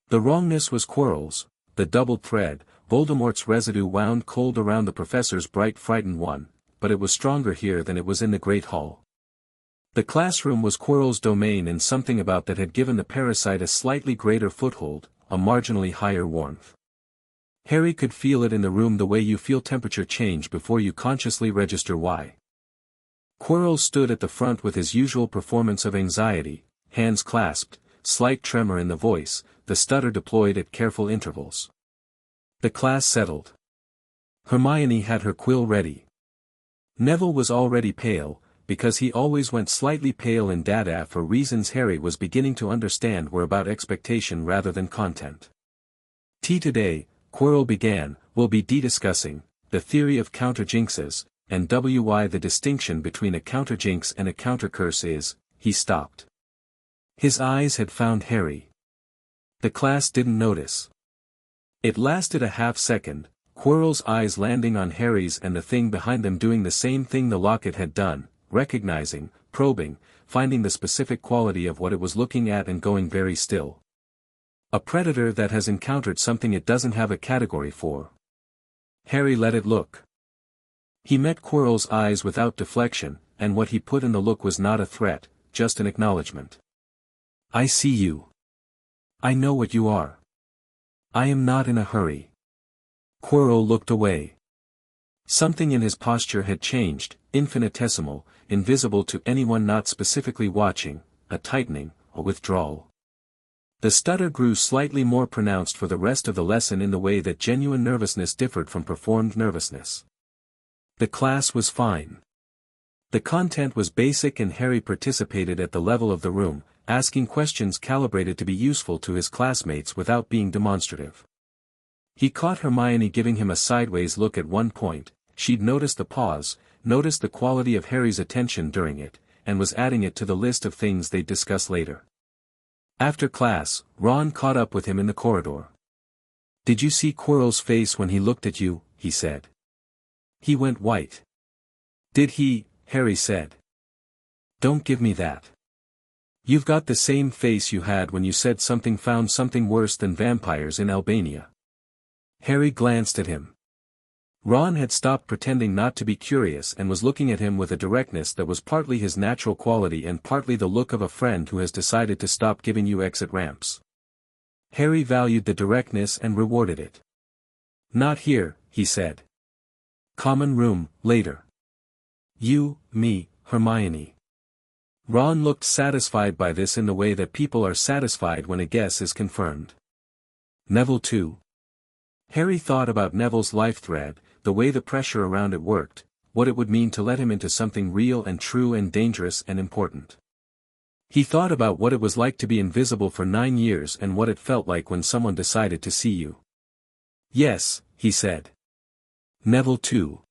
The wrongness was Quirrell's, the doubled thread, Voldemort's residue wound cold around the professor's bright frightened one, but it was stronger here than it was in the Great Hall. The classroom was Quirrell's domain and something about that had given the parasite a slightly greater foothold, a marginally higher warmth. Harry could feel it in the room the way you feel temperature change before you consciously register why. Quirrell stood at the front with his usual performance of anxiety, hands clasped, slight tremor in the voice, the stutter deployed at careful intervals. The class settled. Hermione had her quill ready. Neville was already pale, because he always went slightly pale in Dada for reasons Harry was beginning to understand were about expectation rather than content. Tea today, Quirrell began, will be discussing the theory of counterjinxes, and why the distinction between a counterjinx and a countercurse is, he stopped. His eyes had found Harry. The class didn't notice. It lasted a half-second, Quirrell's eyes landing on Harry's and the thing behind them doing the same thing the locket had done, recognizing, probing, finding the specific quality of what it was looking at and going very still. A predator that has encountered something it doesn't have a category for. Harry let it look. He met Quirrell's eyes without deflection, and what he put in the look was not a threat, just an acknowledgement. I see you. I know what you are. I am not in a hurry. Quirrell looked away. Something in his posture had changed, infinitesimal, invisible to anyone not specifically watching, a tightening, a withdrawal. The stutter grew slightly more pronounced for the rest of the lesson in the way that genuine nervousness differed from performed nervousness. The class was fine. The content was basic and Harry participated at the level of the room, asking questions calibrated to be useful to his classmates without being demonstrative. He caught Hermione giving him a sideways look at one point, she'd noticed the pause, noticed the quality of Harry's attention during it, and was adding it to the list of things they'd discuss later. After class, Ron caught up with him in the corridor. Did you see Quirrell's face when he looked at you? He said. He went white. Did he? Harry said. Don't give me that. You've got the same face you had when you said something found something worse than vampires in Albania. Harry glanced at him. Ron had stopped pretending not to be curious and was looking at him with a directness that was partly his natural quality and partly the look of a friend who has decided to stop giving you exit ramps. Harry valued the directness and rewarded it. Not here, he said. Common room, later. You, me, Hermione. Ron looked satisfied by this in the way that people are satisfied when a guess is confirmed. Neville too. Harry thought about Neville's life thread, the way the pressure around it worked, what it would mean to let him into something real and true and dangerous and important. He thought about what it was like to be invisible for 9 years and what it felt like when someone decided to see you. Yes, he said. Neville too.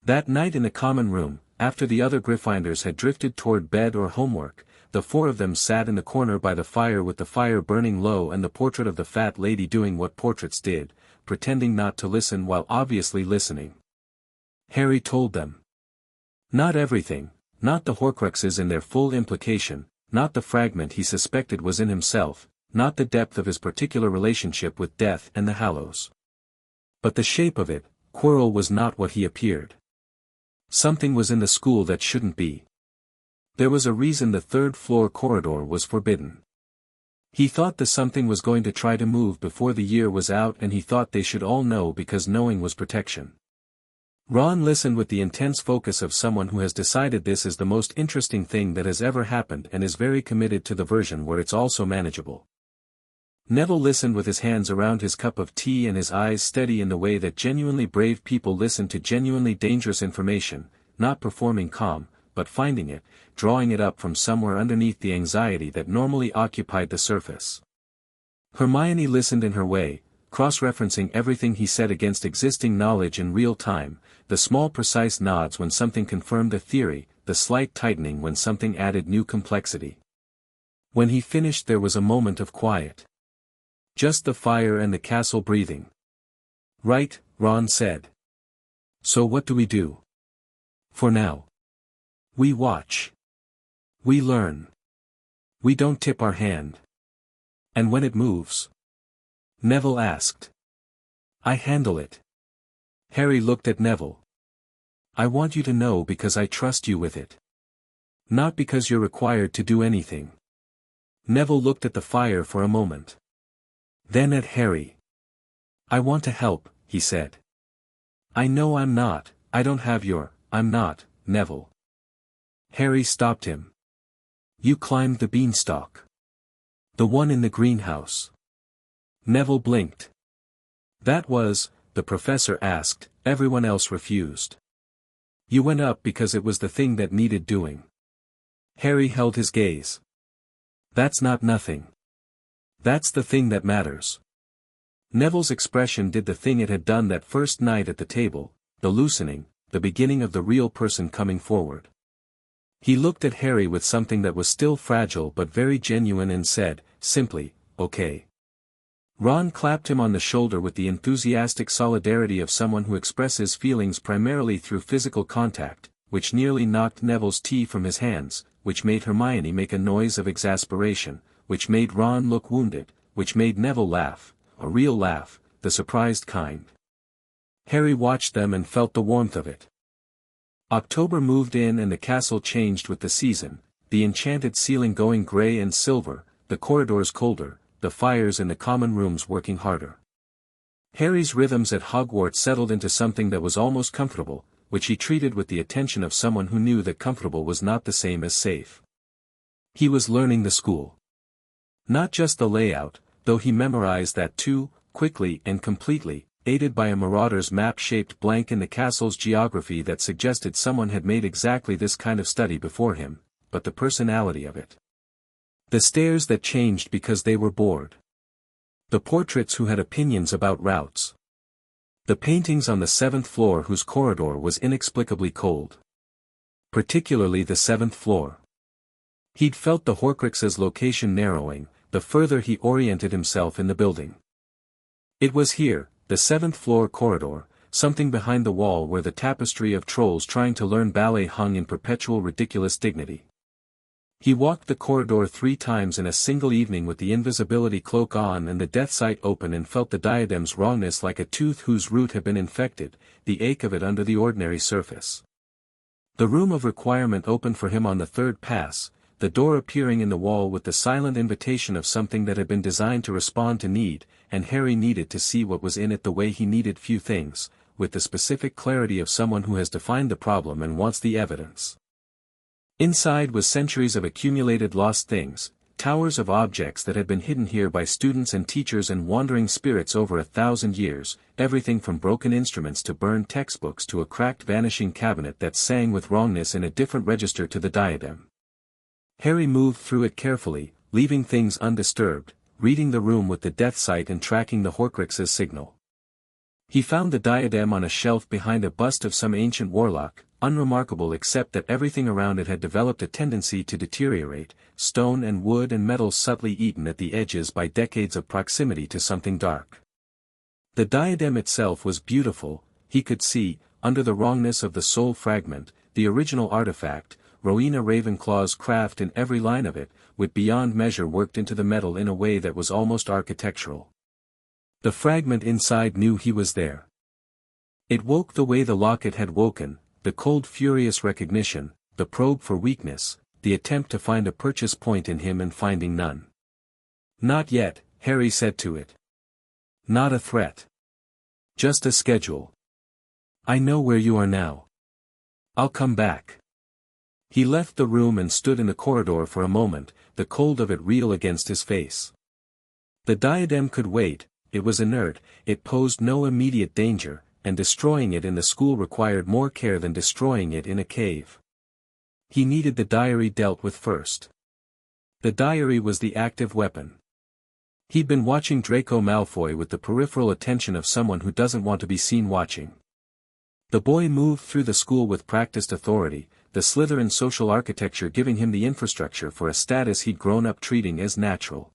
That night in the common room, after the other Gryffindors had drifted toward bed or homework, the four of them sat in the corner by the fire with the fire burning low and the portrait of the fat lady doing what portraits did, pretending not to listen while obviously listening. Harry told them. Not everything, not the Horcruxes in their full implication, not the fragment he suspected was in himself, not the depth of his particular relationship with death and the Hallows. But the shape of it. Quirrell was not what he appeared. Something was in the school that shouldn't be. There was a reason the third-floor corridor was forbidden. He thought the something was going to try to move before the year was out, and he thought they should all know because knowing was protection. Ron listened with the intense focus of someone who has decided this is the most interesting thing that has ever happened and is very committed to the version where it's also manageable. Neville listened with his hands around his cup of tea and his eyes steady in the way that genuinely brave people listen to genuinely dangerous information, not performing calm, but finding it, drawing it up from somewhere underneath the anxiety that normally occupied the surface. Hermione listened in her way, cross-referencing everything he said against existing knowledge in real time, the small precise nods when something confirmed a theory, the slight tightening when something added new complexity. When he finished there was a moment of quiet. Just the fire and the castle breathing. Right, Ron said. So what do we do? For now. We watch. We learn. We don't tip our hand. And when it moves? Neville asked. I handle it. Harry looked at Neville. I want you to know because I trust you with it. Not because you're required to do anything. Neville looked at the fire for a moment. Then at Harry. I want to help, he said. I know I'm not, I don't have your, I'm not, Neville. Harry stopped him. You climbed the beanstalk. The one in the greenhouse. Neville blinked. That was, the professor asked, everyone else refused. You went up because it was the thing that needed doing. Harry held his gaze. That's not nothing. That's the thing that matters. Neville's expression did the thing it had done that first night at the table, the loosening, the beginning of the real person coming forward. He looked at Harry with something that was still fragile but very genuine and said, simply, okay. Ron clapped him on the shoulder with the enthusiastic solidarity of someone who expresses feelings primarily through physical contact, which nearly knocked Neville's tea from his hands, which made Hermione make a noise of exasperation, which made Ron look wounded, which made Neville laugh, a real laugh, the surprised kind. Harry watched them and felt the warmth of it. October moved in and the castle changed with the season, the enchanted ceiling going grey and silver, the corridors colder, the fires in the common rooms working harder. Harry's rhythms at Hogwarts settled into something that was almost comfortable, which he treated with the attention of someone who knew that comfortable was not the same as safe. He was learning the school. Not just the layout, though he memorized that too, quickly and completely, aided by a marauder's map-shaped blank in the castle's geography that suggested someone had made exactly this kind of study before him, but the personality of it. The stairs that changed because they were bored. The portraits who had opinions about routes. The paintings on the 7th floor whose corridor was inexplicably cold. Particularly the 7th floor. He'd felt the Horcrux's location narrowing, the further he oriented himself in the building. It was here, the 7th floor corridor, something behind the wall where the tapestry of trolls trying to learn ballet hung in perpetual ridiculous dignity. He walked the corridor 3 times in a single evening with the invisibility cloak on and the death sight open and felt the diadem's wrongness like a tooth whose root had been infected, the ache of it under the ordinary surface. The room of requirement opened for him on the 3rd pass, the door appearing in the wall with the silent invitation of something that had been designed to respond to need, and Harry needed to see what was in it the way he needed few things, with the specific clarity of someone who has defined the problem and wants the evidence. Inside was centuries of accumulated lost things, towers of objects that had been hidden here by students and teachers and wandering spirits over 1,000 years, everything from broken instruments to burned textbooks to a cracked vanishing cabinet that sang with wrongness in a different register to the diadem. Harry moved through it carefully, leaving things undisturbed, reading the room with the death sight and tracking the Horcrux's signal. He found the diadem on a shelf behind a bust of some ancient warlock, unremarkable except that everything around it had developed a tendency to deteriorate, stone and wood and metal subtly eaten at the edges by decades of proximity to something dark. The diadem itself was beautiful, he could see, under the wrongness of the soul fragment, the original artifact, Rowena Ravenclaw's craft in every line of it, with beyond measure worked into the metal in a way that was almost architectural. The fragment inside knew he was there. It woke the way the locket had woken, the cold furious recognition, the probe for weakness, the attempt to find a purchase point in him and finding none. Not yet, Harry said to it. Not a threat. Just a schedule. I know where you are now. I'll come back. He left the room and stood in the corridor for a moment, the cold of it real against his face. The diadem could wait, it was inert, it posed no immediate danger, and destroying it in the school required more care than destroying it in a cave. He needed the diary dealt with first. The diary was the active weapon. He'd been watching Draco Malfoy with the peripheral attention of someone who doesn't want to be seen watching. The boy moved through the school with practiced authority, the Slytherin social architecture giving him the infrastructure for a status he'd grown up treating as natural.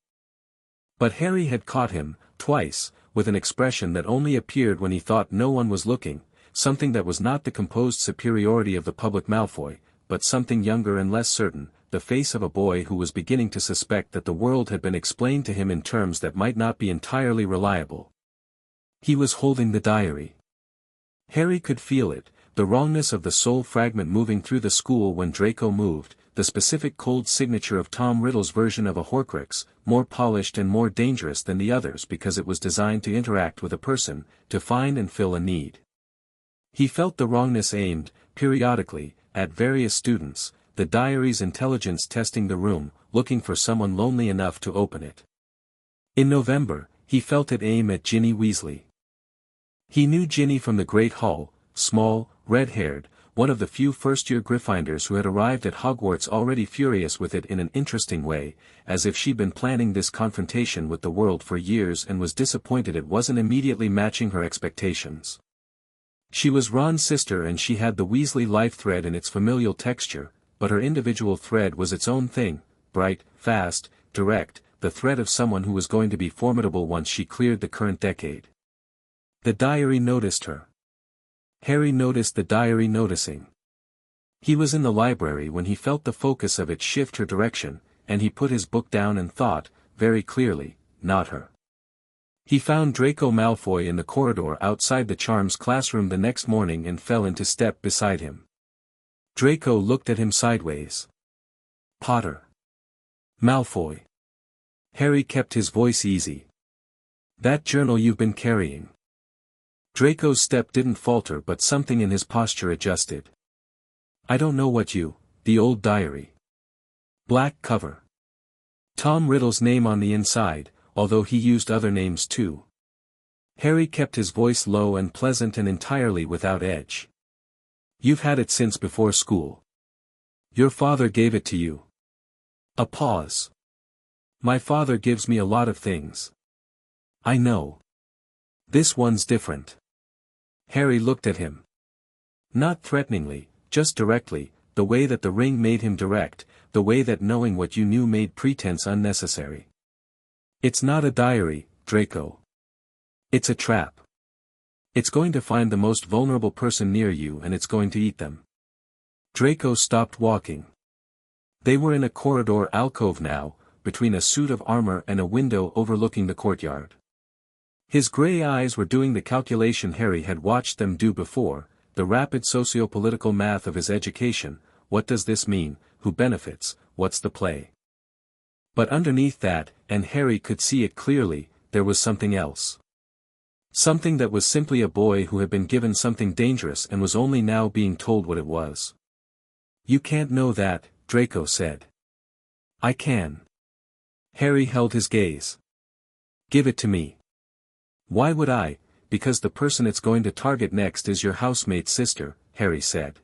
But Harry had caught him, twice, with an expression that only appeared when he thought no one was looking, something that was not the composed superiority of the public Malfoy, but something younger and less certain, the face of a boy who was beginning to suspect that the world had been explained to him in terms that might not be entirely reliable. He was holding the diary. Harry could feel it, the wrongness of the soul fragment moving through the school when Draco moved, the specific cold signature of Tom Riddle's version of a Horcrux, more polished and more dangerous than the others because it was designed to interact with a person, to find and fill a need. He felt the wrongness aimed, periodically, at various students, the diary's intelligence testing the room, looking for someone lonely enough to open it. In November, he felt it aim at Ginny Weasley. He knew Ginny from the Great Hall, small, red-haired, one of the few first-year Gryffindors who had arrived at Hogwarts already furious with it in an interesting way, as if she'd been planning this confrontation with the world for years and was disappointed it wasn't immediately matching her expectations. She was Ron's sister and she had the Weasley life thread in its familial texture, but her individual thread was its own thing, bright, fast, direct, the thread of someone who was going to be formidable once she cleared the current decade. The diary noticed her. Harry noticed the diary noticing. He was in the library when he felt the focus of it shift her direction, and he put his book down and thought, very clearly, not her. He found Draco Malfoy in the corridor outside the Charms classroom the next morning and fell into step beside him. Draco looked at him sideways. Potter. Malfoy. Harry kept his voice easy. That journal you've been carrying. Draco's step didn't falter but something in his posture adjusted. I don't know what you, the old diary. Black cover. Tom Riddle's name on the inside, although he used other names too. Harry kept his voice low and pleasant and entirely without edge. You've had it since before school. Your father gave it to you. A pause. My father gives me a lot of things. I know. This one's different. Harry looked at him. Not threateningly, just directly, the way that the ring made him direct, the way that knowing what you knew made pretense unnecessary. It's not a diary, Draco. It's a trap. It's going to find the most vulnerable person near you and it's going to eat them. Draco stopped walking. They were in a corridor alcove now, between a suit of armor and a window overlooking the courtyard. His gray eyes were doing the calculation Harry had watched them do before, the rapid socio-political math of his education, what does this mean, who benefits, what's the play? But underneath that, and Harry could see it clearly, there was something else. Something that was simply a boy who had been given something dangerous and was only now being told what it was. You can't know that, Draco said. I can. Harry held his gaze. Give it to me. Why would I? Because the person it's going to target next is your housemate's sister, Harry said.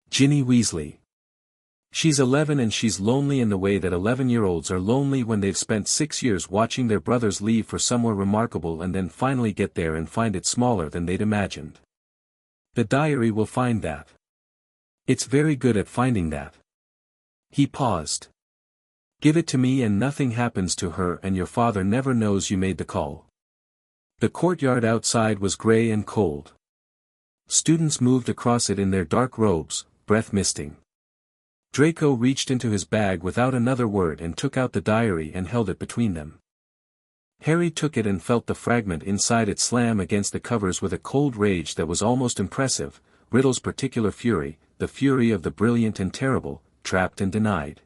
Ginny Weasley. She's 11 and she's lonely in the way that 11-year-olds are lonely when they've spent 6 years watching their brothers leave for somewhere remarkable and then finally get there and find it smaller than they'd imagined. The diary will find that. It's very good at finding that. He paused. Give it to me and nothing happens to her and your father never knows you made the call. The courtyard outside was gray and cold. Students moved across it in their dark robes, breath misting. Draco reached into his bag without another word and took out the diary and held it between them. Harry took it and felt the fragment inside it slam against the covers with a cold rage that was almost impressive, Riddle's particular fury, the fury of the brilliant and terrible, trapped and denied.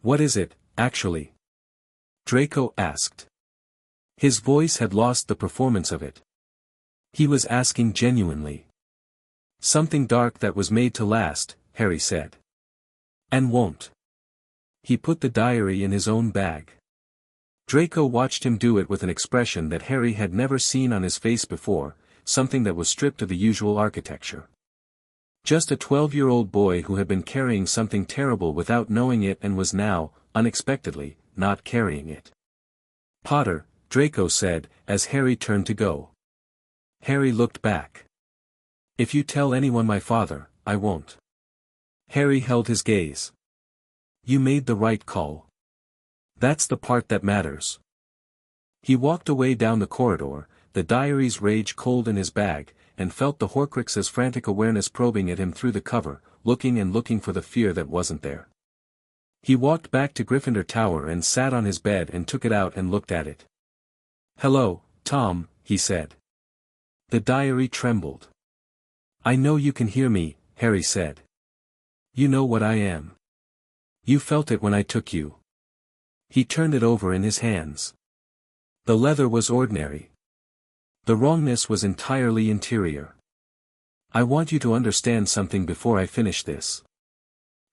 What is it, actually? Draco asked. His voice had lost the performance of it. He was asking genuinely. Something dark that was made to last, Harry said. And won't. He put the diary in his own bag. Draco watched him do it with an expression that Harry had never seen on his face before, something that was stripped of the usual architecture. Just a 12-year-old boy who had been carrying something terrible without knowing it and was now, unexpectedly, not carrying it. Potter, Draco said, as Harry turned to go. Harry looked back. If you tell anyone my father, I won't. Harry held his gaze. You made the right call. That's the part that matters. He walked away down the corridor, the diary's rage cold in his bag, and felt the Horcrux's frantic awareness probing at him through the cover, looking and looking for the fear that wasn't there. He walked back to Gryffindor Tower and sat on his bed and took it out and looked at it. Hello, Tom, he said. The diary trembled. I know you can hear me, Harry said. You know what I am. You felt it when I took you. He turned it over in his hands. The leather was ordinary. The wrongness was entirely interior. I want you to understand something before I finish this.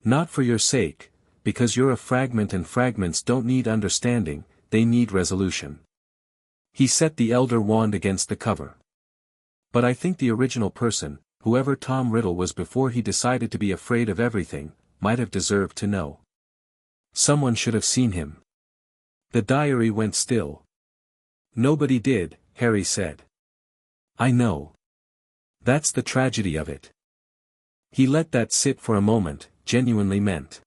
Not for your sake, because you're a fragment and fragments don't need understanding, they need resolution. He set the Elder Wand against the cover. But I think the original person, whoever Tom Riddle was before he decided to be afraid of everything, might have deserved to know. Someone should have seen him. The diary went still. Nobody did, Harry said. I know. That's the tragedy of it. He let that sit for a moment, genuinely meant.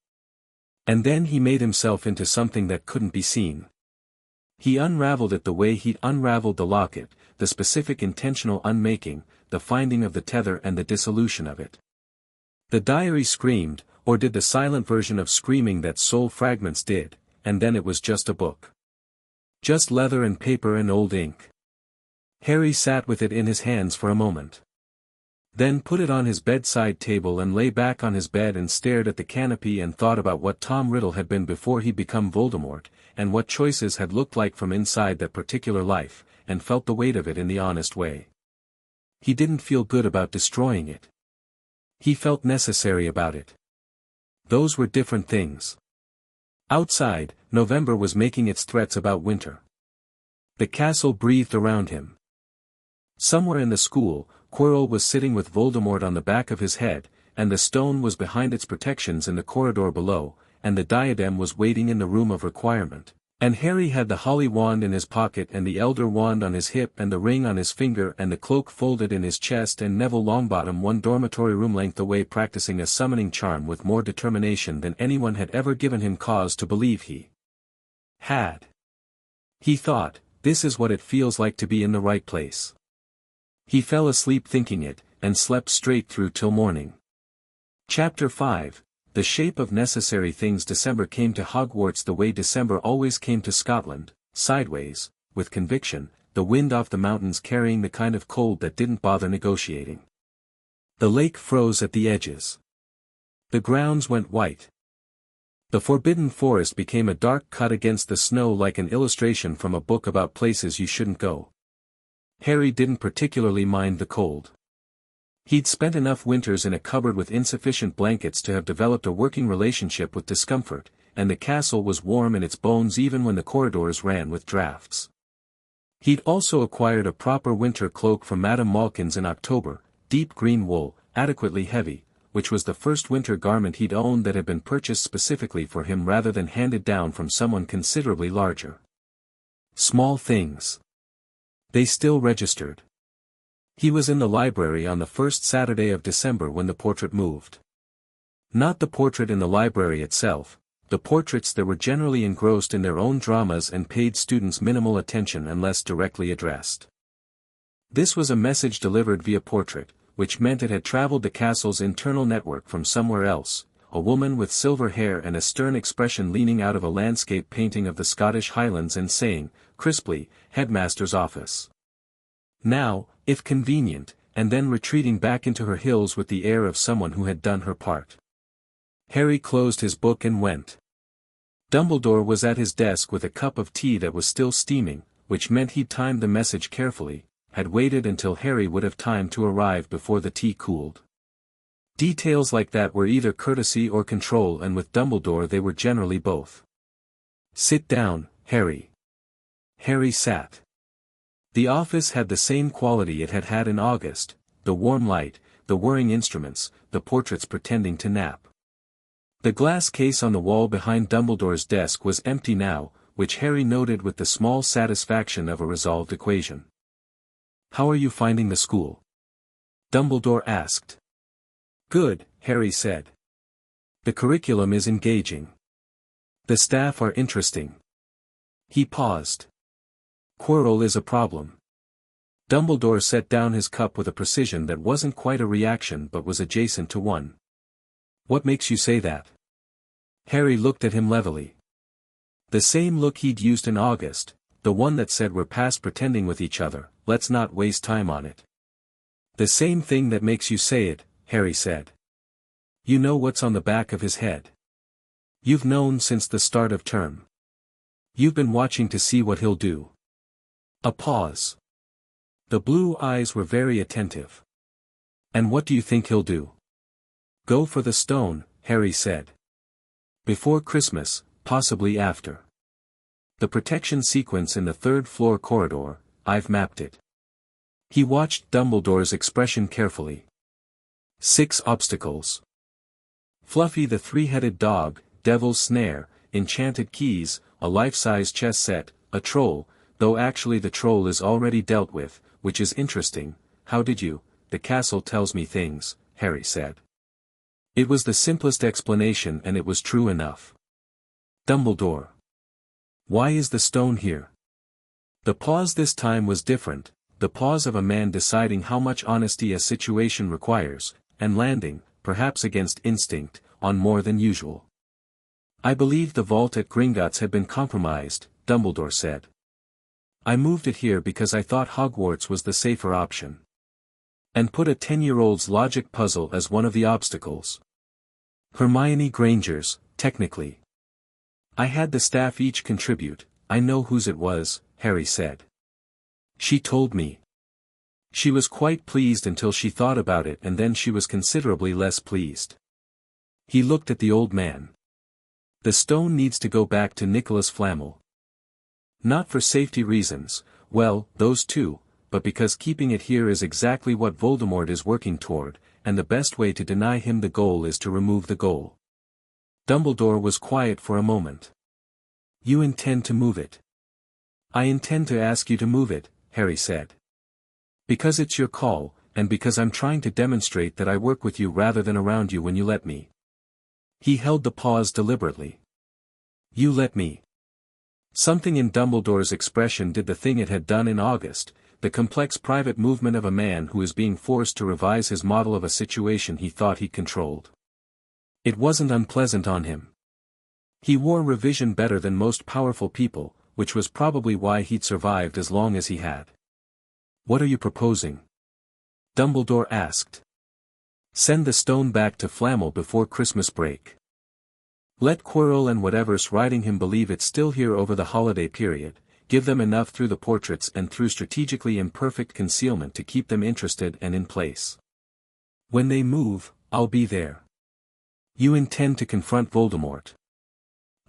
And then he made himself into something that couldn't be seen. He unraveled it the way he'd unraveled the locket, the specific intentional unmaking, the finding of the tether and the dissolution of it. The diary screamed, or did the silent version of screaming that soul fragments did, and then it was just a book. Just leather and paper and old ink. Harry sat with it in his hands for a moment. Then put it on his bedside table and lay back on his bed and stared at the canopy and thought about what Tom Riddle had been before he'd become Voldemort, and what choices had looked like from inside that particular life, and felt the weight of it in the honest way. He didn't feel good about destroying it. He felt necessary about it. Those were different things. Outside, November was making its threats about winter. The castle breathed around him. Somewhere in the school, Quirrell was sitting with Voldemort on the back of his head, and the stone was behind its protections in the corridor below, and the diadem was waiting in the room of requirement. And Harry had the holly wand in his pocket and the elder wand on his hip and the ring on his finger and the cloak folded in his chest and Neville Longbottom one dormitory room length away practicing a summoning charm with more determination than anyone had ever given him cause to believe he had. He thought, this is what it feels like to be in the right place. He fell asleep thinking it, and slept straight through till morning. Chapter 5, The Shape of Necessary Things. December came to Hogwarts the way December always came to Scotland, sideways, with conviction, the wind off the mountains carrying the kind of cold that didn't bother negotiating. The lake froze at the edges. The grounds went white. The forbidden forest became a dark cut against the snow like an illustration from a book about places you shouldn't go. Harry didn't particularly mind the cold. He'd spent enough winters in a cupboard with insufficient blankets to have developed a working relationship with discomfort, and the castle was warm in its bones even when the corridors ran with drafts. He'd also acquired a proper winter cloak from Madame Malkin's in October, deep green wool, adequately heavy, which was the first winter garment he'd owned that had been purchased specifically for him rather than handed down from someone considerably larger. Small things. They still registered. He was in the library on the first Saturday of December when the portrait moved. Not the portrait in the library itself, the portraits that were generally engrossed in their own dramas and paid students minimal attention unless directly addressed. This was a message delivered via portrait, which meant it had traveled the castle's internal network from somewhere else, a woman with silver hair and a stern expression leaning out of a landscape painting of the Scottish Highlands and saying, crisply, "Headmaster's office." Now, if convenient, and then retreating back into her hills with the air of someone who had done her part. Harry closed his book and went. Dumbledore was at his desk with a cup of tea that was still steaming, which meant he'd timed the message carefully, had waited until Harry would have time to arrive before the tea cooled. Details like that were either courtesy or control, and with Dumbledore they were generally both. "Sit down, Harry." Harry sat. The office had the same quality it had had in August, the warm light, the whirring instruments, the portraits pretending to nap. The glass case on the wall behind Dumbledore's desk was empty now, which Harry noted with the small satisfaction of a resolved equation. "How are you finding the school?" Dumbledore asked. "Good," Harry said. "The curriculum is engaging. The staff are interesting." He paused. "Quirrell is a problem." Dumbledore set down his cup with a precision that wasn't quite a reaction but was adjacent to one. "What makes you say that?" Harry looked at him levelly. The same look he'd used in August, the one that said we're past pretending with each other, let's not waste time on it. "The same thing that makes you say it," Harry said. "You know what's on the back of his head. You've known since the start of term. You've been watching to see what he'll do." A pause. The blue eyes were very attentive. "And what do you think he'll do?" "Go for the stone," Harry said. "Before Christmas, possibly after. The protection sequence in the third-floor corridor, I've mapped it." He watched Dumbledore's expression carefully. 6 obstacles. Fluffy the three-headed dog, Devil's Snare, enchanted keys, a life-size chess set, a troll, though actually the troll is already dealt with, which is interesting. "How did you? The castle tells me things," Harry said. It was the simplest explanation and it was true enough. "Dumbledore. Why is the stone here?" The pause this time was different, the pause of a man deciding how much honesty a situation requires, and landing, perhaps against instinct, on more than usual. "I believed the vault at Gringotts had been compromised," Dumbledore said. "I moved it here because I thought Hogwarts was the safer option. And put a 10-year-old's logic puzzle as one of the obstacles. Hermione Granger's, technically. I had the staff each contribute. I know whose it was," Harry said. "She told me." She was quite pleased until she thought about it, and then she was considerably less pleased. He looked at the old man. "The stone needs to go back to Nicholas Flamel. Not for safety reasons, well, those too, but because keeping it here is exactly what Voldemort is working toward, and the best way to deny him the goal is to remove the goal." Dumbledore was quiet for a moment. "You intend to move it?" "I intend to ask you to move it," Harry said. "Because it's your call, and because I'm trying to demonstrate that I work with you rather than around you when you let me." He held the pause deliberately. "You let me." Something in Dumbledore's expression did the thing it had done in August, the complex private movement of a man who is being forced to revise his model of a situation he thought he controlled. It wasn't unpleasant on him. He wore revision better than most powerful people, which was probably why he'd survived as long as he had. "What are you proposing?" Dumbledore asked. "Send the stone back to Flamel before Christmas break. Let Quirrell and whatever's riding him believe it's still here over the holiday period, give them enough through the portraits and through strategically imperfect concealment to keep them interested and in place. When they move, I'll be there." "You intend to confront Voldemort?"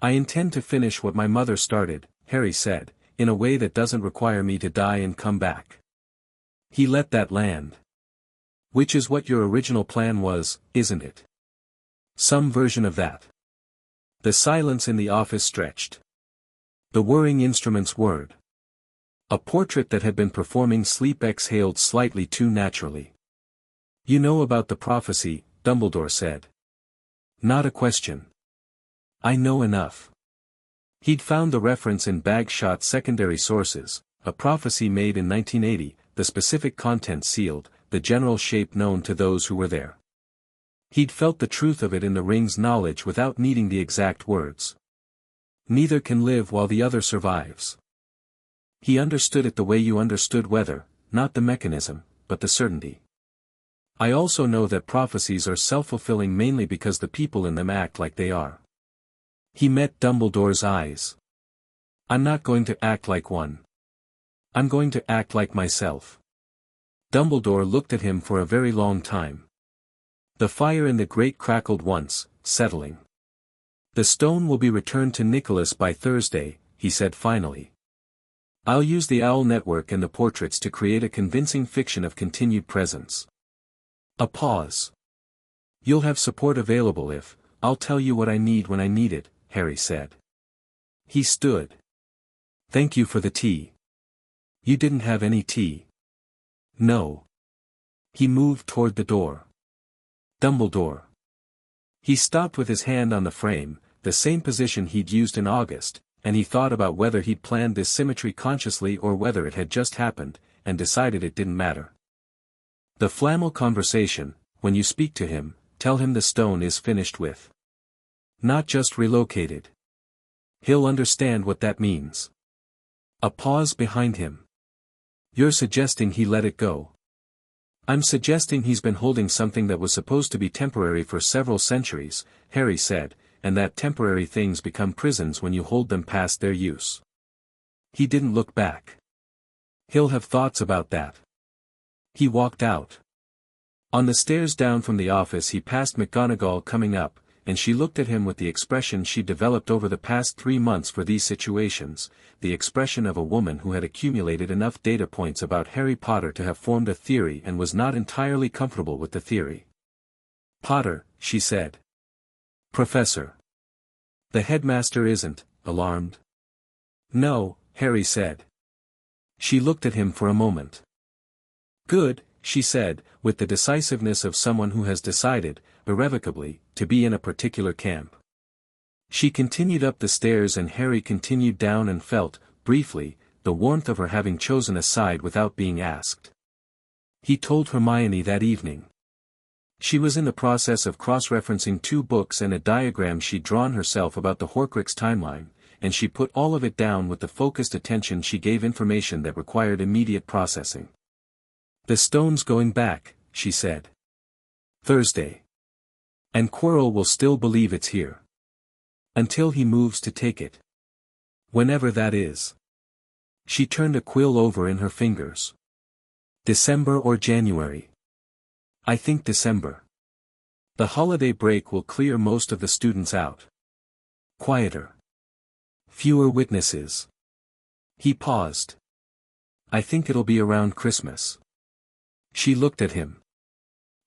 "I intend to finish what my mother started," Harry said, "in a way that doesn't require me to die and come back." He let that land. "Which is what your original plan was, isn't it?" "Some version of that." The silence in the office stretched. The whirring instruments whirred. A portrait that had been performing sleep exhaled slightly too naturally. "You know about the prophecy," Dumbledore said. Not a question. I know enough. He'd found the reference in bag-shot secondary sources, a prophecy made in 1980, the specific content sealed, the general shape known to those who were there. He'd felt the truth of it in the ring's knowledge without needing the exact words. Neither can live while the other survives. He understood it the way you understood weather, not the mechanism, but the certainty. I also know that prophecies are self-fulfilling mainly because the people in them act like they are. He met Dumbledore's eyes. I'm not going to act like one. I'm going to act like myself. Dumbledore looked at him for a very long time. The fire in the grate crackled once, settling. The stone will be returned to Nicholas by Thursday, he said finally. I'll use the owl network and the portraits to create a convincing fiction of continued presence. A pause. You'll have support available if, I'll tell you what I need when I need it, Harry said. He stood. Thank you for the tea. You didn't have any tea. No. He moved toward the door. Dumbledore. He stopped with his hand on the frame, the same position he'd used in August, and he thought about whether he'd planned this symmetry consciously or whether it had just happened, and decided it didn't matter. The Flamel conversation, when you speak to him, tell him the stone is finished with. Not just relocated. He'll understand what that means. A pause behind him. You're suggesting he let it go. I'm suggesting he's been holding something that was supposed to be temporary for several centuries, Harry said, and that temporary things become prisons when you hold them past their use. He didn't look back. He'll have thoughts about that. He walked out. On the stairs down from the office he passed McGonagall coming up, and she looked at him with the expression she'd developed over the past 3 months for these situations, the expression of a woman who had accumulated enough data points about Harry Potter to have formed a theory and was not entirely comfortable with the theory. Potter, she said. Professor. The headmaster isn't, alarmed. No, Harry said. She looked at him for a moment. Good, she said, with the decisiveness of someone who has decided, irrevocably, to be in a particular camp. She continued up the stairs and Harry continued down and felt, briefly, the warmth of her having chosen a side without being asked. He told Hermione that evening. She was in the process of cross-referencing 2 books and a diagram she'd drawn herself about the Horcrux timeline, and she put all of it down with the focused attention she gave information that required immediate processing. The stone's going back, she said. Thursday. And Quirrell will still believe it's here. Until he moves to take it. Whenever that is. She turned a quill over in her fingers. December or January? I think December. The holiday break will clear most of the students out. Quieter. Fewer witnesses. He paused. I think it'll be around Christmas. She looked at him.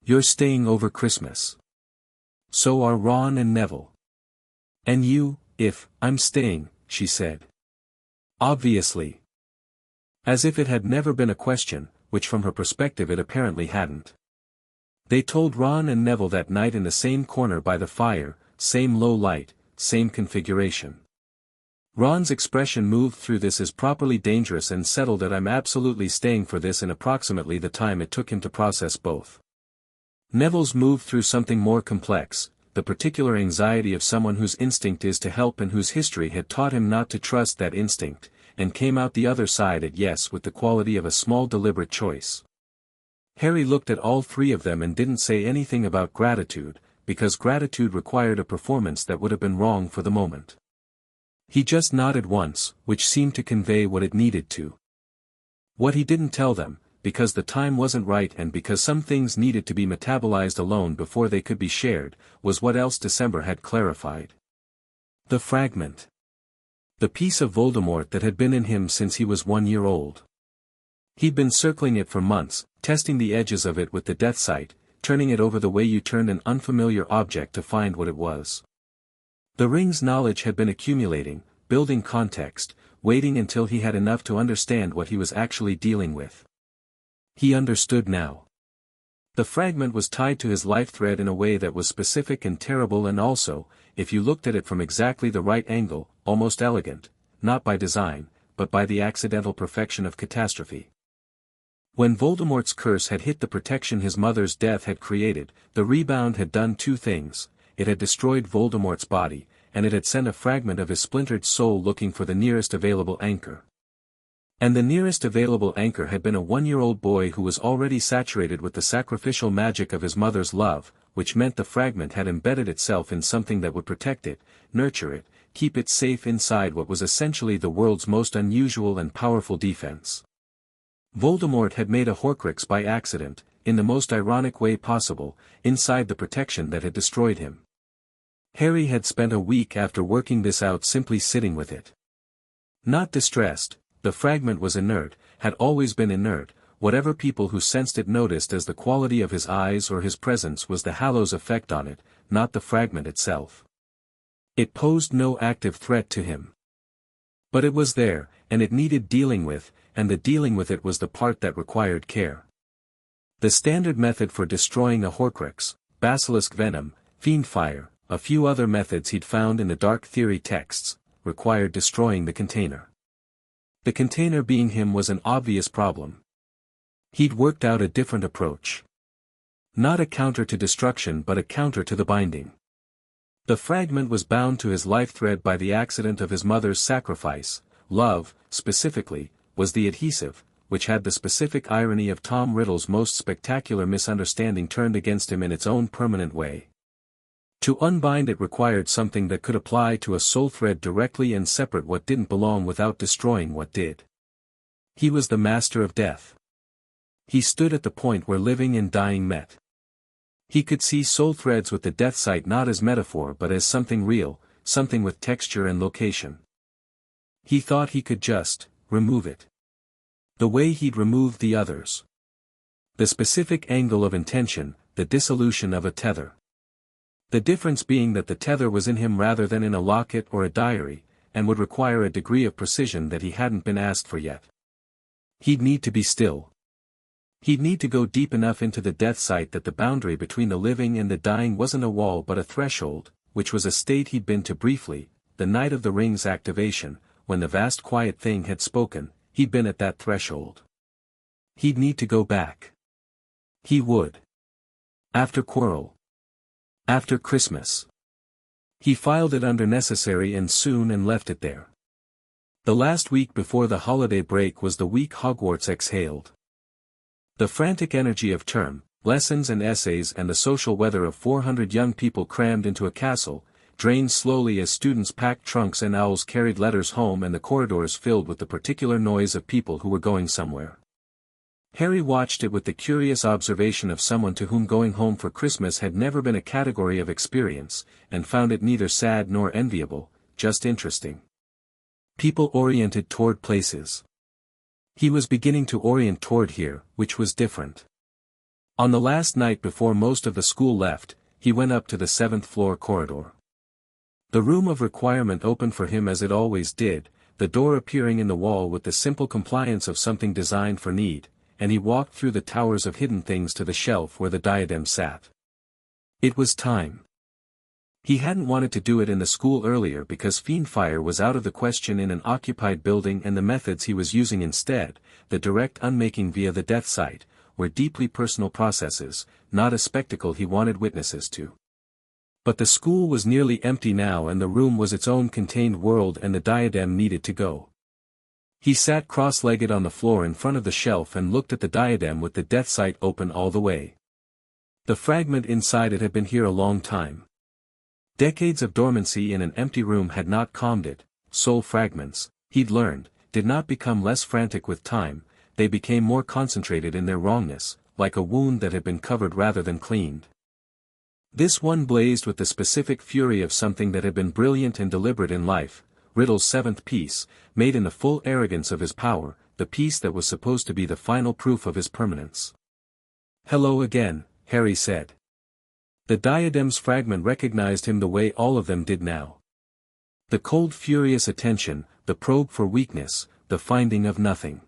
You're staying over Christmas. So are Ron and Neville. And you, if I'm staying, she said. Obviously. As if it had never been a question, which from her perspective it apparently hadn't. They told Ron and Neville that night in the same corner by the fire, same low light, same configuration. Ron's expression moved through this as properly dangerous and settled that I'm absolutely staying for this in approximately the time it took him to process both. Neville's moved through something more complex, the particular anxiety of someone whose instinct is to help and whose history had taught him not to trust that instinct, and came out the other side at yes with the quality of a small deliberate choice. Harry looked at all 3 of them and didn't say anything about gratitude, because gratitude required a performance that would have been wrong for the moment. He just nodded once, which seemed to convey what it needed to. What he didn't tell them, because the time wasn't right and because some things needed to be metabolized alone before they could be shared, was what else December had clarified. The fragment. The piece of Voldemort that had been in him since he was 1 year old. He'd been circling it for months, testing the edges of it with the death sight, turning it over the way you turned an unfamiliar object to find what it was. The ring's knowledge had been accumulating, building context, waiting until he had enough to understand what he was actually dealing with. He understood now. The fragment was tied to his life thread in a way that was specific and terrible, and also, if you looked at it from exactly the right angle, almost elegant, not by design, but by the accidental perfection of catastrophe. When Voldemort's curse had hit the protection his mother's death had created, the rebound had done two things: it had destroyed Voldemort's body, and it had sent a fragment of his splintered soul looking for the nearest available anchor. And the nearest available anchor had been a 1-year-old boy who was already saturated with the sacrificial magic of his mother's love, which meant the fragment had embedded itself in something that would protect it, nurture it, keep it safe inside what was essentially the world's most unusual and powerful defense. Voldemort had made a Horcrux by accident, in the most ironic way possible, inside the protection that had destroyed him. Harry had spent a week after working this out simply sitting with it. Not distressed, the fragment was inert, had always been inert, whatever people who sensed it noticed as the quality of his eyes or his presence was the Hallows effect on it, not the fragment itself. It posed no active threat to him. But it was there, and it needed dealing with, and the dealing with it was the part that required care. The standard method for destroying a Horcrux, basilisk venom, fiend fire, a few other methods he'd found in the dark theory texts, required destroying the container. The container being him was an obvious problem. He'd worked out a different approach. Not a counter to destruction but a counter to the binding. The fragment was bound to his life thread by the accident of his mother's sacrifice. Love, specifically, was the adhesive, which had the specific irony of Tom Riddle's most spectacular misunderstanding turned against him in its own permanent way. To unbind it required something that could apply to a soul thread directly and separate what didn't belong without destroying what did. He was the master of death. He stood at the point where living and dying met. He could see soul threads with the death sight not as metaphor but as something real, something with texture and location. He thought he could just remove it. The way he'd removed the others. The specific angle of intention, the dissolution of a tether. The difference being that the tether was in him rather than in a locket or a diary, and would require a degree of precision that he hadn't been asked for yet. He'd need to be still. He'd need to go deep enough into the death sight that the boundary between the living and the dying wasn't a wall but a threshold, which was a state he'd been to briefly, the night of the ring's activation, when the vast quiet thing had spoken, he'd been at that threshold. He'd need to go back. He would. After Quirrell. After Christmas. He filed it under necessary and soon and left it there. The last week before the holiday break was the week Hogwarts exhaled. The frantic energy of term, lessons and essays and the social weather of 400 young people crammed into a castle, drained slowly as students packed trunks and owls carried letters home and the corridors filled with the particular noise of people who were going somewhere. Harry watched it with the curious observation of someone to whom going home for Christmas had never been a category of experience, and found it neither sad nor enviable, just interesting. People oriented toward places. He was beginning to orient toward here, which was different. On the last night before most of the school left, he went up to the 7th floor corridor. The room of requirement opened for him as it always did, the door appearing in the wall with the simple compliance of something designed for need, and he walked through the towers of hidden things to the shelf where the diadem sat. It was time. He hadn't wanted to do it in the school earlier because fiendfire was out of the question in an occupied building, and the methods he was using instead, the direct unmaking via the death sight, were deeply personal processes, not a spectacle he wanted witnesses to. But the school was nearly empty now and the room was its own contained world and the diadem needed to go. He sat cross-legged on the floor in front of the shelf and looked at the diadem with the death sight open all the way. The fragment inside it had been here a long time. Decades of dormancy in an empty room had not calmed it. Soul fragments, he'd learned, did not become less frantic with time, they became more concentrated in their wrongness, like a wound that had been covered rather than cleaned. This one blazed with the specific fury of something that had been brilliant and deliberate in life, Riddle's 7th piece, made in the full arrogance of his power, the piece that was supposed to be the final proof of his permanence. "Hello again," Harry said. The diadem's fragment recognized him the way all of them did now. The cold furious attention, the probe for weakness, the finding of nothing.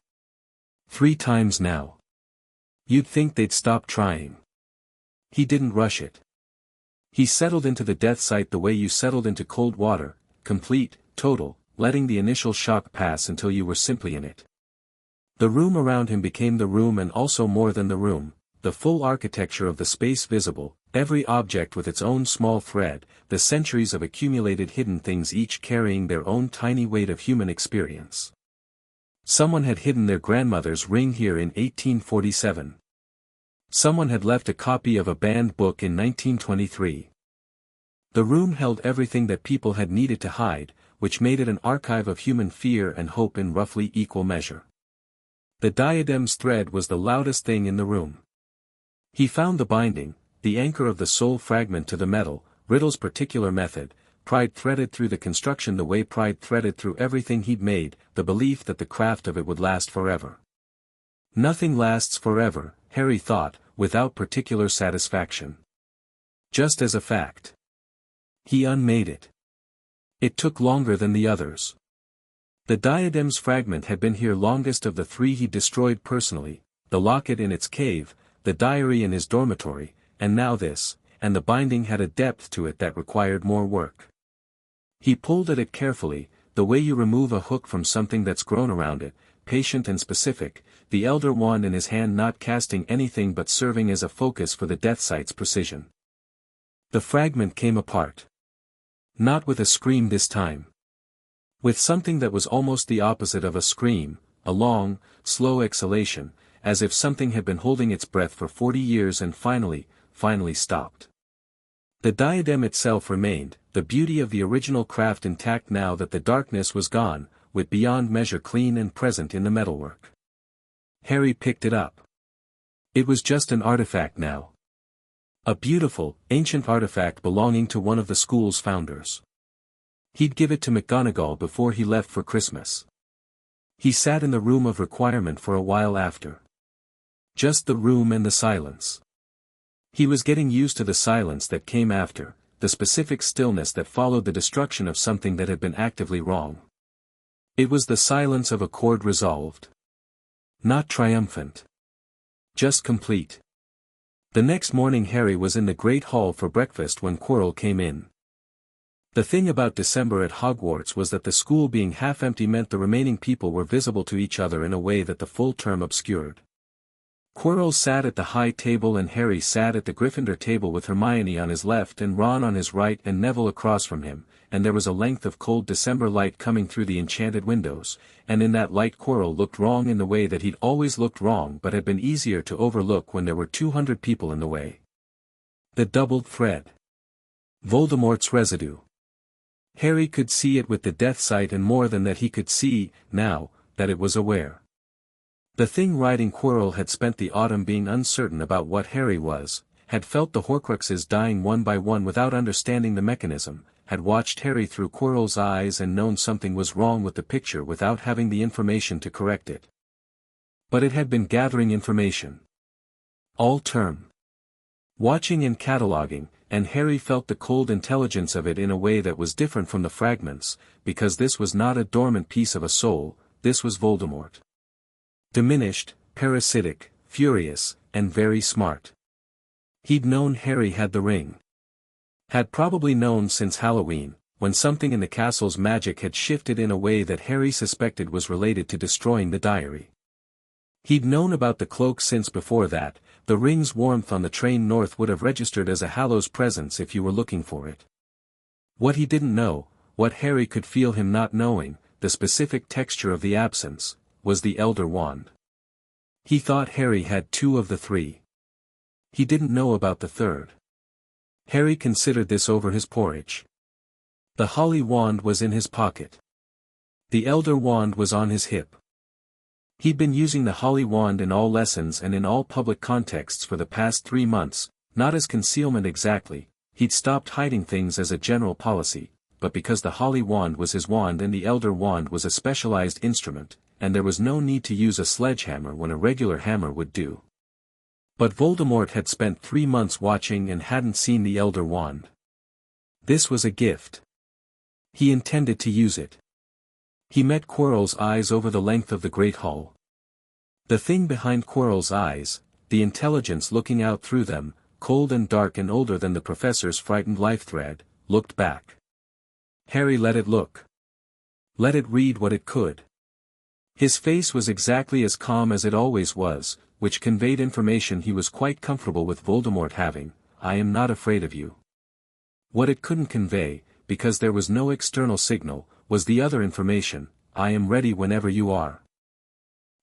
3 times now. You'd think they'd stop trying. He didn't rush it. He settled into the death sight the way you settled into cold water, complete, total, letting the initial shock pass until you were simply in it. The room around him became the room and also more than the room, the full architecture of the space visible, every object with its own small thread, the centuries of accumulated hidden things each carrying their own tiny weight of human experience. Someone had hidden their grandmother's ring here in 1847. Someone had left a copy of a banned book in 1923. The room held everything that people had needed to hide, which made it an archive of human fear and hope in roughly equal measure. The diadem's thread was the loudest thing in the room. He found the binding, the anchor of the soul fragment to the metal, Riddle's particular method, pride threaded through the construction the way pride threaded through everything he'd made, the belief that the craft of it would last forever. Nothing lasts forever, Harry thought, without particular satisfaction. Just as a fact. He unmade it. It took longer than the others. The diadem's fragment had been here longest of the three he destroyed personally, the locket in its cave, the diary in his dormitory, and now this, and the binding had a depth to it that required more work. He pulled at it carefully, the way you remove a hook from something that's grown around it, patient and specific, the elder wand in his hand not casting anything but serving as a focus for the death sight's precision. The fragment came apart. Not with a scream this time. With something that was almost the opposite of a scream, a long, slow exhalation, as if something had been holding its breath for 40 years and finally stopped. The diadem itself remained, the beauty of the original craft intact now that the darkness was gone, with beyond measure clean and present in the metalwork. Harry picked it up. It was just an artifact now. A beautiful, ancient artifact belonging to one of the school's founders. He'd give it to McGonagall before he left for Christmas. He sat in the room of requirement for a while after. Just the room and the silence. He was getting used to the silence that came after, the specific stillness that followed the destruction of something that had been actively wrong. It was the silence of a chord resolved. Not triumphant. Just complete. The next morning Harry was in the Great Hall for breakfast when Quirrell came in. The thing about December at Hogwarts was that the school being half empty meant the remaining people were visible to each other in a way that the full term obscured. Quirrell sat at the high table and Harry sat at the Gryffindor table with Hermione on his left and Ron on his right and Neville across from him, and there was a length of cold December light coming through the enchanted windows, and in that light Quirrell looked wrong in the way that he'd always looked wrong but had been easier to overlook when there were 200 people in the way. The doubled thread. Voldemort's residue. Harry could see it with the death sight and more than that he could see, now, that it was aware. The thing riding Quirrell had spent the autumn being uncertain about what Harry was, had felt the Horcruxes dying one by one without understanding the mechanism, had watched Harry through Quirrell's eyes and known something was wrong with the picture without having the information to correct it. But it had been gathering information. All term. Watching and cataloging, and Harry felt the cold intelligence of it in a way that was different from the fragments, because this was not a dormant piece of a soul, this was Voldemort. Diminished, parasitic, furious, and very smart. He'd known Harry had the ring. Had probably known since Halloween, when something in the castle's magic had shifted in a way that Harry suspected was related to destroying the diary. He'd known about the cloak since before that, the ring's warmth on the train north would have registered as a Hallows presence if you were looking for it. What he didn't know, what Harry could feel him not knowing, the specific texture of the absence, was the Elder Wand. He thought Harry had two of the three. He didn't know about the third. Harry considered this over his porridge. The Holly Wand was in his pocket. The Elder Wand was on his hip. He'd been using the Holly Wand in all lessons and in all public contexts for the past 3 months, not as concealment exactly, he'd stopped hiding things as a general policy, but because the Holly Wand was his wand and the Elder Wand was a specialized instrument, and there was no need to use a sledgehammer when a regular hammer would do. But Voldemort had spent 3 months watching and hadn't seen the Elder Wand. This was a gift. He intended to use it. He met Quirrell's eyes over the length of the Great Hall. The thing behind Quirrell's eyes, the intelligence looking out through them, cold and dark and older than the professor's frightened life thread, looked back. Harry let it look. Let it read what it could. His face was exactly as calm as it always was, which conveyed information he was quite comfortable with Voldemort having. I am not afraid of you. What it couldn't convey, because there was no external signal, was the other information, I am ready whenever you are.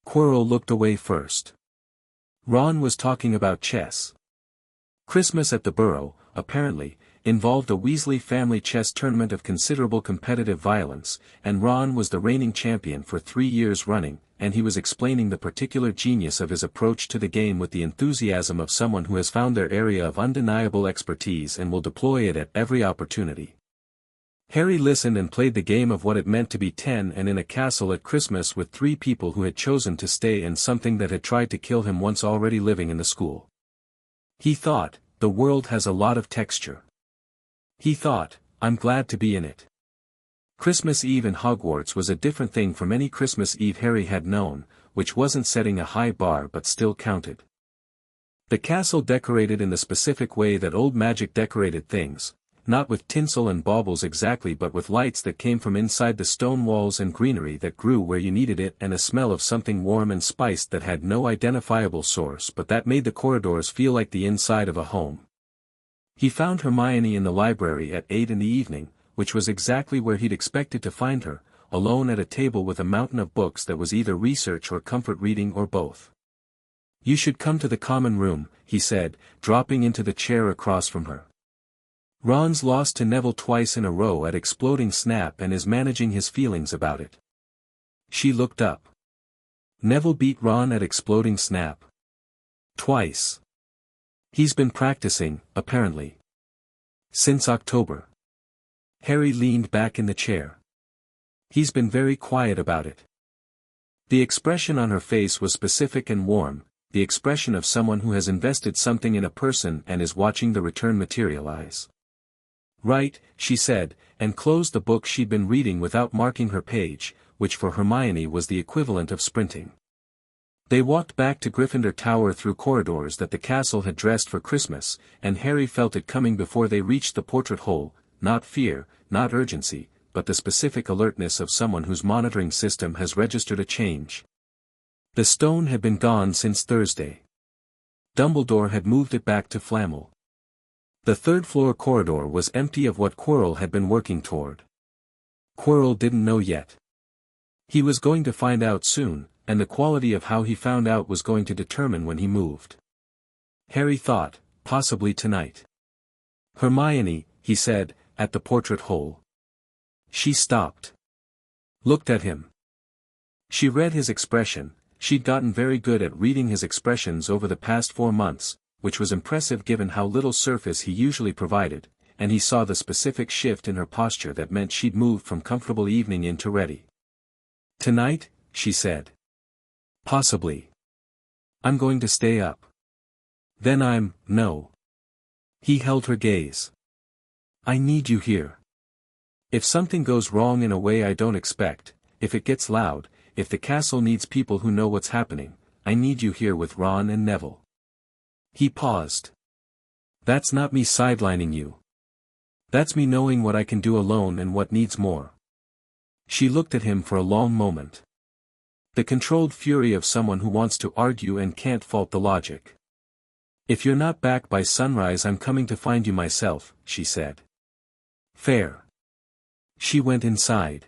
Quirrell looked away first. Ron was talking about chess. Christmas at the Burrow, apparently, involved a Weasley family chess tournament of considerable competitive violence, and Ron was the reigning champion for 3 years running, and he was explaining the particular genius of his approach to the game with the enthusiasm of someone who has found their area of undeniable expertise and will deploy it at every opportunity. Harry listened and played the game of what it meant to be 10 and in a castle at Christmas with 3 people who had chosen to stay and something that had tried to kill him once already living in the school. He thought, the world has a lot of texture. He thought, I'm glad to be in it. Christmas Eve in Hogwarts was a different thing from any Christmas Eve Harry had known, which wasn't setting a high bar but still counted. The castle decorated in the specific way that old magic decorated things, not with tinsel and baubles exactly but with lights that came from inside the stone walls and greenery that grew where you needed it and a smell of something warm and spiced that had no identifiable source but that made the corridors feel like the inside of a home. He found Hermione in the library at 8 in the evening, which was exactly where he'd expected to find her, alone at a table with a mountain of books that was either research or comfort reading or both. You should come to the common room, he said, dropping into the chair across from her. Ron's lost to Neville twice in a row at Exploding Snap and is managing his feelings about it. She looked up. Neville beat Ron at Exploding Snap. Twice. He's been practicing, apparently. Since October. Harry leaned back in the chair. He's been very quiet about it. The expression on her face was specific and warm, the expression of someone who has invested something in a person and is watching the return materialize. Right, she said, and closed the book she'd been reading without marking her page, which for Hermione was the equivalent of sprinting. They walked back to Gryffindor Tower through corridors that the castle had dressed for Christmas, and Harry felt it coming before they reached the portrait hole, not fear, not urgency, but the specific alertness of someone whose monitoring system has registered a change. The stone had been gone since Thursday. Dumbledore had moved it back to Flamel. The third-floor corridor was empty of what Quirrell had been working toward. Quirrell didn't know yet. He was going to find out soon, and the quality of how he found out was going to determine when he moved. Harry thought, possibly tonight. Hermione, he said, at the portrait hole. She stopped. Looked at him. She read his expression. She'd gotten very good at reading his expressions over the past 4 months, which was impressive given how little surface he usually provided, and he saw the specific shift in her posture that meant she'd moved from comfortable evening into ready. Tonight, she said. Possibly. I'm going to stay up. Then no. He held her gaze. I need you here. If something goes wrong in a way I don't expect, if it gets loud, if the castle needs people who know what's happening, I need you here with Ron and Neville. He paused. That's not me sidelining you. That's me knowing what I can do alone and what needs more. She looked at him for a long moment. The controlled fury of someone who wants to argue and can't fault the logic. If you're not back by sunrise I'm coming to find you myself, she said. Fair. She went inside.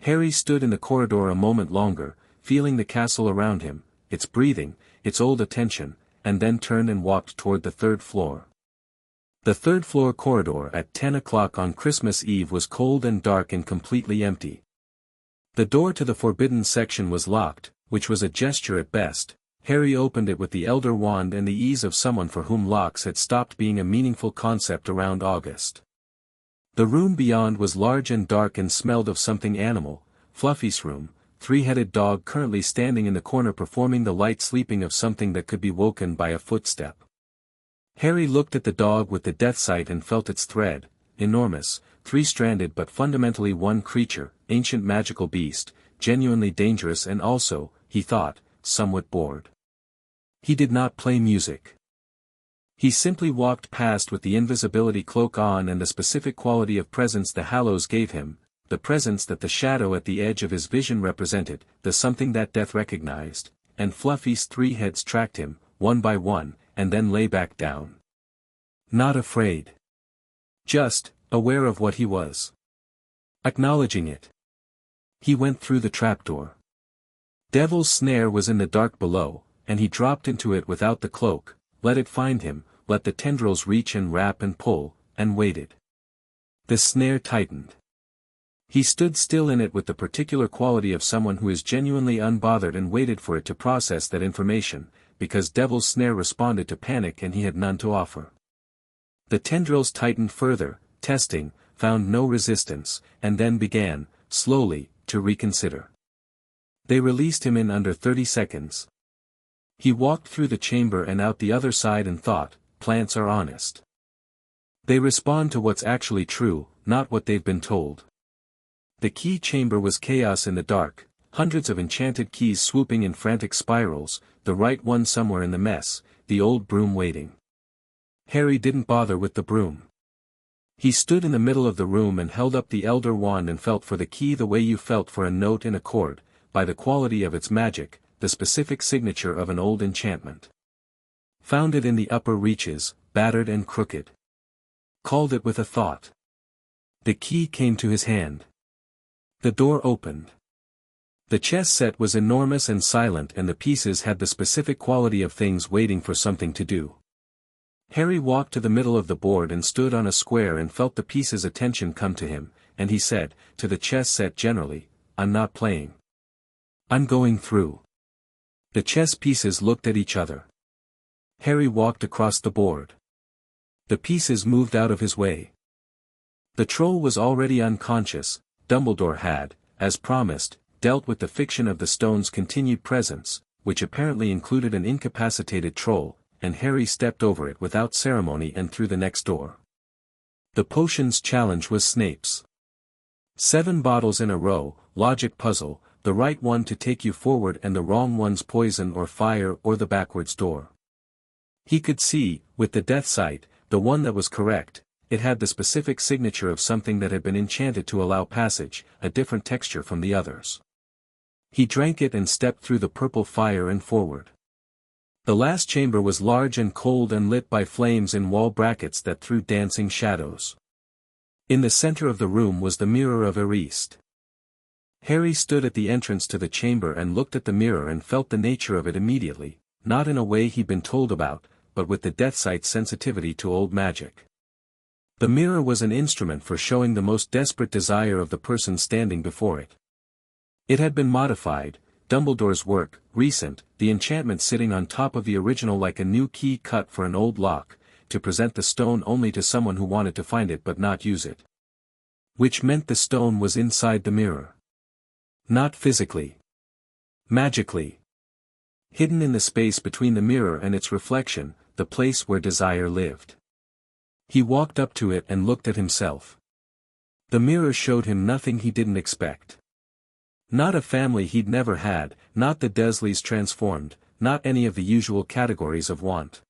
Harry stood in the corridor a moment longer, feeling the castle around him, its breathing, its old attention, and then turned and walked toward the 3rd floor. The 3rd floor corridor at 10 o'clock on Christmas Eve was cold and dark and completely empty. The door to the forbidden section was locked, which was a gesture at best. Harry opened it with the Elder Wand and the ease of someone for whom locks had stopped being a meaningful concept around August. The room beyond was large and dark and smelled of something animal. Fluffy's room, 3-headed dog currently standing in the corner performing the light sleeping of something that could be woken by a footstep. Harry looked at the dog with the death sight and felt its thread, enormous, 3-stranded but fundamentally one creature, ancient magical beast, genuinely dangerous and also, he thought, somewhat bored. He did not play music. He simply walked past with the invisibility cloak on and the specific quality of presence the Hallows gave him, the presence that the shadow at the edge of his vision represented, the something that death recognized, and Fluffy's three heads tracked him, one by one, and then lay back down. Not afraid. Just, aware of what he was. Acknowledging it. He went through the trapdoor. Devil's snare was in the dark below, and he dropped into it without the cloak, let it find him, let the tendrils reach and wrap and pull, and waited. The snare tightened. He stood still in it with the particular quality of someone who is genuinely unbothered and waited for it to process that information, because Devil's snare responded to panic and he had none to offer. The tendrils tightened further, testing, found no resistance, and then began, slowly, to reconsider. They released him in under 30 seconds. He walked through the chamber and out the other side and thought, plants are honest. They respond to what's actually true, not what they've been told. The key chamber was chaos in the dark, hundreds of enchanted keys swooping in frantic spirals, the right one somewhere in the mess, the old broom waiting. Harry didn't bother with the broom. He stood in the middle of the room and held up the Elder Wand and felt for the key the way you felt for a note in a chord, by the quality of its magic, the specific signature of an old enchantment. Found it in the upper reaches, battered and crooked. Called it with a thought. The key came to his hand. The door opened. The chess set was enormous and silent and the pieces had the specific quality of things waiting for something to do. Harry walked to the middle of the board and stood on a square and felt the pieces' attention come to him, and he said, to the chess set generally, I'm not playing. I'm going through. The chess pieces looked at each other. Harry walked across the board. The pieces moved out of his way. The troll was already unconscious. Dumbledore had, as promised, dealt with the fiction of the stone's continued presence, which apparently included an incapacitated troll, and Harry stepped over it without ceremony and through the next door. The potions challenge was Snape's. 7 bottles in a row, logic puzzle, the right one to take you forward and the wrong one's poison or fire or the backwards door. He could see, with the death sight, the one that was correct. It had the specific signature of something that had been enchanted to allow passage, a different texture from the others. He drank it and stepped through the purple fire and forward. The last chamber was large and cold and lit by flames in wall brackets that threw dancing shadows. In the center of the room was the mirror of Erist. Harry stood at the entrance to the chamber and looked at the mirror and felt the nature of it immediately, not in a way he'd been told about, but with the death sight's sensitivity to old magic. The mirror was an instrument for showing the most desperate desire of the person standing before it. It had been modified, Dumbledore's work, recent, the enchantment sitting on top of the original like a new key cut for an old lock, to present the stone only to someone who wanted to find it but not use it. Which meant the stone was inside the mirror. Not physically. Magically. Hidden in the space between the mirror and its reflection, the place where desire lived. He walked up to it and looked at himself. The mirror showed him nothing he didn't expect. Not a family he'd never had, not the Dursleys transformed, not any of the usual categories of want.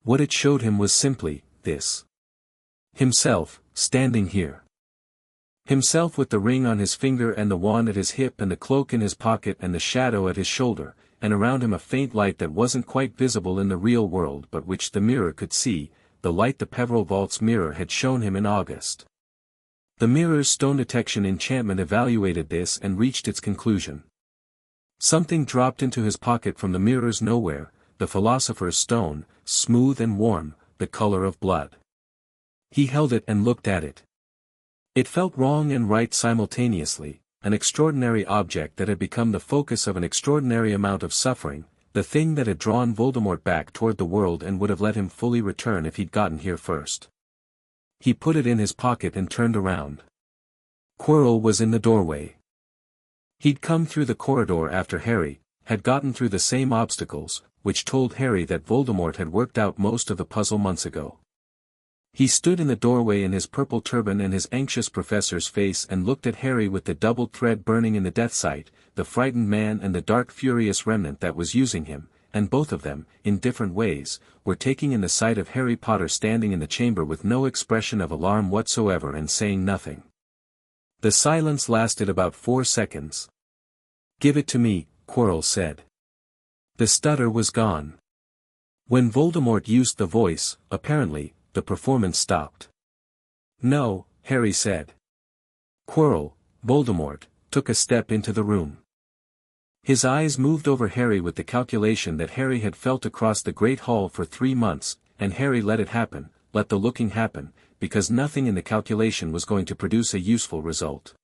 What it showed him was simply, this. Himself, standing here. Himself with the ring on his finger and the wand at his hip and the cloak in his pocket and the shadow at his shoulder, and around him a faint light that wasn't quite visible in the real world but which the mirror could see, the light the Peverell Vault's mirror had shown him in August. The mirror's stone detection enchantment evaluated this and reached its conclusion. Something dropped into his pocket from the mirror's nowhere, the philosopher's stone, smooth and warm, the color of blood. He held it and looked at it. It felt wrong and right simultaneously, an extraordinary object that had become the focus of an extraordinary amount of suffering, the thing that had drawn Voldemort back toward the world and would have let him fully return if he'd gotten here first. He put it in his pocket and turned around. Quirrell was in the doorway. He'd come through the corridor after Harry, had gotten through the same obstacles, which told Harry that Voldemort had worked out most of the puzzle months ago. He stood in the doorway in his purple turban and his anxious professor's face and looked at Harry with the doubled thread burning in the death sight, the frightened man and the dark furious remnant that was using him, and both of them, in different ways, were taking in the sight of Harry Potter standing in the chamber with no expression of alarm whatsoever and saying nothing. The silence lasted about 4 seconds. "Give it to me," Quirrell said. The stutter was gone. When Voldemort used the voice, apparently, the performance stopped. "No," Harry said. Quirrell, Voldemort, took a step into the room. His eyes moved over Harry with the calculation that Harry had felt across the Great Hall for 3 months, and Harry let it happen, let the looking happen, because nothing in the calculation was going to produce a useful result.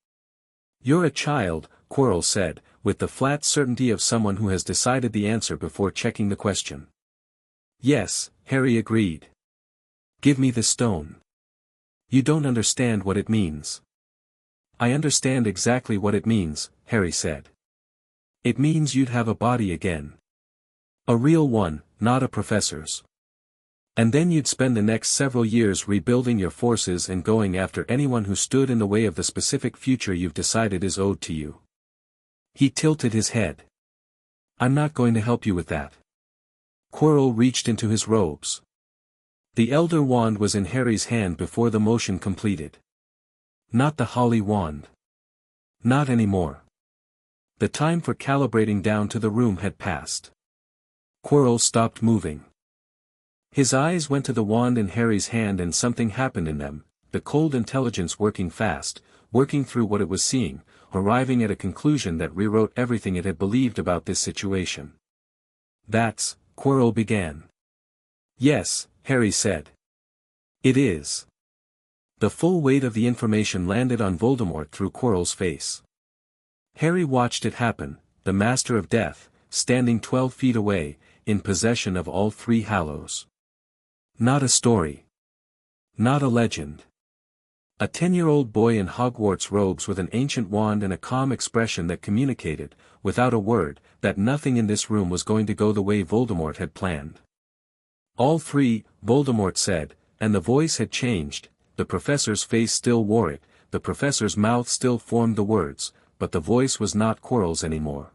"You're a child," Quirrell said, with the flat certainty of someone who has decided the answer before checking the question. "Yes," Harry agreed. "Give me the stone." "You don't understand what it means." "I understand exactly what it means," Harry said. "It means you'd have a body again. A real one, not a professor's. And then you'd spend the next several years rebuilding your forces and going after anyone who stood in the way of the specific future you've decided is owed to you." He tilted his head. "I'm not going to help you with that." Quirrell reached into his robes. The Elder Wand was in Harry's hand before the motion completed. Not the Holly Wand. Not anymore. The time for calibrating down to the room had passed. Quirrell stopped moving. His eyes went to the wand in Harry's hand and something happened in them, the cold intelligence working fast, working through what it was seeing, arriving at a conclusion that rewrote everything it had believed about this situation. "That's," Quirrell began. "Yes," Harry said. "It is." The full weight of the information landed on Voldemort through Quirrell's face. Harry watched it happen, the Master of Death, standing 12 feet away, in possession of all 3 Hallows. Not a story. Not a legend. A 10-year-old boy in Hogwarts robes with an ancient wand and a calm expression that communicated, without a word, that nothing in this room was going to go the way Voldemort had planned. "All 3, Voldemort said, and the voice had changed, the professor's face still wore it, the professor's mouth still formed the words, but the voice was not Quirrell's anymore.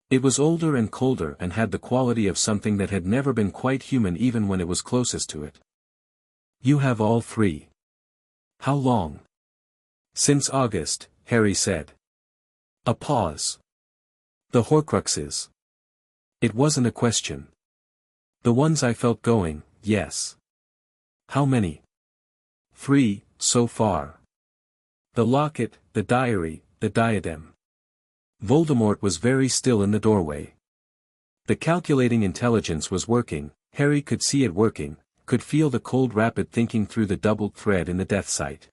It was older and colder and had the quality of something that had never been quite human even when it was closest to it. "You have all 3. How long?" "Since August," Harry said. A pause. "The Horcruxes." It wasn't a question. "The ones I felt going, yes." "How many?" 3, so far. "The locket, the diary, the diadem." Voldemort was very still in the doorway. The calculating intelligence was working, Harry could see it working, could feel the cold rapid thinking through the doubled thread in the death sight.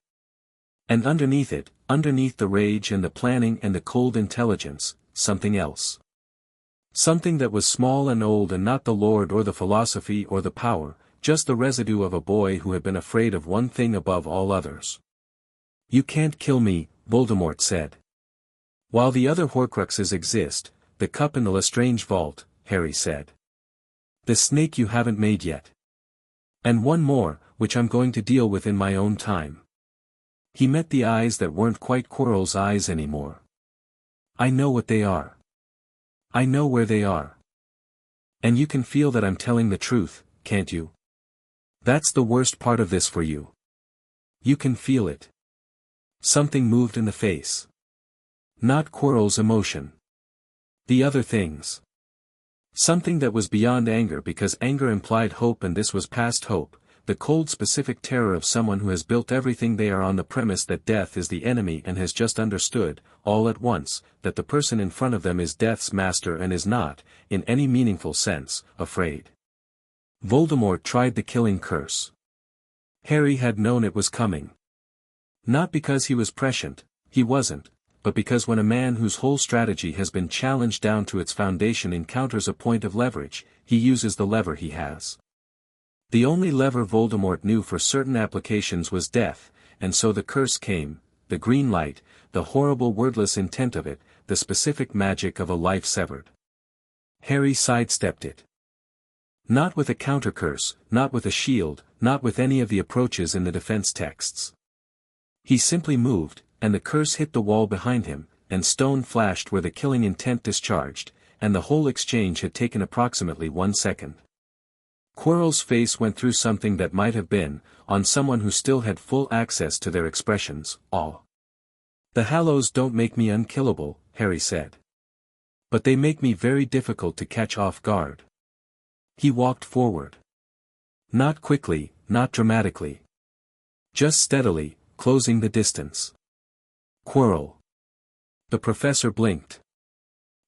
And underneath it, underneath the rage and the planning and the cold intelligence, something else. Something that was small and old and not the lord or the philosophy or the power, just the residue of a boy who had been afraid of one thing above all others. "You can't kill me," Voldemort said. "While the other Horcruxes exist, the cup in the Lestrange vault," Harry said. "The snake you haven't made yet. And one more, which I'm going to deal with in my own time." He met the eyes that weren't quite Quirrell's eyes anymore. "I know what they are. I know where they are. And you can feel that I'm telling the truth, can't you? That's the worst part of this for you. You can feel it." Something moved in the face. Not Quirrell's emotion. The other things. Something that was beyond anger because anger implied hope and this was past hope, the cold specific terror of someone who has built everything they are on the premise that death is the enemy and has just understood, all at once, that the person in front of them is death's master and is not, in any meaningful sense, afraid. Voldemort tried the killing curse. Harry had known it was coming. Not because he was prescient, he wasn't, but because when a man whose whole strategy has been challenged down to its foundation encounters a point of leverage, he uses the lever he has. The only lever Voldemort knew for certain applications was death, and so the curse came, the green light, the horrible wordless intent of it, the specific magic of a life severed. Harry sidestepped it. Not with a counter-curse, not with a shield, not with any of the approaches in the defense texts. He simply moved, and the curse hit the wall behind him, and stone flashed where the killing intent discharged, and the whole exchange had taken approximately 1 second. Quirrell's face went through something that might have been, on someone who still had full access to their expressions, awe. "The Hallows don't make me unkillable," Harry said. "But they make me very difficult to catch off guard." He walked forward. Not quickly, not dramatically. Just steadily, closing the distance. "Quirrell." The professor blinked.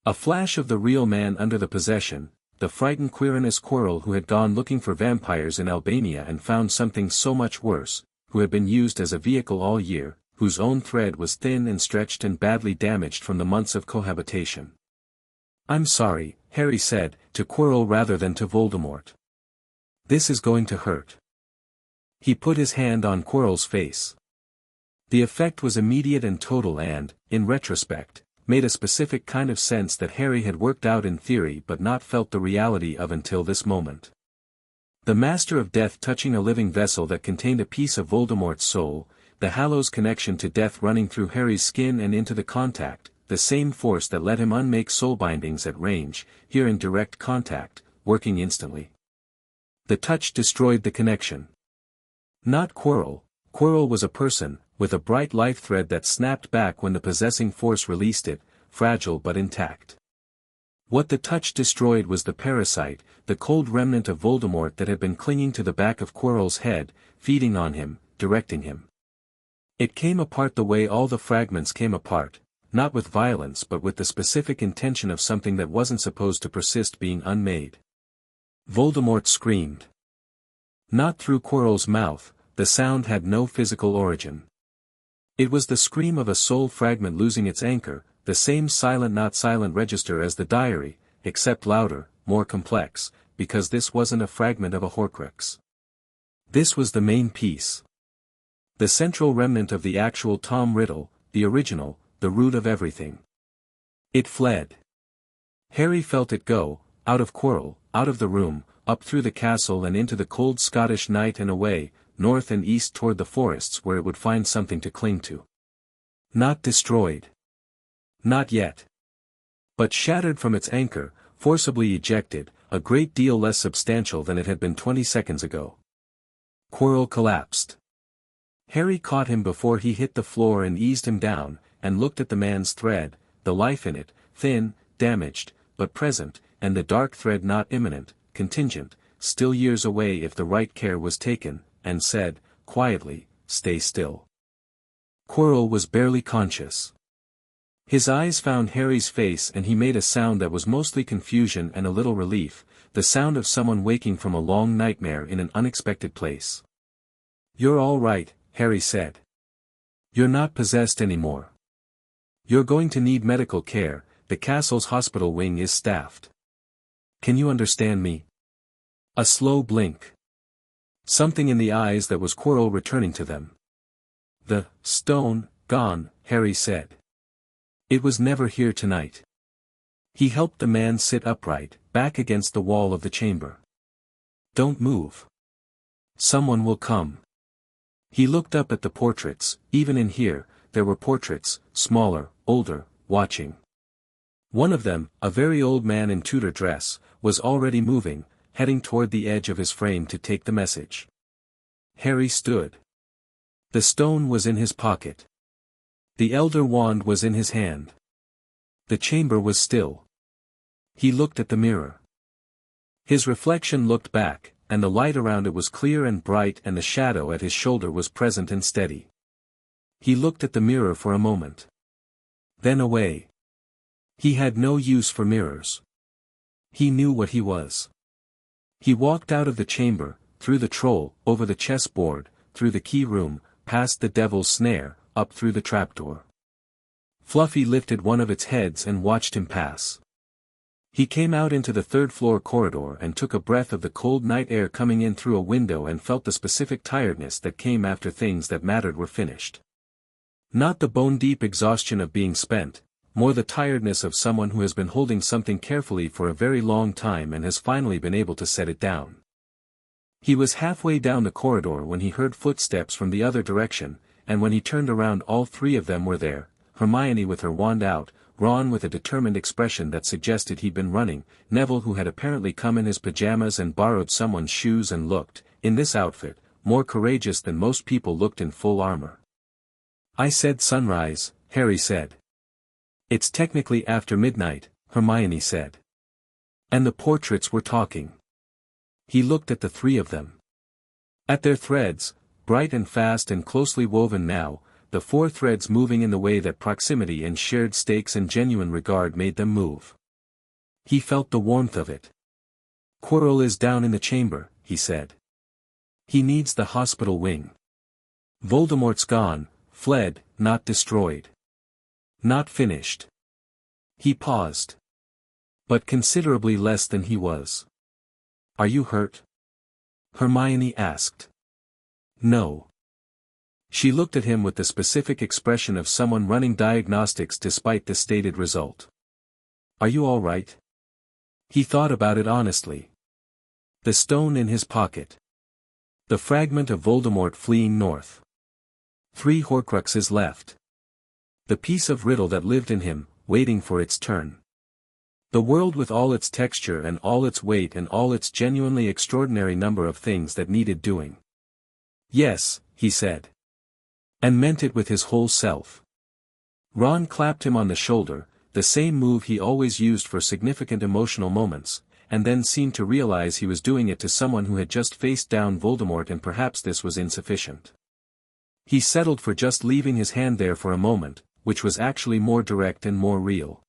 A flash of the real man under the possession, the frightened Quirinus Quirrell who had gone looking for vampires in Albania and found something so much worse, who had been used as a vehicle all year, whose own thread was thin and stretched and badly damaged from the months of cohabitation. "I'm sorry," Harry said, to Quirrell rather than to Voldemort. "This is going to hurt." He put his hand on Quirrell's face. The effect was immediate and total and, in retrospect, made a specific kind of sense that Harry had worked out in theory but not felt the reality of until this moment. The Master of Death touching a living vessel that contained a piece of Voldemort's soul, the Hallows' connection to death running through Harry's skin and into the contact, the same force that let him unmake soul bindings at range, here in direct contact, working instantly. The touch destroyed the connection. Not Quirrell. Quirrell was a person, with a bright life thread that snapped back when the possessing force released it, fragile but intact. What the touch destroyed was the parasite, the cold remnant of Voldemort that had been clinging to the back of Quirrell's head, feeding on him, directing him. It came apart the way all the fragments came apart, not with violence but with the specific intention of something that wasn't supposed to persist being unmade. Voldemort screamed. Not through Quirrell's mouth, the sound had no physical origin. It was the scream of a soul fragment losing its anchor, the same silent not silent register as the diary, except louder, more complex, because this wasn't a fragment of a Horcrux. This was the main piece. The central remnant of the actual Tom Riddle, the original, the root of everything. It fled. Harry felt it go, out of Quirrell, out of the room, up through the castle and into the cold Scottish night and away, north and east toward the forests where it would find something to cling to. Not destroyed. Not yet. But shattered from its anchor, forcibly ejected, a great deal less substantial than it had been 20 seconds ago. Quirrell collapsed. Harry caught him before he hit the floor and eased him down, and looked at the man's thread, the life in it, thin, damaged, but present, and the dark thread not imminent, contingent, still years away if the right care was taken, and said, quietly, "Stay still." Quirrell was barely conscious. His eyes found Harry's face and he made a sound that was mostly confusion and a little relief, the sound of someone waking from a long nightmare in an unexpected place. "You're all right," Harry said. "You're not possessed anymore. You're going to need medical care, the castle's hospital wing is staffed. Can you understand me?" A slow blink. Something in the eyes that was Quirrell returning to them. "The stone, gone," Harry said. "It was never here tonight." He helped the man sit upright, back against the wall of the chamber. "Don't move. Someone will come." He looked up at the portraits, even in here, there were portraits, smaller, older, watching. One of them, a very old man in Tudor dress, was already moving, heading toward the edge of his frame to take the message. Harry stood. The stone was in his pocket. The elder wand was in his hand. The chamber was still. He looked at the mirror. His reflection looked back, and the light around it was clear and bright and the shadow at his shoulder was present and steady. He looked at the mirror for a moment. Then away. He had no use for mirrors. He knew what he was. He walked out of the chamber, through the troll, over the chessboard, through the key room, past the devil's snare, up through the trapdoor. Fluffy lifted one of its heads and watched him pass. He came out into the third-floor corridor and took a breath of the cold night air coming in through a window and felt the specific tiredness that came after things that mattered were finished. Not the bone-deep exhaustion of being spent, more the tiredness of someone who has been holding something carefully for a very long time and has finally been able to set it down. He was halfway down the corridor when he heard footsteps from the other direction, and when he turned around all three of them were there, Hermione with her wand out, Ron with a determined expression that suggested he'd been running, Neville who had apparently come in his pajamas and borrowed someone's shoes and looked, in this outfit, more courageous than most people looked in full armor. "I said sunrise," Harry said. "It's technically after midnight," Hermione said. And the portraits were talking. He looked at the three of them. At their threads, bright and fast and closely woven now, the four threads moving in the way that proximity and shared stakes and genuine regard made them move. He felt the warmth of it. "Quirrell is down in the chamber," he said. "He needs the hospital wing. Voldemort's gone, fled, not destroyed. Not finished." He paused. "But considerably less than he was." "Are you hurt?" Hermione asked. "No." She looked at him with the specific expression of someone running diagnostics despite the stated result. "Are you all right?" He thought about it honestly. The stone in his pocket. The fragment of Voldemort fleeing north. 3 Horcruxes left. The piece of riddle that lived in him, waiting for its turn. The world with all its texture and all its weight and all its genuinely extraordinary number of things that needed doing. "Yes," he said. And meant it with his whole self. Ron clapped him on the shoulder, the same move he always used for significant emotional moments, and then seemed to realize he was doing it to someone who had just faced down Voldemort and perhaps this was insufficient. He settled for just leaving his hand there for a moment, which was actually more direct and more real.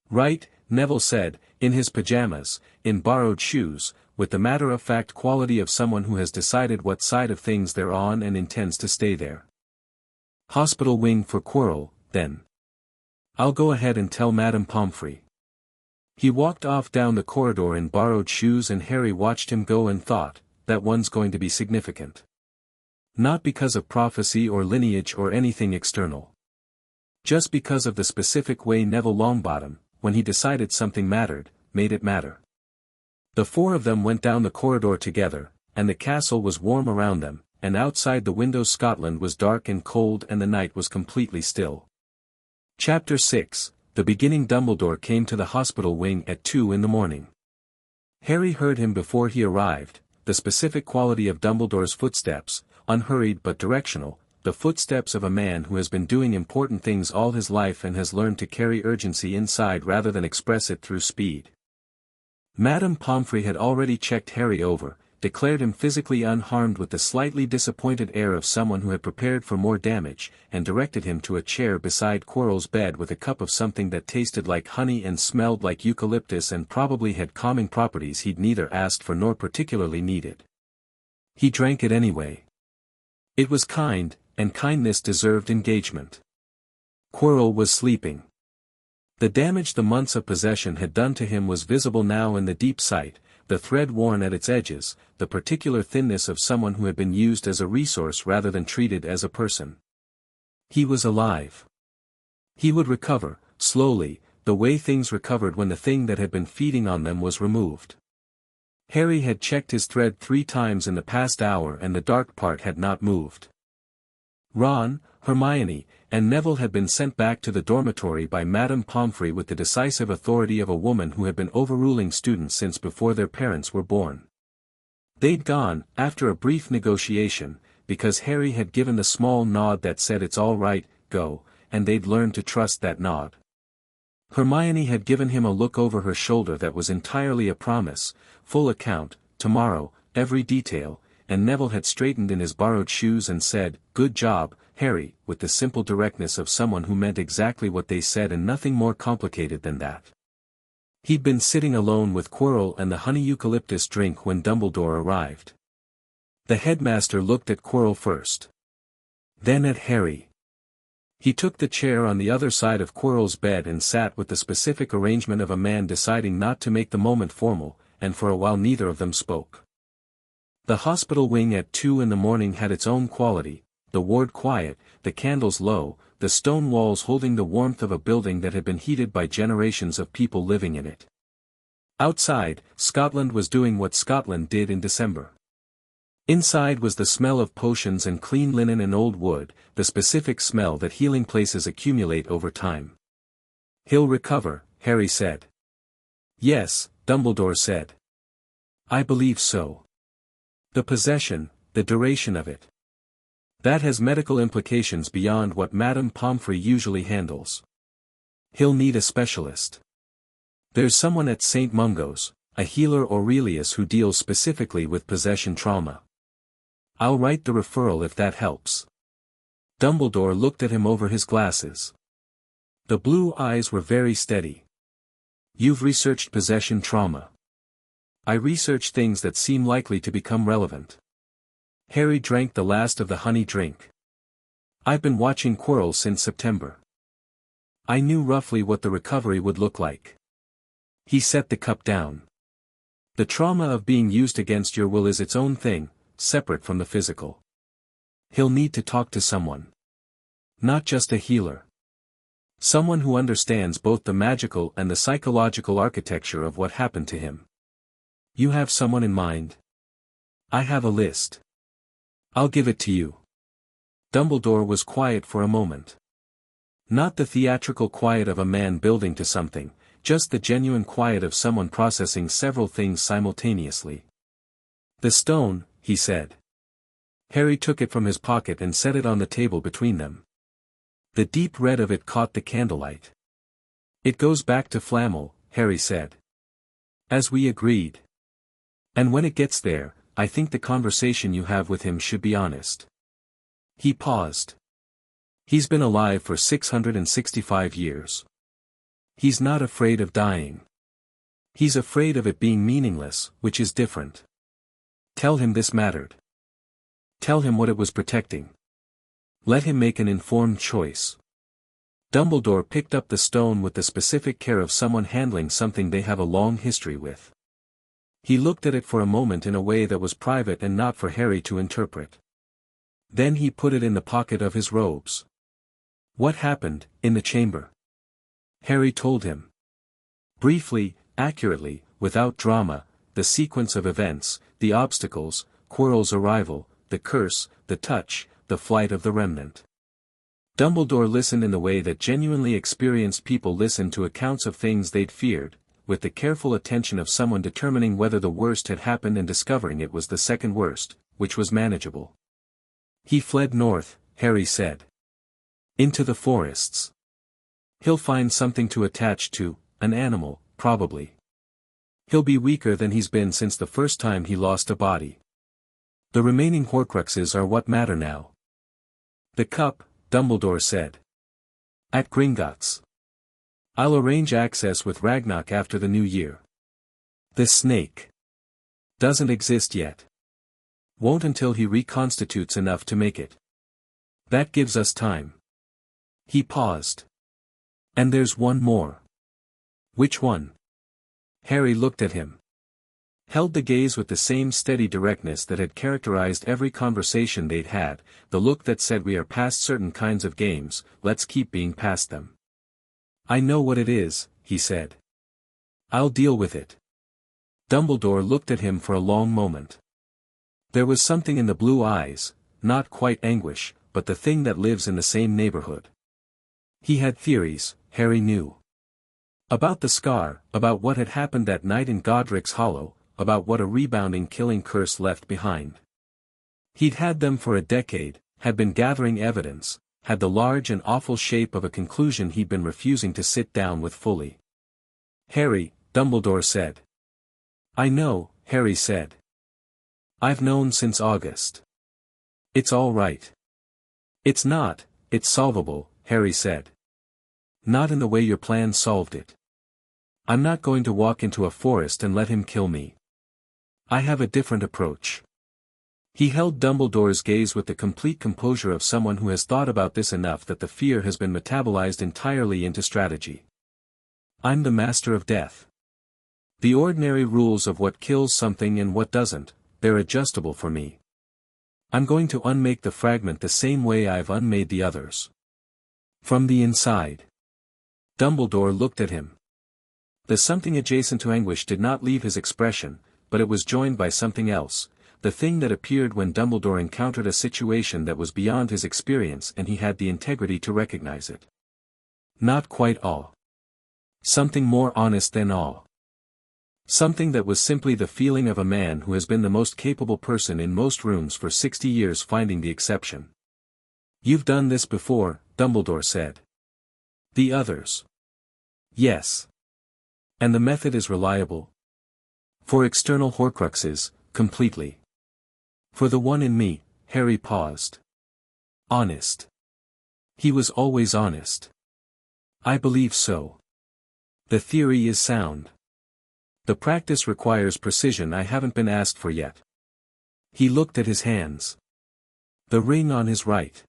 "Right," Neville said, in his pajamas, in borrowed shoes, with the matter-of-fact quality of someone who has decided what side of things they're on and intends to stay there. "Hospital wing for Quirrell, then. I'll go ahead and tell Madame Pomfrey." He walked off down the corridor in borrowed shoes and Harry watched him go and thought, that one's going to be significant. Not because of prophecy or lineage or anything external. Just because of the specific way Neville Longbottom, when he decided something mattered, made it matter. The four of them went down the corridor together, and the castle was warm around them, and outside the windows Scotland was dark and cold and the night was completely still. Chapter 6, The Beginning. Dumbledore came to the hospital wing at 2 in the morning. Harry heard him before he arrived, the specific quality of Dumbledore's footsteps, unhurried but directional, the footsteps of a man who has been doing important things all his life and has learned to carry urgency inside rather than express it through speed. Madame Pomfrey had already checked Harry over, declared him physically unharmed with the slightly disappointed air of someone who had prepared for more damage, and directed him to a chair beside Quirrell's bed with a cup of something that tasted like honey and smelled like eucalyptus and probably had calming properties he'd neither asked for nor particularly needed. He drank it anyway. It was kind, and kindness deserved engagement. Quirrell was sleeping. The damage the months of possession had done to him was visible now in the deep sight, the thread worn at its edges, the particular thinness of someone who had been used as a resource rather than treated as a person. He was alive. He would recover, slowly, the way things recovered when the thing that had been feeding on them was removed. Harry had checked his thread 3 times in the past hour and the dark part had not moved. Ron, Hermione, and Neville had been sent back to the dormitory by Madame Pomfrey with the decisive authority of a woman who had been overruling students since before their parents were born. They'd gone, after a brief negotiation, because Harry had given the small nod that said it's all right, go, and they'd learned to trust that nod. Hermione had given him a look over her shoulder that was entirely a promise, full account, tomorrow, every detail, and Neville had straightened in his borrowed shoes and said, "Good job, Harry," with the simple directness of someone who meant exactly what they said and nothing more complicated than that. He'd been sitting alone with Quirrell and the honey eucalyptus drink when Dumbledore arrived. The headmaster looked at Quirrell first. Then at Harry. He took the chair on the other side of Quirrell's bed and sat with the specific arrangement of a man deciding not to make the moment formal, and for a while neither of them spoke. The hospital wing at 2 in the morning had its own quality, the ward quiet, the candles low, the stone walls holding the warmth of a building that had been heated by generations of people living in it. Outside, Scotland was doing what Scotland did in December. Inside was the smell of potions and clean linen and old wood, the specific smell that healing places accumulate over time. He'll recover, Harry said. Yes, Dumbledore said. I believe so. The possession, the duration of it. That has medical implications beyond what Madame Pomfrey usually handles. He'll need a specialist. There's someone at St. Mungo's, a healer Aurelius who deals specifically with possession trauma. I'll write the referral if that helps. Dumbledore looked at him over his glasses. The blue eyes were very steady. You've researched possession trauma. I research things that seem likely to become relevant. Harry drank the last of the honey drink. I've been watching Quirrell since September. I knew roughly what the recovery would look like. He set the cup down. The trauma of being used against your will is its own thing, separate from the physical. He'll need to talk to someone. Not just a healer. Someone who understands both the magical and the psychological architecture of what happened to him. You have someone in mind? I have a list. I'll give it to you. Dumbledore was quiet for a moment. Not the theatrical quiet of a man building to something, just the genuine quiet of someone processing several things simultaneously. The stone, he said. Harry took it from his pocket and set it on the table between them. The deep red of it caught the candlelight. It goes back to Flamel, Harry said. As we agreed. And when it gets there, I think the conversation you have with him should be honest. He paused. He's been alive for 665 years. He's not afraid of dying. He's afraid of it being meaningless, which is different. Tell him this mattered. Tell him what it was protecting. Let him make an informed choice. Dumbledore picked up the stone with the specific care of someone handling something they have a long history with. He looked at it for a moment in a way that was private and not for Harry to interpret. Then he put it in the pocket of his robes. What happened, in the chamber? Harry told him. Briefly, accurately, without drama, the sequence of events, the obstacles, Quirrell's arrival, the curse, the touch, the flight of the remnant. Dumbledore listened in the way that genuinely experienced people listen to accounts of things they'd feared, with the careful attention of someone determining whether the worst had happened and discovering it was the second worst, which was manageable. He fled north, Harry said. Into the forests. He'll find something to attach to, an animal, probably. He'll be weaker than he's been since the first time he lost a body. The remaining Horcruxes are what matter now. The cup, Dumbledore said. At Gringotts. I'll arrange access with Ragnarok after the new year. The snake. Doesn't exist yet. Won't until he reconstitutes enough to make it. That gives us time. He paused. And there's one more. Which one? Harry looked at him. Held the gaze with the same steady directness that had characterized every conversation they'd had, the look that said we are past certain kinds of games, let's keep being past them. I know what it is, he said. I'll deal with it. Dumbledore looked at him for a long moment. There was something in the blue eyes, not quite anguish, but the thing that lives in the same neighborhood. He had theories, Harry knew. About the scar, about what had happened that night in Godric's Hollow, about what a rebounding killing curse left behind. He'd had them for a decade, had been gathering evidence, had the large and awful shape of a conclusion he'd been refusing to sit down with fully. Harry, Dumbledore said. I know, Harry said. I've known since August. It's all right. It's not, it's solvable, Harry said. Not in the way your plan solved it. I'm not going to walk into a forest and let him kill me. I have a different approach. He held Dumbledore's gaze with the complete composure of someone who has thought about this enough that the fear has been metabolized entirely into strategy. I'm the master of death. The ordinary rules of what kills something and what doesn't, they're adjustable for me. I'm going to unmake the fragment the same way I've unmade the others. From the inside. Dumbledore looked at him. The something adjacent to anguish did not leave his expression, but it was joined by something else, the thing that appeared when Dumbledore encountered a situation that was beyond his experience and he had the integrity to recognize it. Not quite all. Something more honest than all. Something that was simply the feeling of a man who has been the most capable person in most rooms for 60 years, finding the exception. "You've done this before," Dumbledore said. "The others?" "Yes." "And the method is reliable?" "For external Horcruxes, completely. For the one in me," Harry paused. "Honest." "He was always honest." "I believe so. The theory is sound. The practice requires precision I haven't been asked for yet." He looked at his hands. "The ring on his right.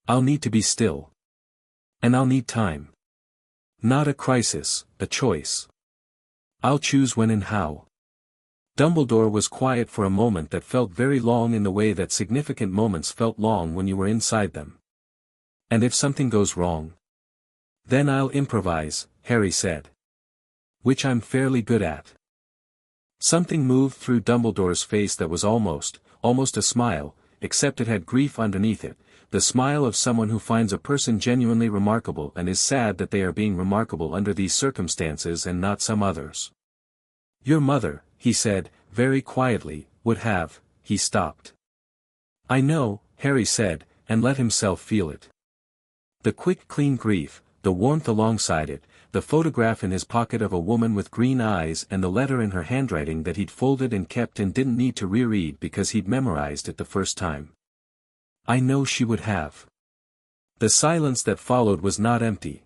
I'll need to be still. And I'll need time. Not a crisis, a choice. I'll choose when and how." Dumbledore was quiet for a moment that felt very long in the way that significant moments felt long when you were inside them. "And if something goes wrong?" "Then I'll improvise," Harry said. "Which I'm fairly good at." Something moved through Dumbledore's face that was almost a smile, except it had grief underneath it, the smile of someone who finds a person genuinely remarkable and is sad that they are being remarkable under these circumstances and not some others. "Your mother," he said, very quietly, "would have," he stopped. "I know," Harry said, and let himself feel it. The quick clean grief, the warmth alongside it, the photograph in his pocket of a woman with green eyes and the letter in her handwriting that he'd folded and kept and didn't need to reread because he'd memorized it the first time. "I know she would have." The silence that followed was not empty.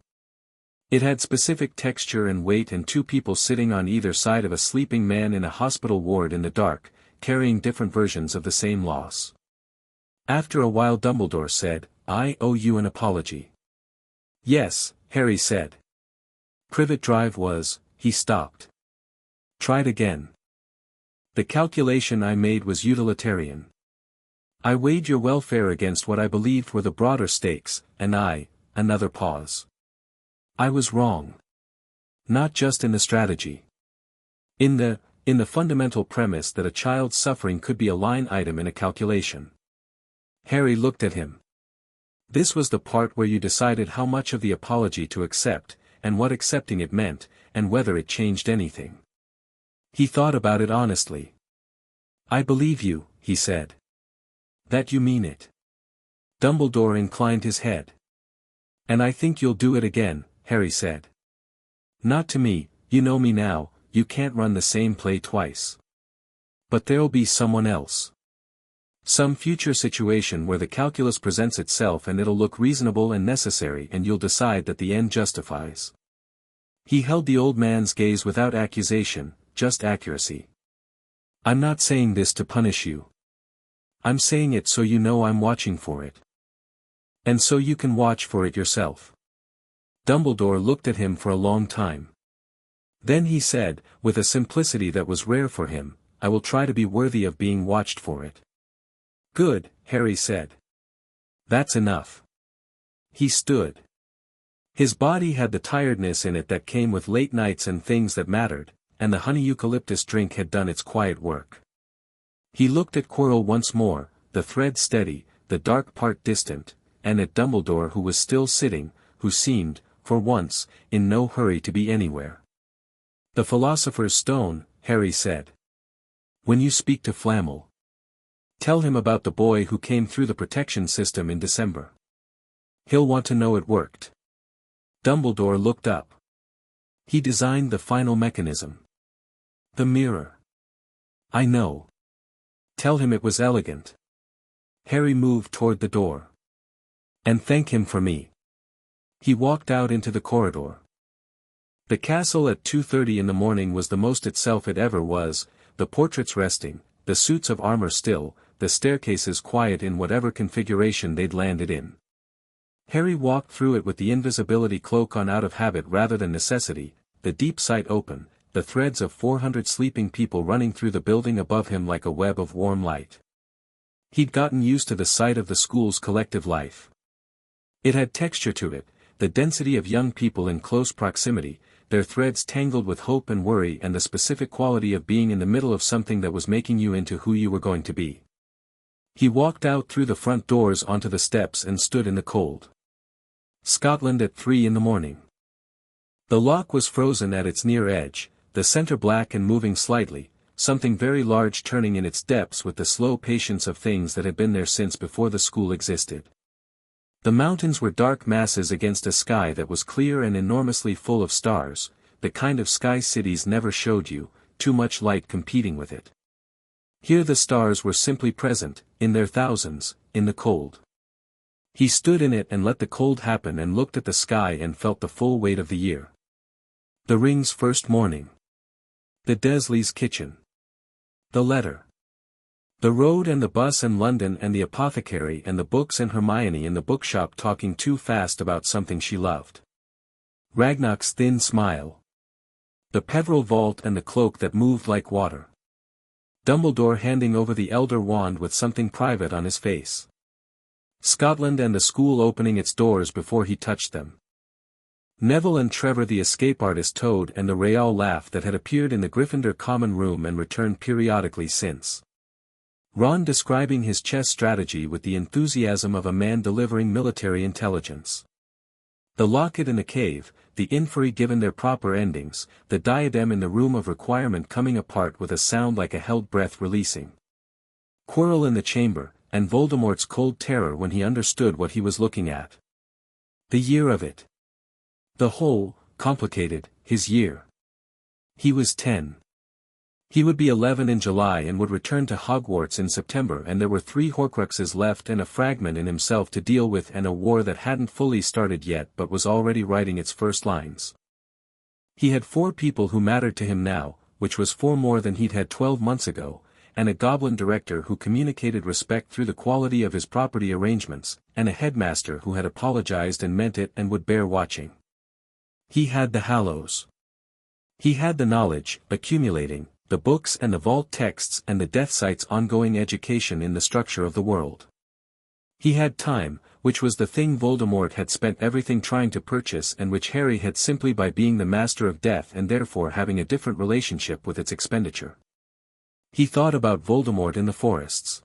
It had specific texture and weight, and two people sitting on either side of a sleeping man in a hospital ward in the dark, carrying different versions of the same loss. After a while Dumbledore said, "I owe you an apology." "Yes," Harry said. "Privet Drive was," he stopped. "Tried again. The calculation I made was utilitarian. I weighed your welfare against what I believed were the broader stakes, and another pause. I was wrong. Not just in the strategy. In the fundamental premise that a child's suffering could be a line item in a calculation." Harry looked at him. "This was the part where you decided how much of the apology to accept, and what accepting it meant, and whether it changed anything." He thought about it honestly. "I believe you," he said. "That you mean it." Dumbledore inclined his head. "And I think you'll do it again," Harry said. "Not to me, you know me now, you can't run the same play twice. But there'll be someone else. Some future situation where the calculus presents itself and it'll look reasonable and necessary, and you'll decide that the end justifies." He held the old man's gaze without accusation, just accuracy. "I'm not saying this to punish you. I'm saying it so you know I'm watching for it. And so you can watch for it yourself." Dumbledore looked at him for a long time. Then he said, with a simplicity that was rare for him, "I will try to be worthy of being watched for it." "Good," Harry said. "That's enough." He stood. His body had the tiredness in it that came with late nights and things that mattered, and the honey eucalyptus drink had done its quiet work. He looked at Quirrell once more, the thread steady, the dark part distant, and at Dumbledore, who was still sitting, who seemed, for once, in no hurry to be anywhere. "The Philosopher's Stone," Harry said. "When you speak to Flamel, tell him about the boy who came through the protection system in December. He'll want to know it worked." Dumbledore looked up. "He designed the final mechanism. The mirror." "I know. Tell him it was elegant." Harry moved toward the door. "And thank him for me." He walked out into the corridor. The castle at 2:30 in the morning was the most itself it ever was, the portraits resting, the suits of armor still, the staircases quiet in whatever configuration they'd landed in. Harry walked through it with the invisibility cloak on out of habit rather than necessity, the deep sight open, the threads of 400 sleeping people running through the building above him like a web of warm light. He'd gotten used to the sight of the school's collective life. It had texture to it, the density of young people in close proximity, their threads tangled with hope and worry, and the specific quality of being in the middle of something that was making you into who you were going to be. He walked out through the front doors onto the steps and stood in the cold. Scotland at 3 in the morning. The lock was frozen at its near edge, the center black and moving slightly, something very large turning in its depths with the slow patience of things that had been there since before the school existed. The mountains were dark masses against a sky that was clear and enormously full of stars, the kind of sky cities never showed you, too much light competing with it. Here the stars were simply present, in their thousands, in the cold. He stood in it and let the cold happen and looked at the sky and felt the full weight of the year. The ring's first morning. The Desley's kitchen. The letter. The road and the bus and London and the apothecary and the books and Hermione in the bookshop talking too fast about something she loved. Ragnar's thin smile. The Peverell vault and the cloak that moved like water. Dumbledore handing over the Elder Wand with something private on his face. Scotland and the school opening its doors before he touched them. Neville and Trevor the escape artist Toad and the Real laugh that had appeared in the Gryffindor common room and returned periodically since. Ron describing his chess strategy with the enthusiasm of a man delivering military intelligence. The locket in the cave, the inferi given their proper endings, the diadem in the room of requirement coming apart with a sound like a held breath releasing. Quirrell in the chamber, and Voldemort's cold terror when he understood what he was looking at. The year of it. The whole, complicated, his year. He was 10. He would be 11 in July and would return to Hogwarts in September, and there were 3 Horcruxes left and a fragment in himself to deal with and a war that hadn't fully started yet but was already writing its first lines. He had 4 people who mattered to him now, which was 4 more than he'd had 12 months ago, and a goblin director who communicated respect through the quality of his property arrangements, and a headmaster who had apologized and meant it and would bear watching. He had the Hallows. He had the knowledge, accumulating, the books and the vault texts and the Death Site's ongoing education in the structure of the world. He had time, which was the thing Voldemort had spent everything trying to purchase and which Harry had simply by being the master of death and therefore having a different relationship with its expenditure. He thought about Voldemort in the forests.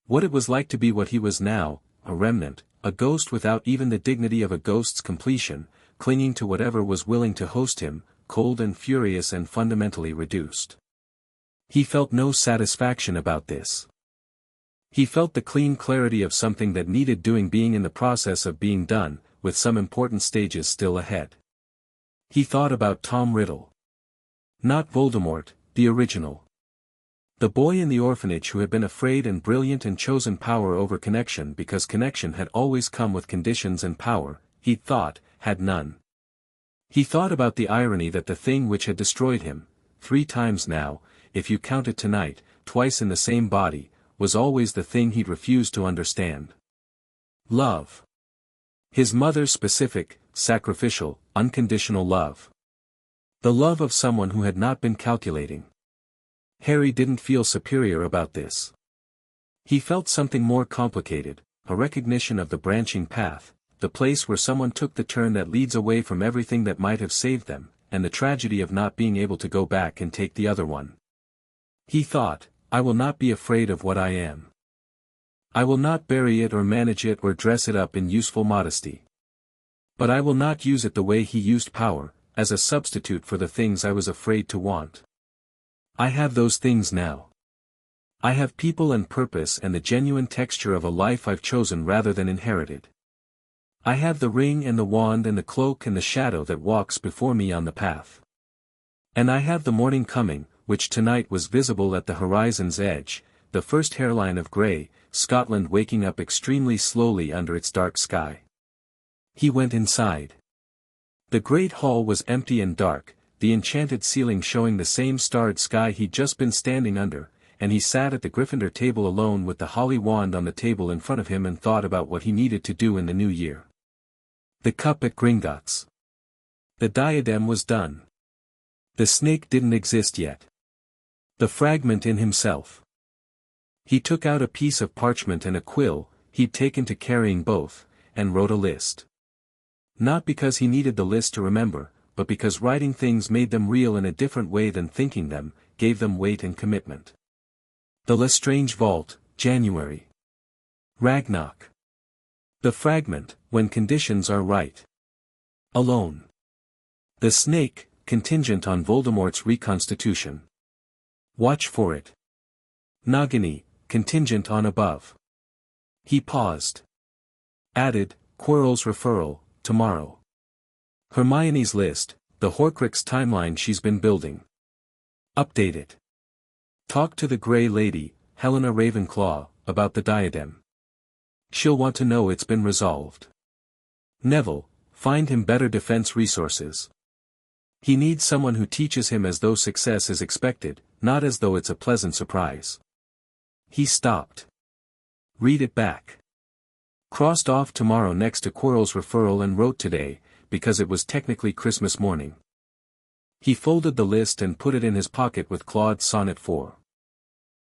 What it was like to be what he was now, a remnant, a ghost without even the dignity of a ghost's completion, clinging to whatever was willing to host him, cold and furious and fundamentally reduced. He felt no satisfaction about this. He felt the clean clarity of something that needed doing being in the process of being done, with some important stages still ahead. He thought about Tom Riddle. Not Voldemort, the original. The boy in the orphanage who had been afraid and brilliant and chosen power over connection because connection had always come with conditions and power, he thought, had none. He thought about the irony that the thing which had destroyed him, 3 times now, if you count it tonight, twice in the same body, was always the thing he'd refused to understand. Love. His mother's specific, sacrificial, unconditional love. The love of someone who had not been calculating. Harry didn't feel superior about this. He felt something more complicated, a recognition of the branching path, the place where someone took the turn that leads away from everything that might have saved them, and the tragedy of not being able to go back and take the other one. He thought, I will not be afraid of what I am. I will not bury it or manage it or dress it up in useful modesty. But I will not use it the way he used power, as a substitute for the things I was afraid to want. I have those things now. I have people and purpose and the genuine texture of a life I've chosen rather than inherited. I have the ring and the wand and the cloak and the shadow that walks before me on the path. And I have the morning coming, which tonight was visible at the horizon's edge, the first hairline of grey, Scotland waking up extremely slowly under its dark sky. He went inside. The great hall was empty and dark, the enchanted ceiling showing the same starred sky he'd just been standing under, and he sat at the Gryffindor table alone with the holly wand on the table in front of him and thought about what he needed to do in the new year. The cup at Gringotts. The diadem was done. The snake didn't exist yet. The fragment in himself. He took out a piece of parchment and a quill, he'd taken to carrying both, and wrote a list. Not because he needed the list to remember, but because writing things made them real in a different way than thinking them, gave them weight and commitment. The Lestrange Vault, January. Ragnarok. The fragment, when conditions are right. Alone. The snake, contingent on Voldemort's reconstitution. Watch for it. Nagini, contingent on above. He paused. Added, Quirrell's referral, tomorrow. Hermione's list, the Horcrux timeline she's been building. Update it. Talk to the Grey Lady, Helena Ravenclaw, about the diadem. She'll want to know it's been resolved. Neville, find him better defense resources. He needs someone who teaches him as though success is expected, not as though it's a pleasant surprise. He stopped. Read it back. Crossed off tomorrow next to Quirrell's referral and wrote today, because it was technically Christmas morning. He folded the list and put it in his pocket with Claude's Sonnet 4.